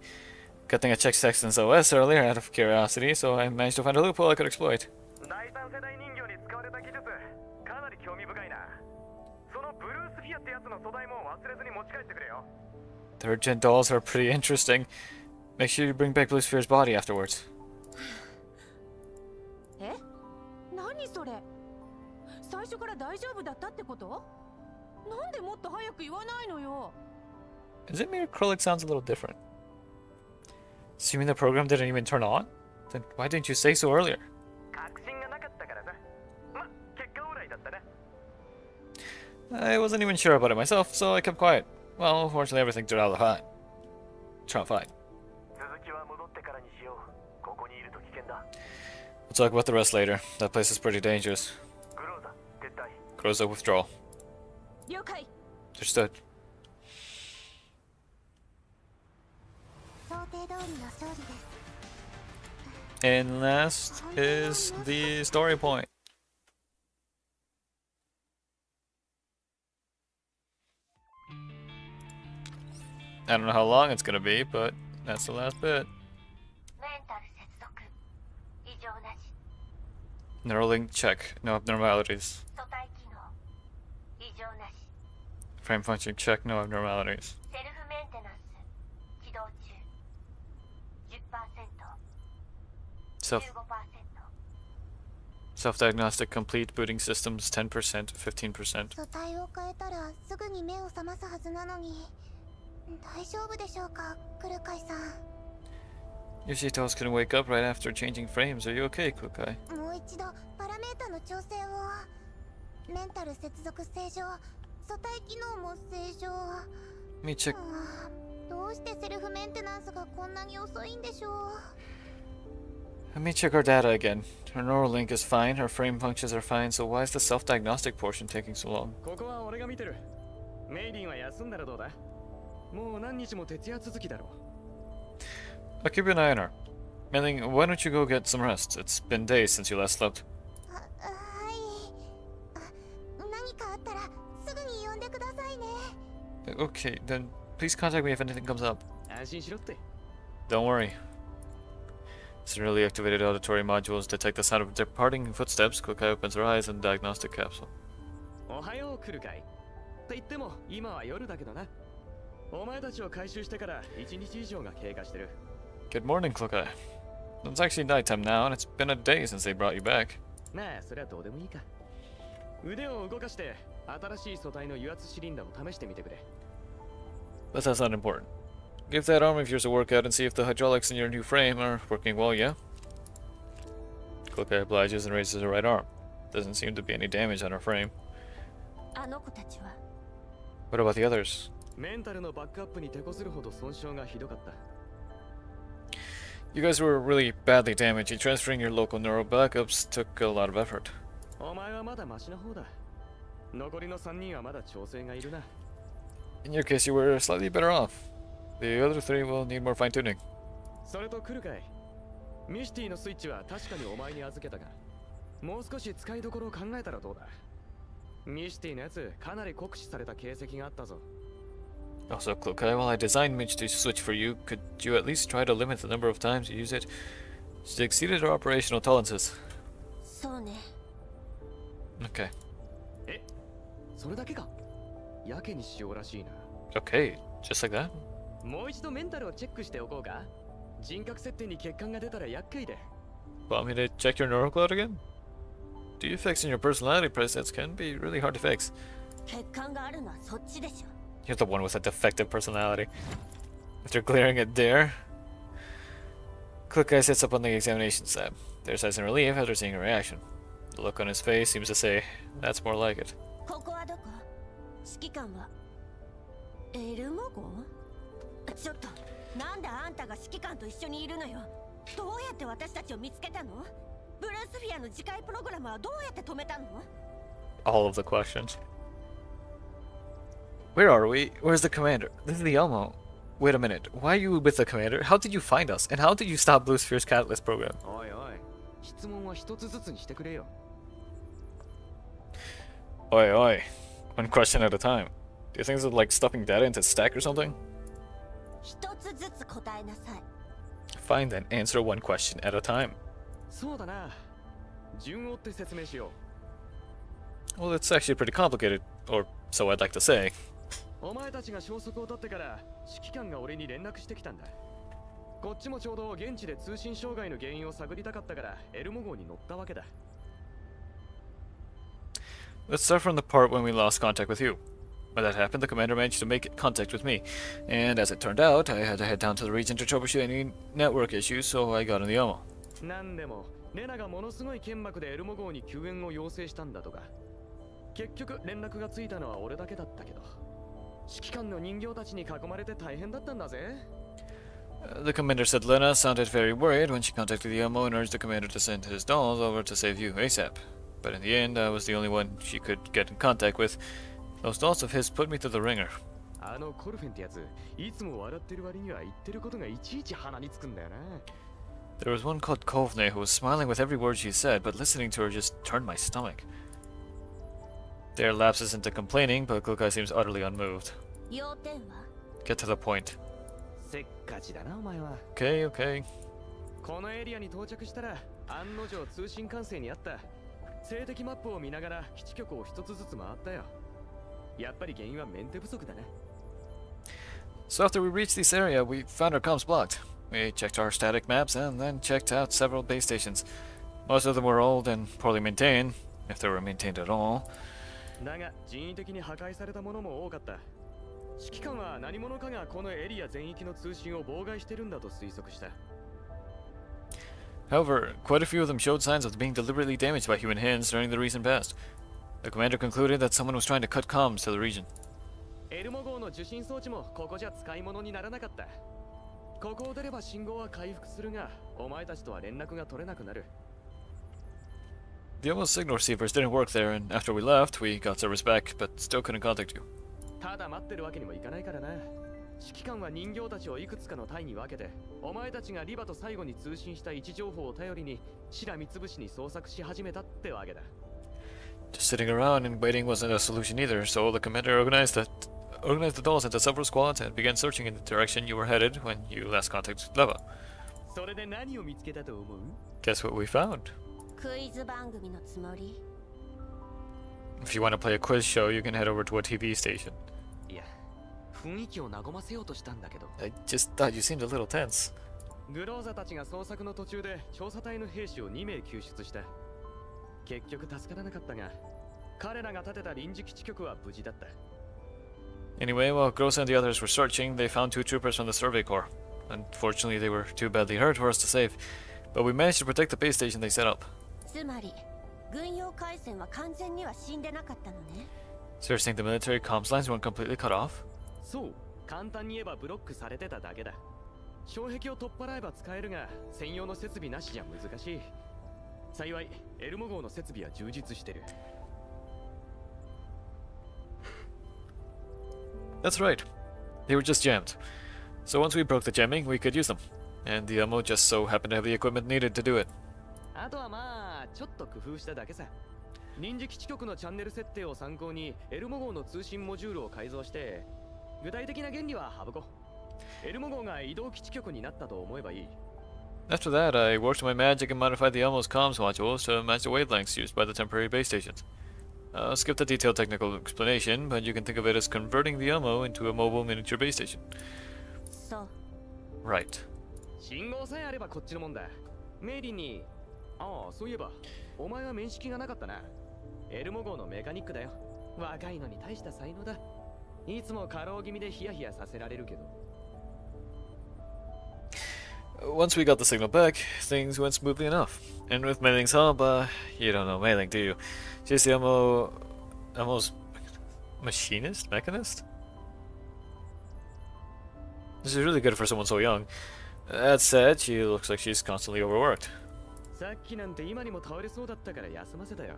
Good thing I checked Sexton's OS earlier out of curiosity, so I managed to find a loophole I could exploit. Third gen dolls are pretty interesting. Make sure you bring back Blue Sphere's body afterwards. え？何それ？最初から大丈夫だったってこと？なんでもっと早く言わないのよ。 Is it me or Krullik sounds a little different? So you mean the program didn't even turn on? Then why didn't you say so earlier? I wasn't even sure about it myself, so I kept quiet. Well, fortunately everything turned out fine. Fine. We'll talk about the rest later. That place is pretty dangerous. Groza, withdrawal. 了解。 Understood. 想定通りの勝利です。 And last is the story point. I don't know how long it's gonna be, but that's the last bit. メンタル接続異常なし。 Neuralink check, no abnormalities. 素体機能異常なし。 Frame function check, no abnormalities. セルフメンテナンス起動中。10%、15%。 Self-diagnostic complete, booting systems 10%, 15%. 素体を変えたらすぐに目を覚ますはずなのに。大丈夫でしょうか、クルカイさん。 Yoshitos can wake up right after changing frames. Are you okay, Kukai? もう一度パラメータの調整を。メンタル接続正常、素体機能も正常。 Let me check. どうしてセルフメンテナンスがこんなに遅いんでしょう。 Let me check our data again. Her Neuralink is fine, her frame functions are fine, so why is the self-diagnostic portion taking so long? ここは俺が見てる。メイリンは休んだらどうだ？もう何日も徹夜続きだろう。 I'll keep an eye on her. Mailing, why don't you go get some rest? It's been days since you last slept. はい。何かあったらすぐに呼んでくださいね。 Okay, then please contact me if anything comes up. 安心しろって。 Don't worry. Serially activated auditory modules detect the sound of departing footsteps. Kukai opens her eyes in the diagnostic capsule. おはよう来るかい。と言っても今は夜だけどな。お前たちを回収してから1日以上が経過してる。 Good morning, Kukai. It's actually nighttime now, and it's been a day since they brought you back. まあそれはどうでもいいか。腕を動かして新しい素体の油圧シリンダーを試してみてくれ。 But that's not important. Give that arm of yours a workout and see if the hydraulics in your new frame are working well, yeah? Click obliges and raises her right arm. Doesn't seem to be any damage on her frame. あの子たちは What about the others? メンタルのバックアップに手こずるほど損傷がひどかった。 You guys were really badly damaged. Transferring your local neural backups took a lot of effort. お前はまだマシな方だ。残りの3人はまだ調整がいるな。 In your case, you were slightly better off. The other three will need more fine-tuning. それと来るかい。ミシティのスイッチは確かにお前に預けたが、もう少し使いどころを考えたらどうだ。ミシティのやつかなり酷使された形跡があったぞ。 Also, Klukai, while I designed Mitch to switch for you, could you at least try to limit the number of times you use it? She exceeded her operational tolerances. そうね Okay. え、それだけか。やけにしようらしいな。 Okay, just like that? もう一度メンタルをチェックしておこうか。人格設定に欠陥が出たら厄介で。 Want me to check your neural cloud again? Defects in your personality presets can be really hard to fix. 欠陥があるのはそっちでしょ You're the one with a defective personality. After clearing it there, Klukai sits up on the examination tab. There's sighs in relief after seeing her reaction. The look on his face seems to say, that's more like it. ここはどこ指揮官はエルモゴちょっとなんであんたが指揮官と一緒にいるのよどうやって私たちを見つけたのブルースフィアの次回プログラムはどうやって止めたの All of the questions. Where are we? Where's the commander? This is the Elmo. Wait a minute. Why are you with the commander? How did you find us? And how did you stop Blue Sphere's Catalyst program? おいおい、質問は一つずつにしてくれよ。 Oi, oi. One question at a time. Do you think this is like stuffing data into a stack or something? 一つずつ答えなさい Find and answer one question at a time. そうだな。順を追って説明しよ Well, it's actually pretty complicated, or so I'd like to say. う。お前たちが消息を取ってから指揮官が俺に連絡してきたんだ。こっちもちょうど現地で通信障害の原因を探りたかったからエルモ号に乗ったわけだ。 Let's start from the part when we lost contact with you. When that happened, the commander managed to make contact with me, and as it turned out, I had to head down to the region to troubleshoot any network issues, so I got on the Elmo. なんでもレナがものすごい剣幕でエルモ号に救援を要請したんだとか。結局連絡がついたのは俺だけだったけど、指揮官の人形たちに囲まれて大変だったんだぜ。The commander said Lena sounded very worried when she contacted the Elmo and urged the commander to send his dolls over to save you ASAP. But in the end, I was the only one she could get in contact with. Those dolls of his put me through the ringer. あのコルフェンってやつ、いつも笑ってる割には言ってることがいちいち鼻につくんだよな。There was one called Kovne who was smiling with every word she said, but listening to her just turned my stomach. There lapses into complaining, but Klukai seems utterly unmoved. 要点は Get to the point. せっかちだなお前は。 Okay, okay. このエリアに到着したら案の定通信管制にあった。静的マップを見ながら基地局を一つずつ回ったよ。やっぱり原因はメンテ不足だね。 So after we reached this area, we found our comms blocked. We checked our static maps and then checked out several base stations. Most of them were old and poorly maintained, if they were maintained at all. だが人為的に破壊されたものも多かった。指揮官は何者かがこのエリア全域の通信を妨害してるんだと推測した。 However, quite a few of them showed signs of being deliberately damaged by human hands during the recent past. The commander concluded that someone was trying to cut comms to the region. エルモ号の受信装置もここじゃ使い物にならなかった。ここを出れば信号は回復するが、お前たちとは連絡が取れなくなる。 The almost signal receivers didn't work there, and after we left, we got service back, but still couldn't contact you. ただ待ってるわけにもいかないからな。指揮官は人形たちをいくつかの隊に分けて、お前たちがリバと最後に通信した位置情報を頼りに、しらみつぶしに捜索し始めたってわけだ。Just sitting around and waiting wasn't a solution either, so the commander organized the dolls into several squads and began searching in the direction you were headed when you last contacted Leva. それで何を見つけたと思う？ Guess what we found? クイズ番組のつもり If you want to play a quiz show, you can head over to a TV station. いや、雰囲気を和ませようとしたんだけど。I just thought you seemed a little tense. グローザたちが捜索の途中で調査隊の兵士を2名救出した。結局助からなかったが、彼らが建てた臨時基地局は無事だった。Anyway, while Gross and the others were searching, they found 2 troopers from the Survey Corps. Unfortunately, they were too badly hurt for us to save, but we managed to protect the base station they set up. つまり軍用回線は完全には死んでなかったのね。 So you're saying the military comms lines weren't completely cut off? そう、簡単に言えばブロックされてただけだ。障壁を取っ払えば使えるが、専用の設備なしじゃ難しい。幸い、エルモ号の設備は充実してる。That's right. They were just jammed. So once we broke the jamming, we could use them. And the ammo just so happened to have the equipment needed to do it. あとはまあ、ちょっと工夫しただけさ。臨時基地局のチャンネル設定を参考に、エルモ号の通信モジュールを改造して、具体的な原理は省こう。エルモ号が移動基地局になったと思えばいい。After that, I worked my magic and modified the ammo's comms modules to match the wavelengths used by the temporary base stations. I'll skip the detailed technical explanation, but you can think of it as converting the ammo into a mobile miniature base station. そう。 Right. 信号さえあればこっちのもんだ。メイリンに、ああ、そういえば、お前は面識がなかったな。エルモ号のメカニックだよ。若いのに大した才能だ。いつも過労気味でヒヤヒヤさせられるけど。Once we got the signal back, things went smoothly enough. And with Meiling's help, you don't know Meiling, do you? She's the ammo's machinist? Mechanist? This is really good for someone so young. That said, she looks like she's constantly overworked. さっきなんて今にも倒れそうだったから休ませたよ。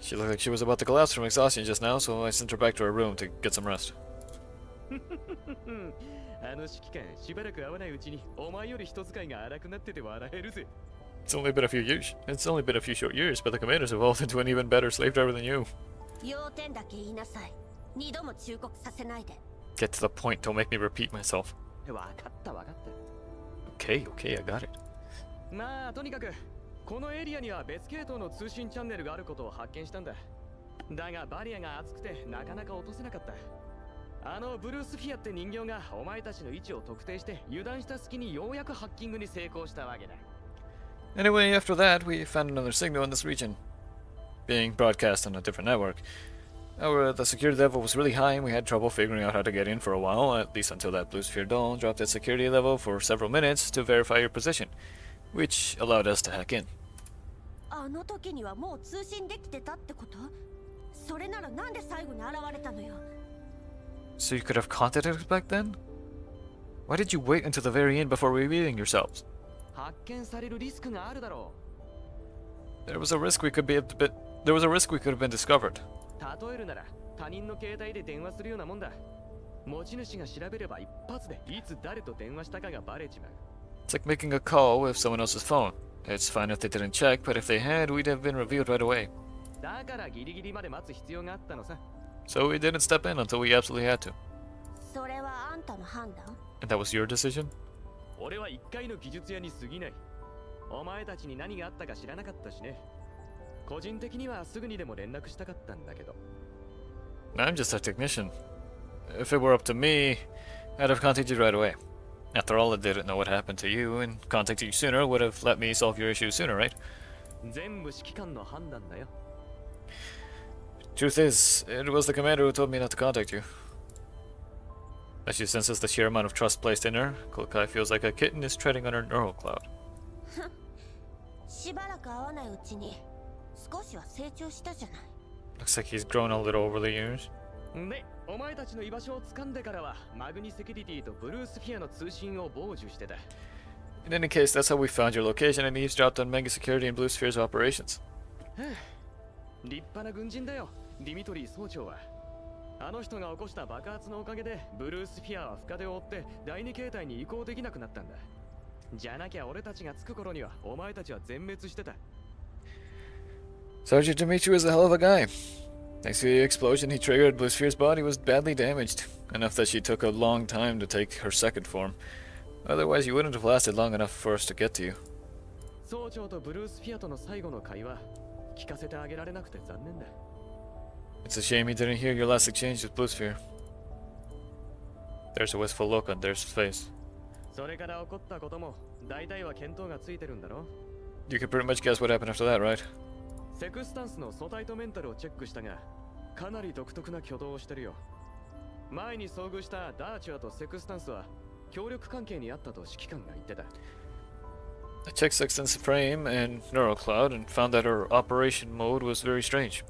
She looked like she was about to collapse from exhaustion just now, so I sent her back to her room to get some rest. あの指揮官、しばらく会わないうちにお前より人使いが荒くなってて笑えるぜ。It's only been a few years. It's only been a few short years, but the commander's evolved into an even better slave driver than you. 要点だけ言いなさい。二度も忠告させないで。 Get to the point, don't make me repeat myself. わかったわかった。Okay, okay, I got it. まあとにかくこのエリアには別系統の通信チャンネルがあることを発見したんだ。だがバリアが厚くてなかなか落とせなかった。あのブルースフィアって人形がお前たちの位置を特定して油断した隙にようやくハッキングに成功したわけだ。Anyway, after that, we found another signal in this region, being broadcast on a different network. The security level was really high and we had trouble figuring out how to get in for a while, at least until that blue sphere doll dropped its security level for several minutes to verify your position, which allowed us to hack in. あの時にはもう通信できてたってこと？それならなんで最後に現れたのよ。 So you could have contacted us back then? Why did you wait until the very end before revealing yourselves? 発見されるリスクがあるだろう。 There was a risk we could have been discovered. 例えるなら他人の携帯で電話するようなもんだ。持ち主が調べれば一発でいつ誰と電話したかがバレちまう。 It's like making a call with someone else's phone. It's fine if they didn't check, but if they had, we'd have been revealed right away. だからギリギリまで待つ必要があったのさ。 So we didn't step in until we absolutely had to. それはあんたの判断？ And that was your decision? 俺は一回の技術屋に過ぎない。お前たちに何があったか知らなかったしね。個人的にはすぐにでも連絡したかったんだけど。I'm just a technician. If it were up to me, I'd have contacted you right away. After all, I didn't know what happened to you, and contacting you sooner would have let me solve your issues sooner, right? 全部指揮官の判断だよ。 Truth is, it was the commander who told me not to contact you. As she senses the sheer amount of trust placed in her, Kokai feels like a kitten is treading on her neural cloud. しばらく会わないうちに少しは成長したじゃない。 Looks like he's grown a little over the years. で、お前たちの居場所を掴んでからはマグニセキュリティとブルースフィアの通信を傍受してた。 In any case, that's how we found your location and eavesdropped on Mega Security and Blue Sphere's operations. 立派な軍人だよ、ディミトリー総長は。あの人が起こした爆発のおかげでブルースフィアは深手を負って第二形態に移行できなくなったんだ。じゃなきゃ俺たちが着く頃にはお前たちは全滅してた。 Sergeant Dimitri was a hell of a guy. Thanks to the explosion he triggered, Blue Sphere's body was badly damaged, enough that she took a long time to take her second form. Otherwise, you wouldn't have lasted long enough for us to get to you. 総長とブルースフィアとの最後の会話、聞かせてあげられなくて残念だ。 It's a shame you didn't hear your last exchange with Blue Sphere. There's a wistful look on their face. それから起こったことも大体は見当がついてるんだろ。 You can pretty much guess what happened after that, right? セクスタンスの素体とメンタルをチェックしたが、かなり独特な挙動をしてるよ。前に遭遇したダーチュアとセクスタンスは協力関係にあったと指揮官が言ってた。I checked Sexton's frame and Neural Cloud and found that her operation mode was very strange.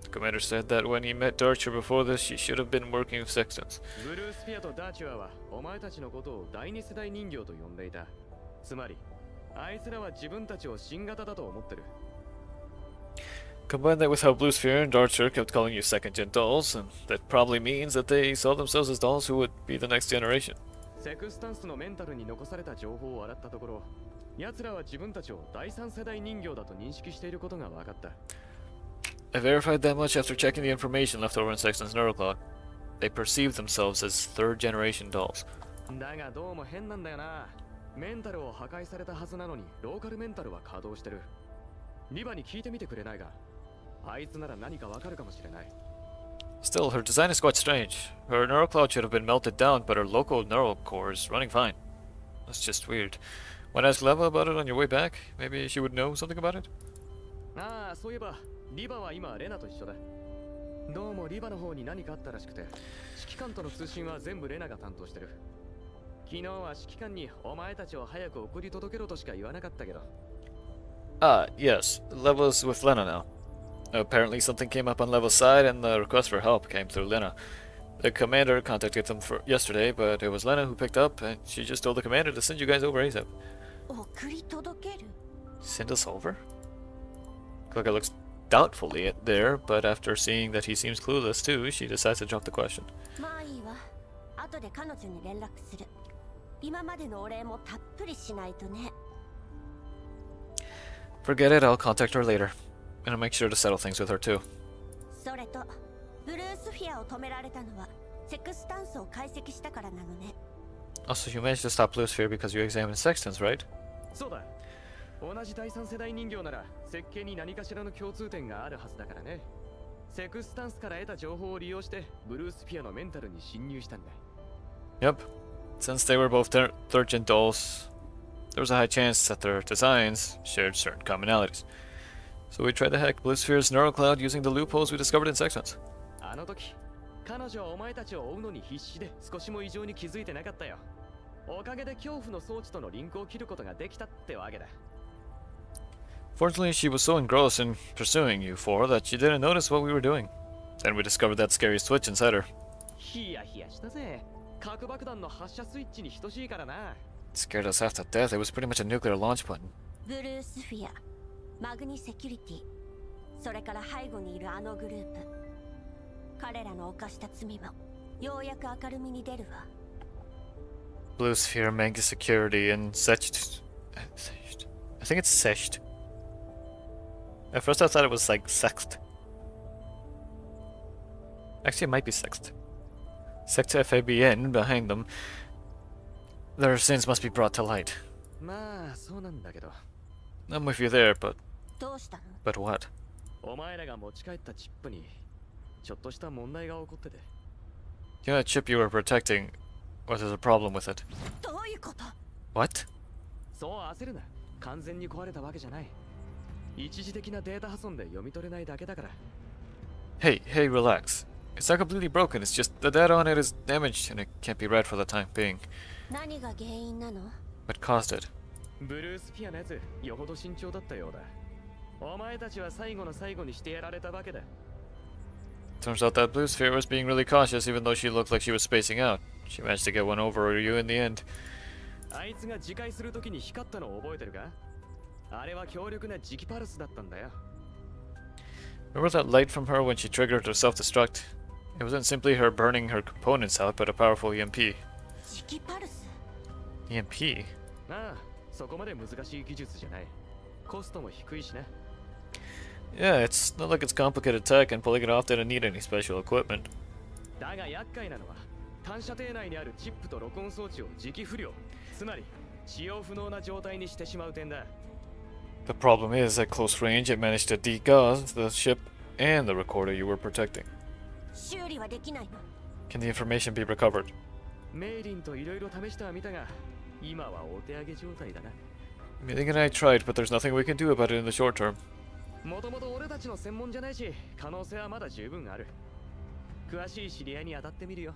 The commander said that when he met Darcher before this, she should have been working with Sextons. ブルースピアとダーチュアはお前たちのことを第二世代人形と呼んでいた。つまりあいつらは自分たちを新型だと思ってる。Combine that with how Blue Sphere and Darcher kept calling you second-gen dolls, and that probably means that they saw themselves as dolls who would be the next generation. セクスタンスのメンタルに残された情報を洗ったところ、奴らは自分たちを第三世代人形だと認識していることが分かった。I verified that much after checking the information left over in Sexton's Neural Cloud. They perceive themselves as third-generation dolls. だがどうも変なんだよな。メンタルを破壊されたはずなのにローカルメンタルは稼働してる。リバに聞いてみてくれないか。あいつなら何か分かるかもしれない。Still, her design is quite strange. Her neural cloud should have been melted down, but her local neural core is running fine. That's just weird. Want to ask Leva about it on your way back? Maybe she would know something about it? ああ、そういえばリバは今レナと一緒だ。どうもリバの方に何かあったらしくて、指揮官との通信は全部レナが担当してる。昨日は指揮官にお前たちを早く送り届けろとしか言わなかったけど。Ah, yes. Leva's with Lena now. Apparently something came up on Leva's side and the request for help came through Lena. The commander contacted them yesterday, but it was Lena who picked up and she just told the commander to send you guys over ASAP. 送り届ける Send us over? Klika looks doubtfully there, but after seeing that he seems clueless too, she decides to drop the question. まあいいわ。後で彼女に連絡する。今までのお礼もたっぷりしないとね。Forget it, I'll contact her later. And I'll make sure to settle things with her too. それと、ブルースフィアを止められたのはセクスタンスを解析したからなのね。Also, you managed to stop Blue Sphere because you examined Sextons, right? そうだ。同じ第三世代人形なら設計に何かしらの共通点があるはずだからね。セクスタンスから得た情報を利用してブルースフィアのメンタルに侵入したんだ。Yep. Since they were both third-gen dolls, there was a high chance that their designs shared certain commonalities. So we tried to hack Blue Sphere's neural cloud using the loopholes we discovered in Sextons. あの時、彼女はお前たちを追うのに必死で少しも異常に気づいてなかったよ。おかげで恐怖の装置とのリンクを切ることができたってわけだ。Fortunately, she was so engrossed in pursuing you four that she didn't notice what we were doing. Then we discovered that scary switch inside her. ヒヤヒヤしたぜ。核爆弾の発射スイッチに等しいからな。It scared us half to death. It was pretty much a nuclear launch button. ブルースフィア、マグニセキュリティ、それから背後にいるあのグループ。彼らの犯した罪もようやく明るみに出るわ。Blue Sphere, Mega Security, and Secht. I think it's Secht. At first I thought it was like Sext. Actually, it might be Sext. Sect FABN behind them. Their sins must be brought to light. まあ、そうなんだけど。I'm with you there, but どうしたの？ but what? お前らが持ち帰ったチップにちょっとした問題が起こってて。You know that chip you were protecting, or there's a problem with it? どういうこと？ What? そう焦るな。完全に壊れたわけじゃない。一時的なデータ破損で読み取れないだけだから。Hey, relax. It's not completely broken, it's just the data on it is damaged and it can't be read for the time being. 何が原因なの？ What caused it? ブルースピアのやつ、よほど慎重だったようだ。お前たちは最後の最後にしてやられたわけだ。Turns out that Blue Sphere was being really cautious even though she looked like she was spacing out. She managed to get one over you in the end. あいつが自戒するときに光ったのを覚えてるか？あれは強力な磁気パルスだったんだよ。Remember that light from her when she triggered her self-destruct? It wasn't simply her burning her components out, but a powerful EMP. 磁気パルス？ EMP? ああ、そこまで難しい技術じゃない。コストも低いしな。Yeah, it's not like it's complicated tech and pulling it off didn't need any special equipment. だが厄介なのは、単射程内にあるチップと録音装置を磁気不良、つまり使用不能な状態にしてしまう点だ。The problem is, at close range, it managed to degauss the ship and the recorder you were protecting. 修理はできないの？ Can the information be recovered? メイリンといろいろ試してはみたが、今はお手上げ状態だな。Meeting and I tried, but there's nothing we can do about it in the short term. もともと俺たちの専門じゃないし、可能性はまだ十分ある。詳しい知り合いに当たってみるよ。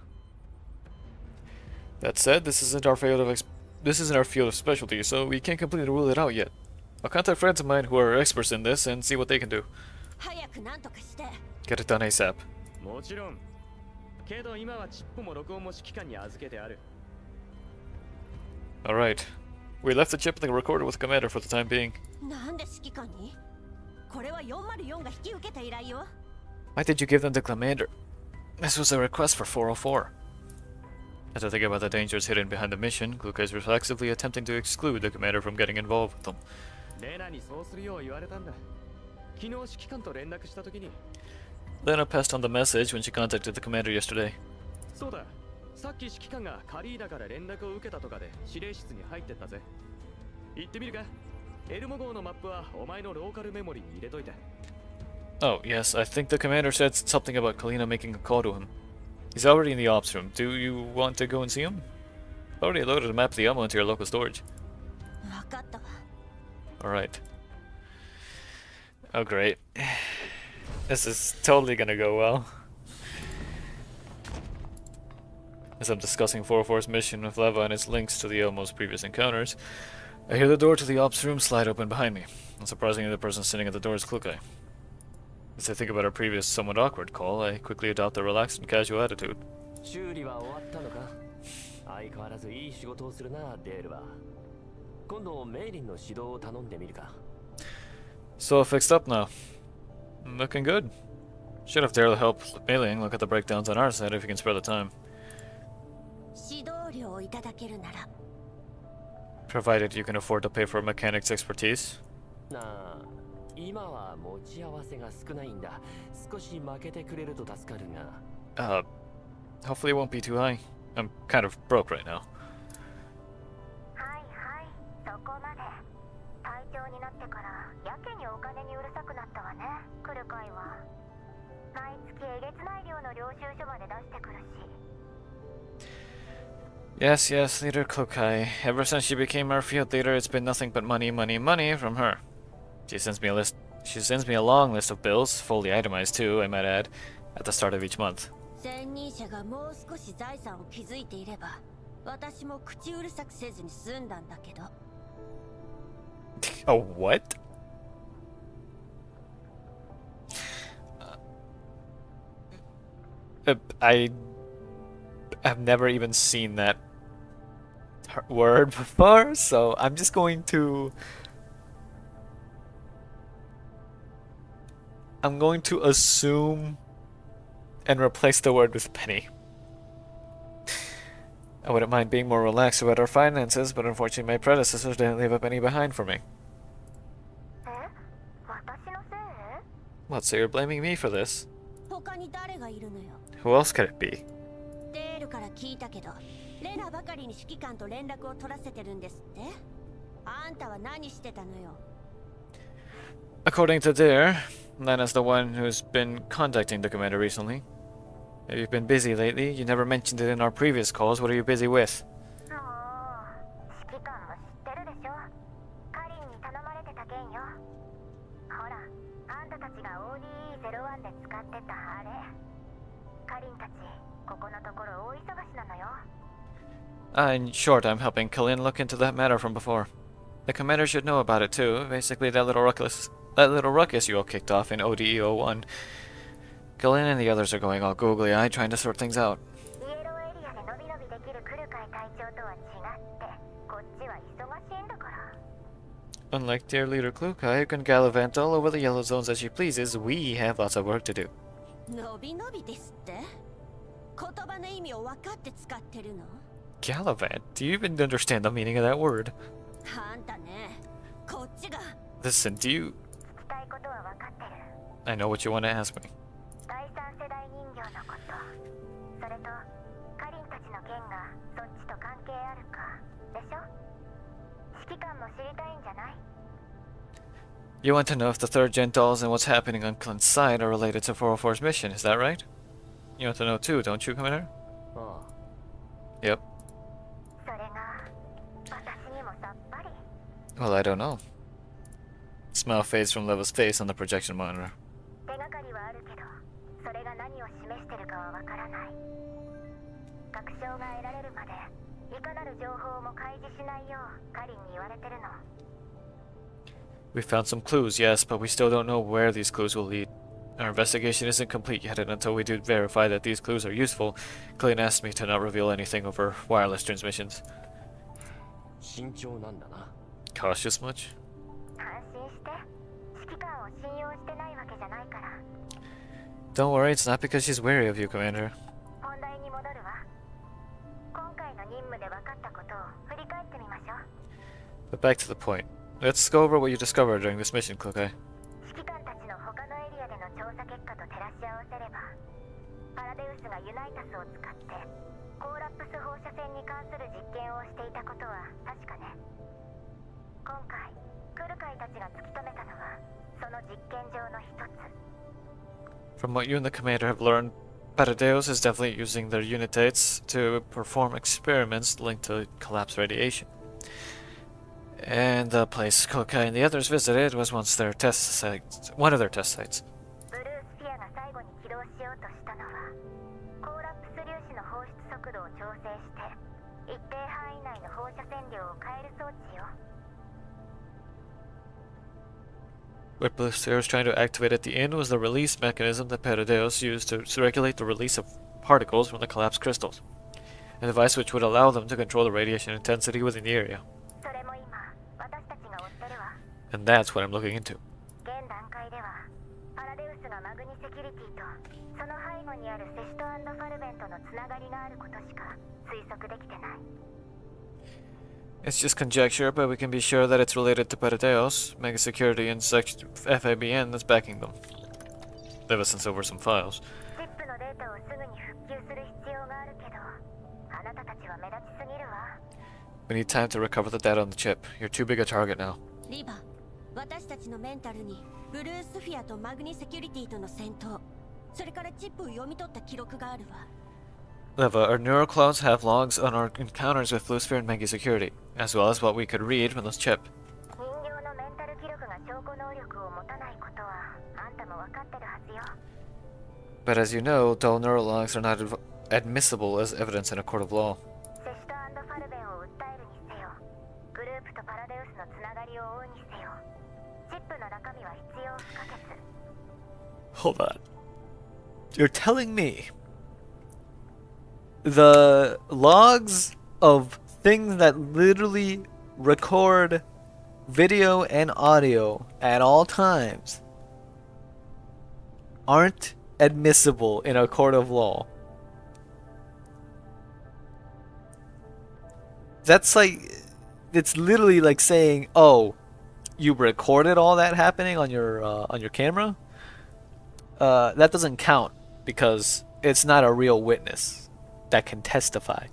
That said, this isn't our field of specialty, so we can't completely rule it out yet. I'll contact friends of mine who are experts in this and see what they can do. 早くなんとかして。 Get it done ASAP. もちろん。けど今はチップも録音も指揮官に預けてある。 Alright. We left the chip and the recorder with the commander for the time being. なんで指揮官に？これは404が引き受けた依頼よ。 Why did you give them the commander? This was a request for 404. As I think about the dangers hidden behind the mission, Gluka is reflexively attempting to exclude the commander from getting involved with them. レナにそうするよう言われたんだ。昨日指揮官と連絡したときに。 Lena passed on the message when she contacted the commander yesterday. そうだ。さっき指揮官がカリーナから連絡を受けたとかで指令室に入ってったぜ。行ってみるか。エルモ号のマップはお前のローカルメモリに入れといて。 Oh, yes, I think the commander said something about Kalina making a call to him. He's already in the ops room. Do you want to go and see him? I've already loaded a map of the ammo into your local storage. わかったわ。 Alright. Oh, great. This is totally gonna go well. As I'm discussing 404's mission with Leva and its links to the Elmo's previous encounters, I hear the door to the ops room slide open behind me. Unsurprisingly, the person sitting at the door is Klukai. As I think about our previous, somewhat awkward call, I quickly adopt a relaxed and casual attitude. 修理は終わったのか？相変わらずいい仕事をするな、デールは。今度メイリンの指導を頼んでみるか。 So fixed up now. Looking good. Should have dared to help Mailing look at the breakdowns on our side if you can spare the time. 指導料をいただけるなら。 Provided you can afford to pay for a mechanic's expertise. なあ、今は持ち合わせが少ないんだ。少し負けてくれると助かるが。Hopefully it won't be too high. I'm kind of broke right now. はいはい、そこまで。隊長になってからやけにお金にうるさくなったわね、来る会は。毎月えげつない量の領収書まで出してくるし。 Yes, yes, Leader Klukai. Ever since she became our field leader, it's been nothing but money, money, money from her. She sends me a long list of bills, fully itemized too, I might add, at the start of each month. 専任者がもう少し財産を築いていれば、私も口うるさくせずに済んだんだけど。Oh, what? I've never even seen that word before, so I'm just going to... I'm going to assume and replace the word with penny. I wouldn't mind being more relaxed about our finances, but unfortunately my predecessors didn't leave a penny behind for me. What, so you're blaming me for this? 他に誰がいるのよ。 Who else could it be? デールから聞いたけど、レナばかりに指揮官と連絡を取らせてるんですって？あんたは何してたのよ。 According to Dare, Lena's the one who's been contacting the commander recently. Have you been busy lately? You never mentioned it in our previous calls. What are you busy with? もう、指揮官も知ってるでしょ。カリンに頼まれてた件よ。ほら、あんたたちが ODE01 で使ってたあれ。カリンたち、ここのところ大忙しなのよ。In short, I'm helping Kalin look into that matter from before. The commander should know about it too. Basically, that little ruckus you all kicked off in ODE01. Kalin and the others are going all googly-eyed trying to sort things out. イエローエリアでのびのびできるクルカイ隊長とは違って、こっちは忙しいんだから。 Unlike dear leader Klukai, who can gallivant all over the yellow zones as she pleases, we have lots of work to do. のびのびですって？言葉の意味を分かって使ってるの？ Gallivant? Do you even understand the meaning of that word? あんたね、こっちが。 Listen, do you... 聞きたいことは分かってる。 I know what you want to ask me. 第三世代人形のこと。それと、カリンたちの件がそっちと関係あるか、でしょ？指揮官も知りたいんじゃない？ You want to know if the third gen dolls and what's happening on Clint's side are related to 404's mission, is that right? You want to know too, don't you, Commander? ああ。 Yep. それが、私にもさっぱり。 Well, I don't know. Smile fades from Leva's face on the projection monitor. 手がかりはあるけど、それがが何を示してるかはわからない。確証が得られるまでいかなる情報も開示しないようカリンに言われてるの。 We found some clues, yes, but we still don't know where these clues will lead. Our investigation isn't complete yet, and until we do verify that these clues are useful, Clayton asked me to not reveal anything over wireless transmissions. 慎重なんだな。 Cautious much? 安心して。指揮官を信用してないわけじゃないから。 Don't worry, it's not because she's wary of you, Commander. 本題に戻るわ。今回の任務で分かったことを振り返ってみましょう。 But back to the point. Let's go over what you discovered during this mission, Clayton. 指揮官たちの他のエリアでの調査結果と照らし合わせれば、パラデウスがユナイタスを使ってコーラップス放射線に関する実験をしていたことは確かね。今回クルカイたちが突き止めたのはその実験場の一つ。 From what you and the Commander have learned, Paradeus is definitely using their unitates to perform experiments linked to collapse radiation. And the place Kokai and the others visited was once their test site, one of their test sites. ブルースフィアが最後に起動しようとしたのはコーラップス粒子の放出速度を調整して一定範囲内の放射線量を変える装置よ。 What Blister was trying to activate at the end was the release mechanism that Paradeus used to regulate the release of particles from the collapsed crystals, a device which would allow them to control the radiation intensity within the area. それも今私たちが追ってるわ。 And that's what I'm looking into. 現段階ではパラデウスがマグニセキュリティとその背後にあるセシト&ファルベンとのつながりがあることしか推測できてない。 It's just conjecture, but we can be sure that it's related to Paradeus, Mega Security, and FABN that's backing them. They've sent over some files. チップのデータをすぐに復旧する必要があるけど、あなたたちは目立ちすぎるわ。 We need time to recover the data on the chip. You're too big a target now. リバ、私たちのメンタルにブルースフィアとマグニセキュリティとの戦闘、それからチップを読み取った記録があるわ。 Leva, our neuroclouds have logs on our encounters with Blue Sphere and Mega Security, as well as what we could read from this chip. 人形のメンタル記録が証拠能力を持たないことはあんたも分かってるはずよ。 But as you know, dull neurologs are not admissible as evidence in a court of law. セシト&ファルベンを訴えるにせよ、グループとパラデウスのつながりを追うにせよ、チップの中身は必要不可欠。 Hold on. You're telling me the logs of things that literally record video and audio at all times aren't admissible in a court of law? That's like, it's literally like saying, oh, you recorded all that happening on your camera? That doesn't count because it's not a real witness that can testify.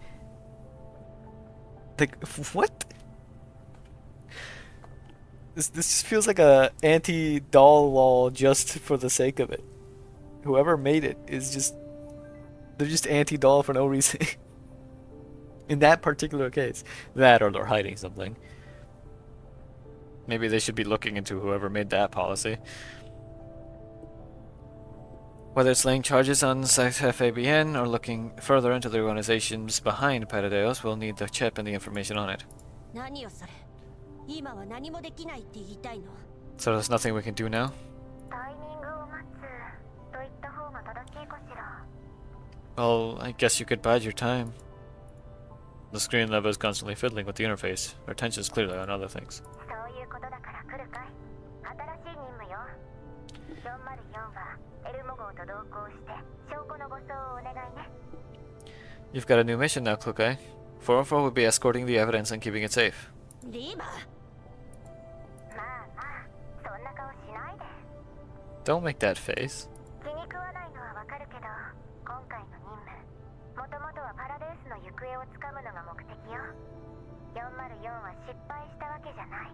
Like, what? This just feels like a anti-doll law just for the sake of it. Whoever made it is just, they're just anti-doll for no reason. In that particular case. That or they're hiding something. Maybe they should be looking into whoever made that policy. Whether it's laying charges on FABN or looking further into the organizations behind Paradeus, we'll need the chip and the information on it. 何よそれ。今は何もできないって言いたいの。 So there's nothing we can do now? タイミングを待つと言った方が正しいかしら。 Well, I guess you could bide your time. The screen lever is constantly fiddling with the interface. Our attention's clearly on other things. そういうことだから来るかい。新しい任務よ。404はエルモ号と同行して証拠の護送をお願いね。 You've got a new mission now, Klukai. 404 will be escorting the evidence and keeping it safe. リバ、まあまあ、そんな顔しないで。 Don't make that face. 気に食わないのはわかるけど、今回の任務、もともとはパラデウスの行方をつかむのが目的よ。404は失敗したわけじゃない。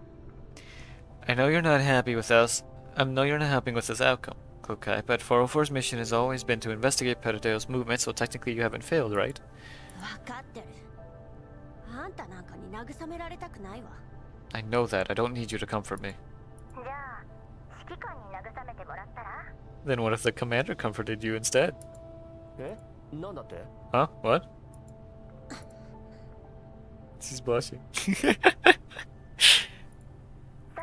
I know you're not happy with us. I know you're not happy with this outcome, Klukai, but 404's mission has always been to investigate Paradeus' movement, so technically you haven't failed, right? わかってる。あんたなんかに慰められたくないわ。 I know that. I don't need you to comfort me. じゃあ、指揮官に慰めてもらったら？ Then what if the commander comforted you instead? え、なんだって？ Huh? What? She's blushing. さ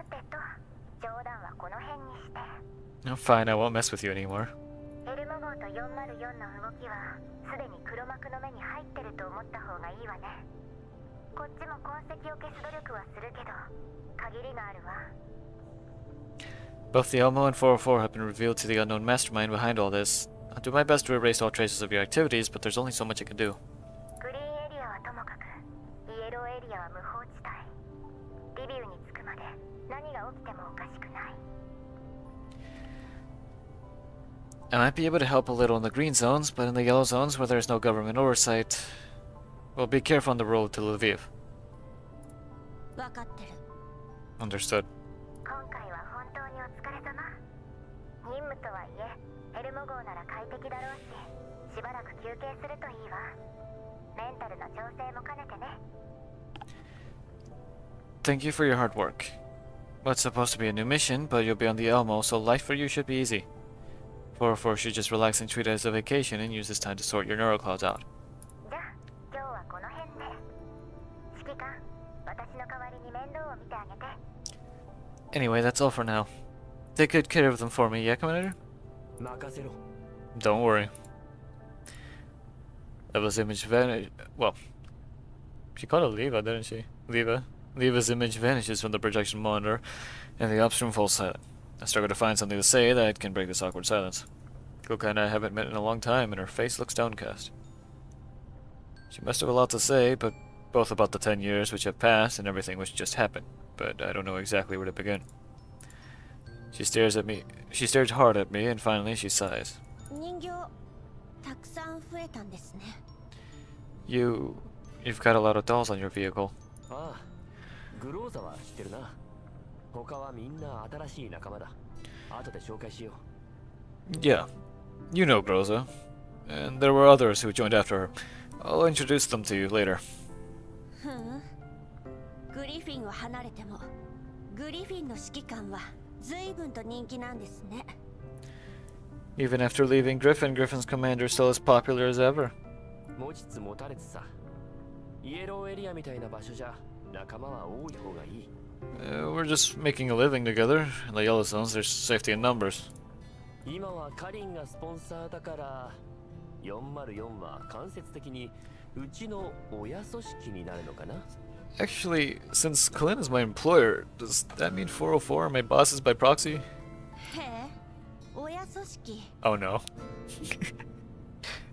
てと、冗談はこの辺にして。 Oh, fine, I won't mess with you anymore. エルモ号と404の動きはすでに黒幕の目に入ってると思った方がいいわね。こっちも痕跡を消す努力はするけど限りがあるわ。 Both the Elmo and 404 have been revealed to the unknown mastermind behind all this. I'll do my best to erase all traces of your activities, but there's only so much I can do. グリーンエリアはともかくイエローエリアは無法地帯。リビウに着くまで何が起きてもおかしくない。 I might be able to help a little in the green zones, but in the yellow zones where there's no government oversight, well, be careful on the road to Lviv. 分かってる。 Understood. 今回は本当にお疲れ様。任務とはいえエルモ号なら快適だろうし、しばらく休憩するといいわ。メンタルの調整も兼ねてね。 Thank you for your hard work. Well, it's supposed to be a new mission, but you'll be on the Elmo, so life for you should be easy. 404 should just relax and treat it as a vacation and use this time to sort your neuroclouds out. じゃあ今日はこの辺で。指揮官、私の代わりに面倒を見てあげて。 Anyway, that's all for now. Take good care of them for me, yeah, Commander? 任せろ。 Don't worry. Eva's image vanished. Well, she called it Leva, didn't she? Leva. Leva's image vanishes from the projection monitor, and the ops room falls silent. I struggle to find something to say that can break this awkward silence. Kuka and I haven't met in a long time, and her face looks downcast. She must have a lot to say, but both about the 10 years which have passed and everything which just happened, but I don't know exactly where to begin. She stares at me. She stares hard at me, and finally she sighs. 人形たくさん増えたんですね。 You've got a lot of dolls on your vehicle. ああ、グローザは知ってるな。他はみんな新しい仲間だ。後で紹介しよう。 Yeah, you know Groza. And there were others who joined after her. I'll introduce them to you later. ふん。グリフィンを離れても、グリフィンの指揮官は随分と人気なんですね。 Even after leaving Griffin, Griffin's commander is still as popular as ever. 持ちつ持たれつさ。イエローエリアみたいな場所じゃ仲間は多い方がいい。We're just making a living together. In the yellow zones, there's safety in numbers. 今はカリンがスポンサーだから404は間接的にうちの親組織になるのかな。 Actually, since Kalin is my employer, does that mean 404 are my bosses by proxy? へえ、親組織。 Oh no.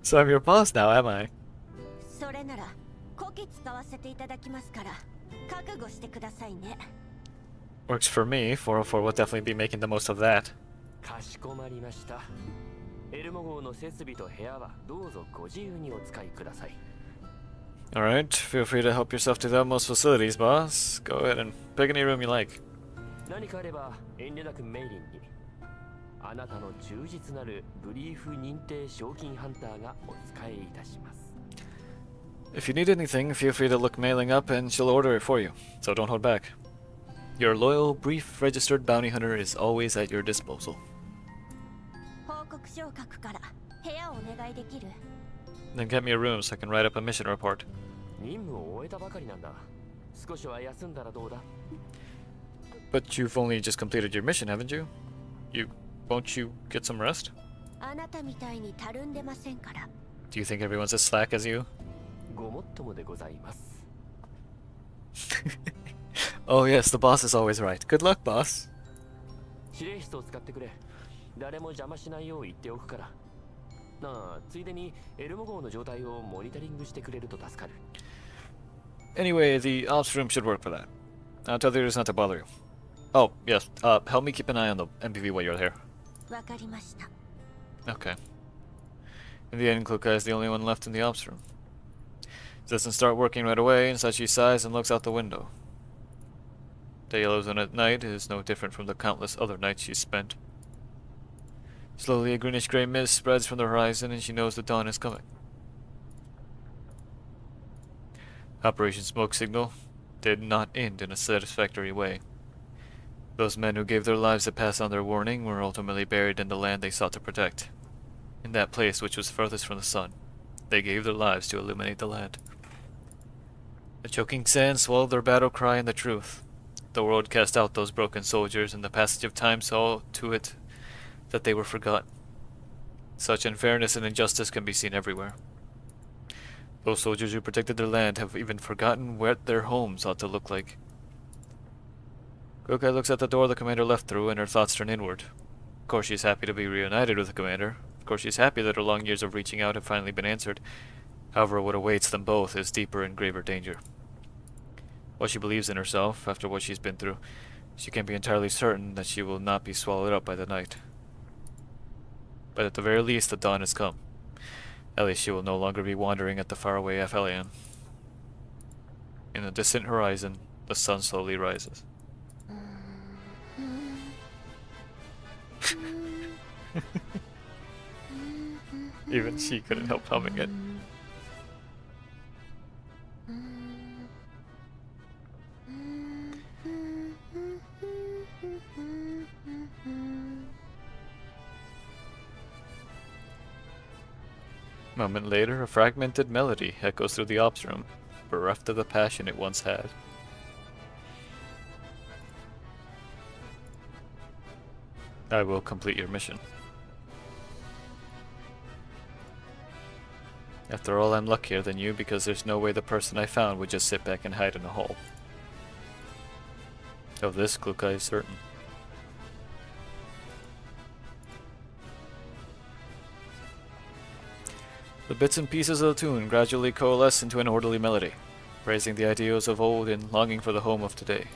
So I'm your boss now, am I? それならこき使わせていただきますから覚悟してくださいね。 Works for me. 404 will definitely be making the most of that. かしこまりました。エルモ号の設備と部屋はどうぞご自由にお使いください。 Alright, feel free to help yourself to the utmost facilities, boss. Go ahead and pick any room you like. 何かあれば遠慮なくメイリンに。あなたの忠実なるブリーフ認定賞金ハンターがお使いいたします。 If you need anything, feel free to look mailing up and she'll order it for you, so don't hold back. Your loyal, brief, registered bounty hunter is always at your disposal. 報告書を書くから部屋をお願いできる？ Then get me a room so I can write up a mission report. 任務を終えたばかりなんだ。少しは休んだらどうだ？ But you've only just completed your mission, haven't you? Won't you get some rest? あなたみたいにたるんでませんから。 Do you think everyone's as slack as you? ごもっともでございます。Oh yes, the boss is always right. Good luck, boss. 指令室を使ってくれ。誰も邪魔しないよう言っておくから。なあ、ついでにエルモ号の状態をモニタリングしてくれると助かる。Anyway, the ops room should work for that. I'll tell the others not to bother you. Oh, yes, help me keep an eye on the MPV while you're here. わかりました。 Okay. In the end, Kluka is the only one left in the ops room. She doesn't start working right away, and so she sighs and looks out the window. The yellow zone at night is no different from the countless other nights she's spent. Slowly, a greenish-gray mist spreads from the horizon, and she knows the dawn is coming. Operation Smoke Signal did not end in a satisfactory way. Those men who gave their lives to pass on their warning were ultimately buried in the land they sought to protect. In that place which was furthest from the sun, they gave their lives to illuminate the land. The choking sand swallowed their battle cry and the truth. The world cast out those broken soldiers, and the passage of time saw to it that they were forgotten. Such unfairness and injustice can be seen everywhere. Those soldiers who protected their land have even forgotten what their homes ought to look like. Gokai looks at the door the commander left through, and her thoughts turn inward. Of course she's happy to be reunited with the commander. Of course she's happy that her long years of reaching out have finally been answered. However, what awaits them both is deeper and graver danger. While she believes in herself, after what she's been through, she can be entirely certain that she will not be swallowed up by the night. But at the very least, the dawn has come. At least she will no longer be wandering at the faraway Aphelion. In the distant horizon, the sun slowly rises. Even she couldn't help humming it. A moment later, a fragmented melody echoes through the ops room, bereft of the passion it once had. I will complete your mission. After all, I'm luckier than you because there's no way the person I found would just sit back and hide in a hole. Of this, Glukai is certain. The bits and pieces of the tune gradually coalesce into an orderly melody, praising the ideals of old and longing for the home of today.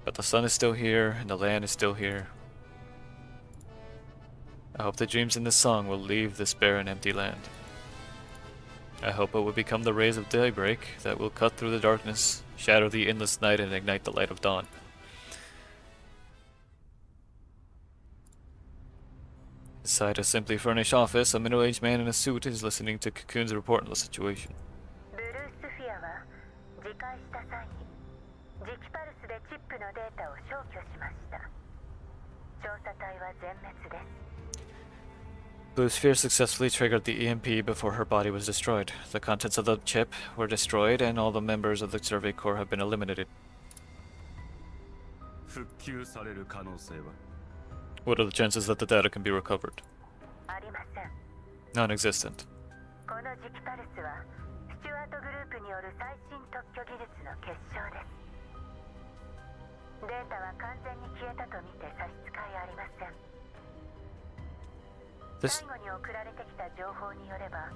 But the sun is still here, and the land is still here. I hope the dreams in this song will leave this barren, empty land. I hope it will become the rays of daybreak that will cut through the darkness, shatter the endless night, and ignite the light of dawn. Inside a simply furnished office, a middle-aged man in a suit is listening to Cocoon's report on the situation. ブルースフィアは自戒した際に磁気パルスでチップのデータを消去しました。調査隊は全滅です。 Blue Sphere successfully triggered the EMP before her body was destroyed. The contents of the chip were destroyed, and all the members of the Survey Corps have been eliminated. 復旧される可能性は What are the chances that the data can be recovered? ありません。 Non-existent. この磁気パルスはスチュワートグループによる最新特許技術の結晶です。データは完全に消えたとみて差し支えありません。 This 最後に送られてきた情報によれば、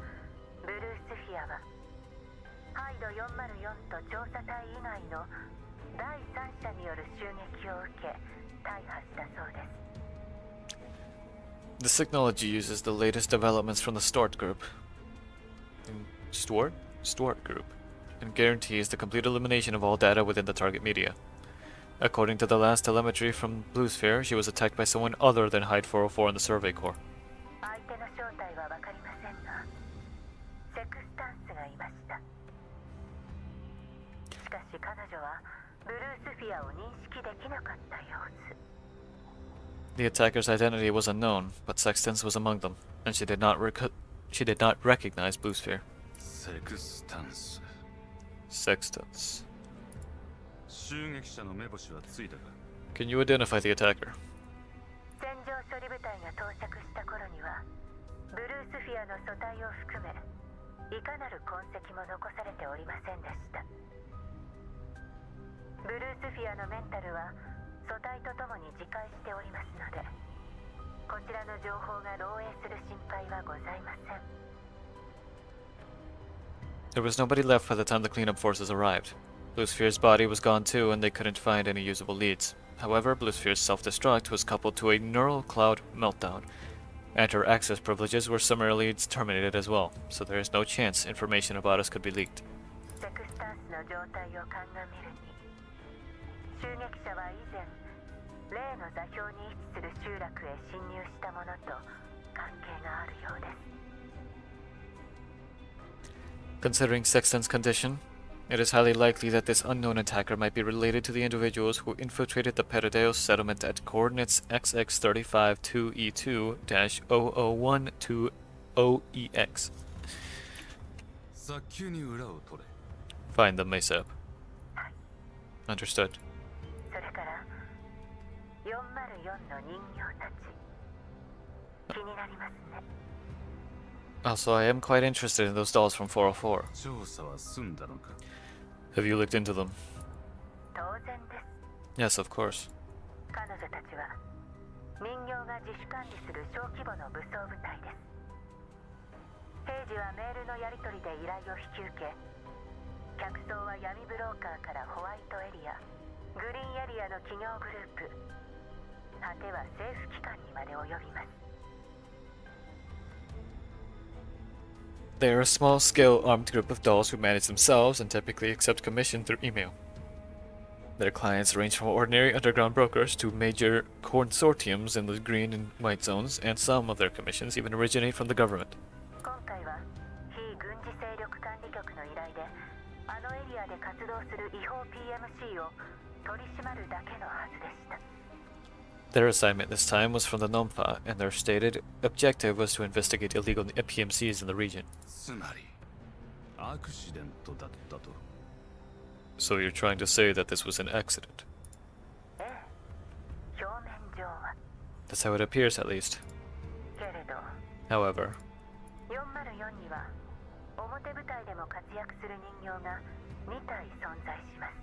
ブルースフィアはハイド404と調査隊以外の第三者による襲撃を受け大破したそうです。 This technology uses the latest developments from the Stewart Group. Stewart Group. And guarantees the complete elimination of all data within the target media. According to the last telemetry from Blue Sphere, she was attacked by someone other than Hyde 404 in the Survey Corps. 相手の正体は分かりませんが、セクスタンスがいました。しかし彼女はブルースフィアを認識できなかった様子。 The attacker's identity was unknown, but Sextans was among them, and she did not recognize Blue Sphere. セクスタンス Sextans. 襲撃者の目星はついたか Can you identify the attacker? 戦場処理部隊が到着した頃にはブルースフィアの組対を含めいかなる痕跡も残されておりませんでした。ブルースフィアのメンタルは組対とともに自戒しておりますので、こちらの情報が漏洩する心配はございません。 There was nobody left by the time the cleanup forces arrived. Blue Sphere's body was gone too, and they couldn't find any usable leads. However, Blue Sphere's self-destruct was coupled to a neural cloud meltdown, and her access privileges were summarily terminated as well, so there is no chance information about us could be leaked. セクスタンスの状態を鑑みるに、襲撃者は以前例の座標に位置する集落へ侵入したものと関係があるようです。 Considering Sexton's condition, It is highly likely that this unknown attacker might be related to the individuals who infiltrated the Perideos settlement at coordinates XX352E2-0012OEX. 早急に裏を取れ。 Find them ASAP. Understood. それから404の人形たち気になりますね。 Also, I am quite interested in those dolls from 404. 調査は済んだのか。 Have you looked into them? 当然です。 Yes, of course. 彼女たちは人形が自主管理する小規模の武装部隊です。平時はメールのやり取りで依頼を引き受け、客層は闇ブローカーからホワイトエリア、グリーンエリアの企業グループ、果ては政府機関にまで及びます。 They are a small-scale armed group of dolls who manage themselves and typically accept commission through email. Their clients range from ordinary underground brokers to major consortiums in the green and white zones, and some of their commissions even originate from the government. 今回は非軍事勢力管理局の依頼であのエリアで活動する違法 PMC を取り締まるだけのはずでした。 Their assignment this time was from the Nomfa, and their stated objective was to investigate illegal PMCs in the region. つまりアクシデントだったと。 So you're trying to say that this was an accident? ええ、表面上は。 That's how it appears, at least. けれど However, 404には表舞台でも活躍する人形が2体存在します。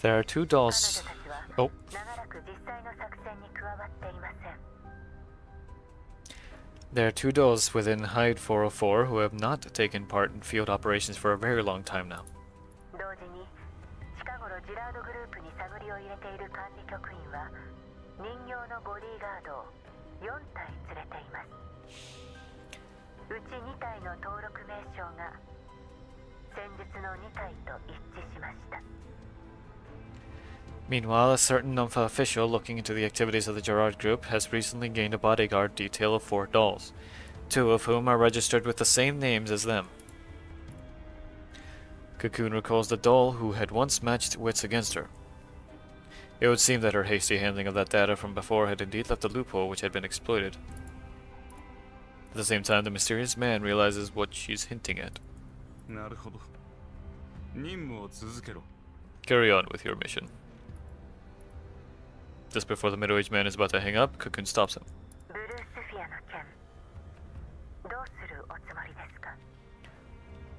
there are two 彼 dolls. 女たちは Oh, 長らく実際の作戦に加わっていません。 there are two dolls within Hyde 404 who have not taken part in field operations for a very long time now. 同時に近頃ジラードグループに探りを入れている管理局員は人形のボディーガードを4体連れています。うち2体の登録名称が先日の2体と一致しました。 Meanwhile, a certain Nomfa official looking into the activities of the Gerard group has recently gained a bodyguard detail of 4 dolls, 2 of whom are registered with the same names as them. Cocoon recalls the doll who had once matched wits against her. It would seem that her hasty handling of that data from before had indeed left a loophole which had been exploited. At the same time, the mysterious man realizes what she's hinting at. なるほど。任務を続けろ。 Carry on with your mission. Just before the middle-aged man is about to hang up, Cocoon stops him. ブルースフィアの件どうするおつもりですか？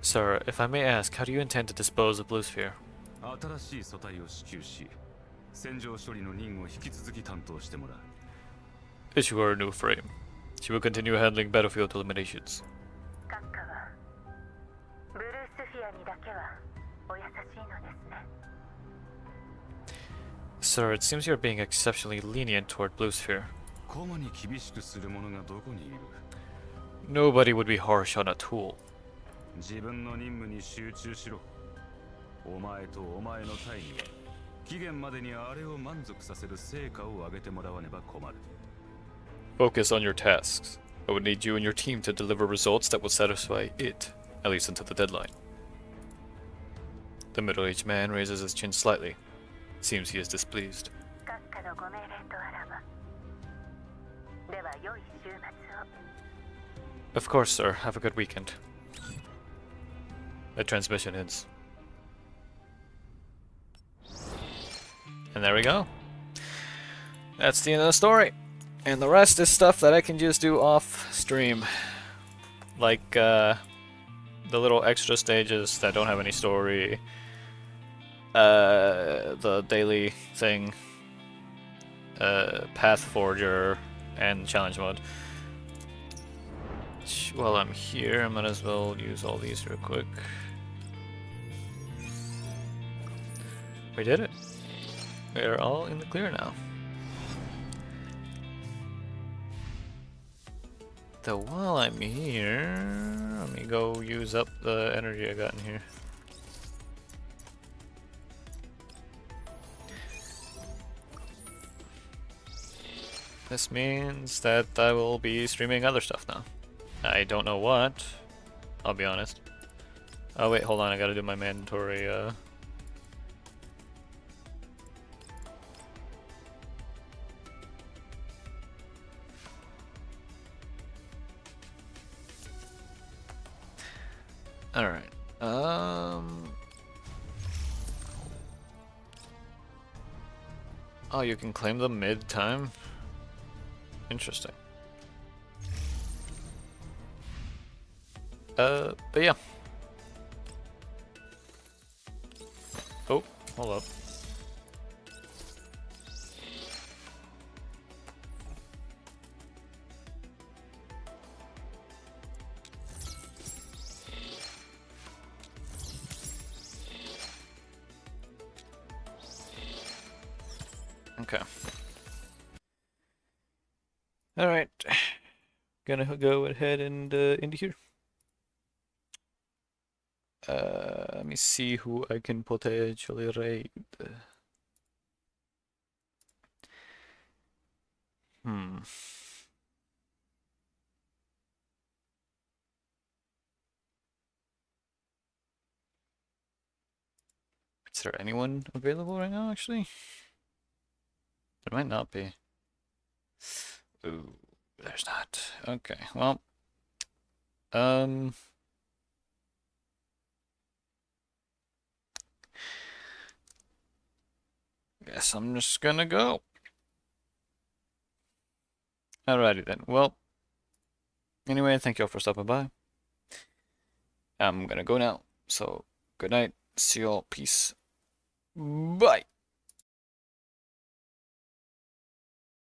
Sir, if I may ask, how do you intend to dispose of Blue Sphere? 新しい素体を支給し、戦場処理の任務を引き続き担当してもらう。 Issue her a new frame. She will continue handling battlefield eliminations. 閣下はブルースフィアにだけはお優しいのですね。 Sir, it seems you're being exceptionally lenient toward Blue Sphere. コマに厳しくする者がどこにいる？ Nobody would be harsh on a tool. 自分の任務に集中しろ。お前とお前の隊には期限までにあれを満足させる成果を上げてもらわねば困る。 Focus on your tasks. I would need you and your team to deliver results that will satisfy it, at least until the deadline. The middle-aged man raises his chin slightly. Seems he is displeased. 閣下のご命令とあらば。では良い週末を。 Of course, sir. Have a good weekend. The transmission ends. And there we go. That's the end of the story. And the rest is stuff that I can just do off stream. Like, the little extra stages that don't have any story. The daily thing. Path Forger and challenge mode. While I'm here, I might as well use all these real quick. We did it. We're all in the clear now. So while I'm here, let me go use up the energy I got in here. This means that I will be streaming other stuff now. I don't know what, I'll be honest. Oh wait, hold on, I gotta do my mandatory, Alright, Oh, you can claim them mid-time? Interesting. But yeah. Oh, hold up. Okay. Alright. Gonna go ahead and into here. Let me see who I can potentially raid. Is there anyone available right now, actually? There might not be. Ooh, there's not. Okay, well. Guess I'm just gonna go. Alrighty then. Well, anyway, thank you all for stopping by. I'm gonna go now. So, good night. See you all. Peace. Bye.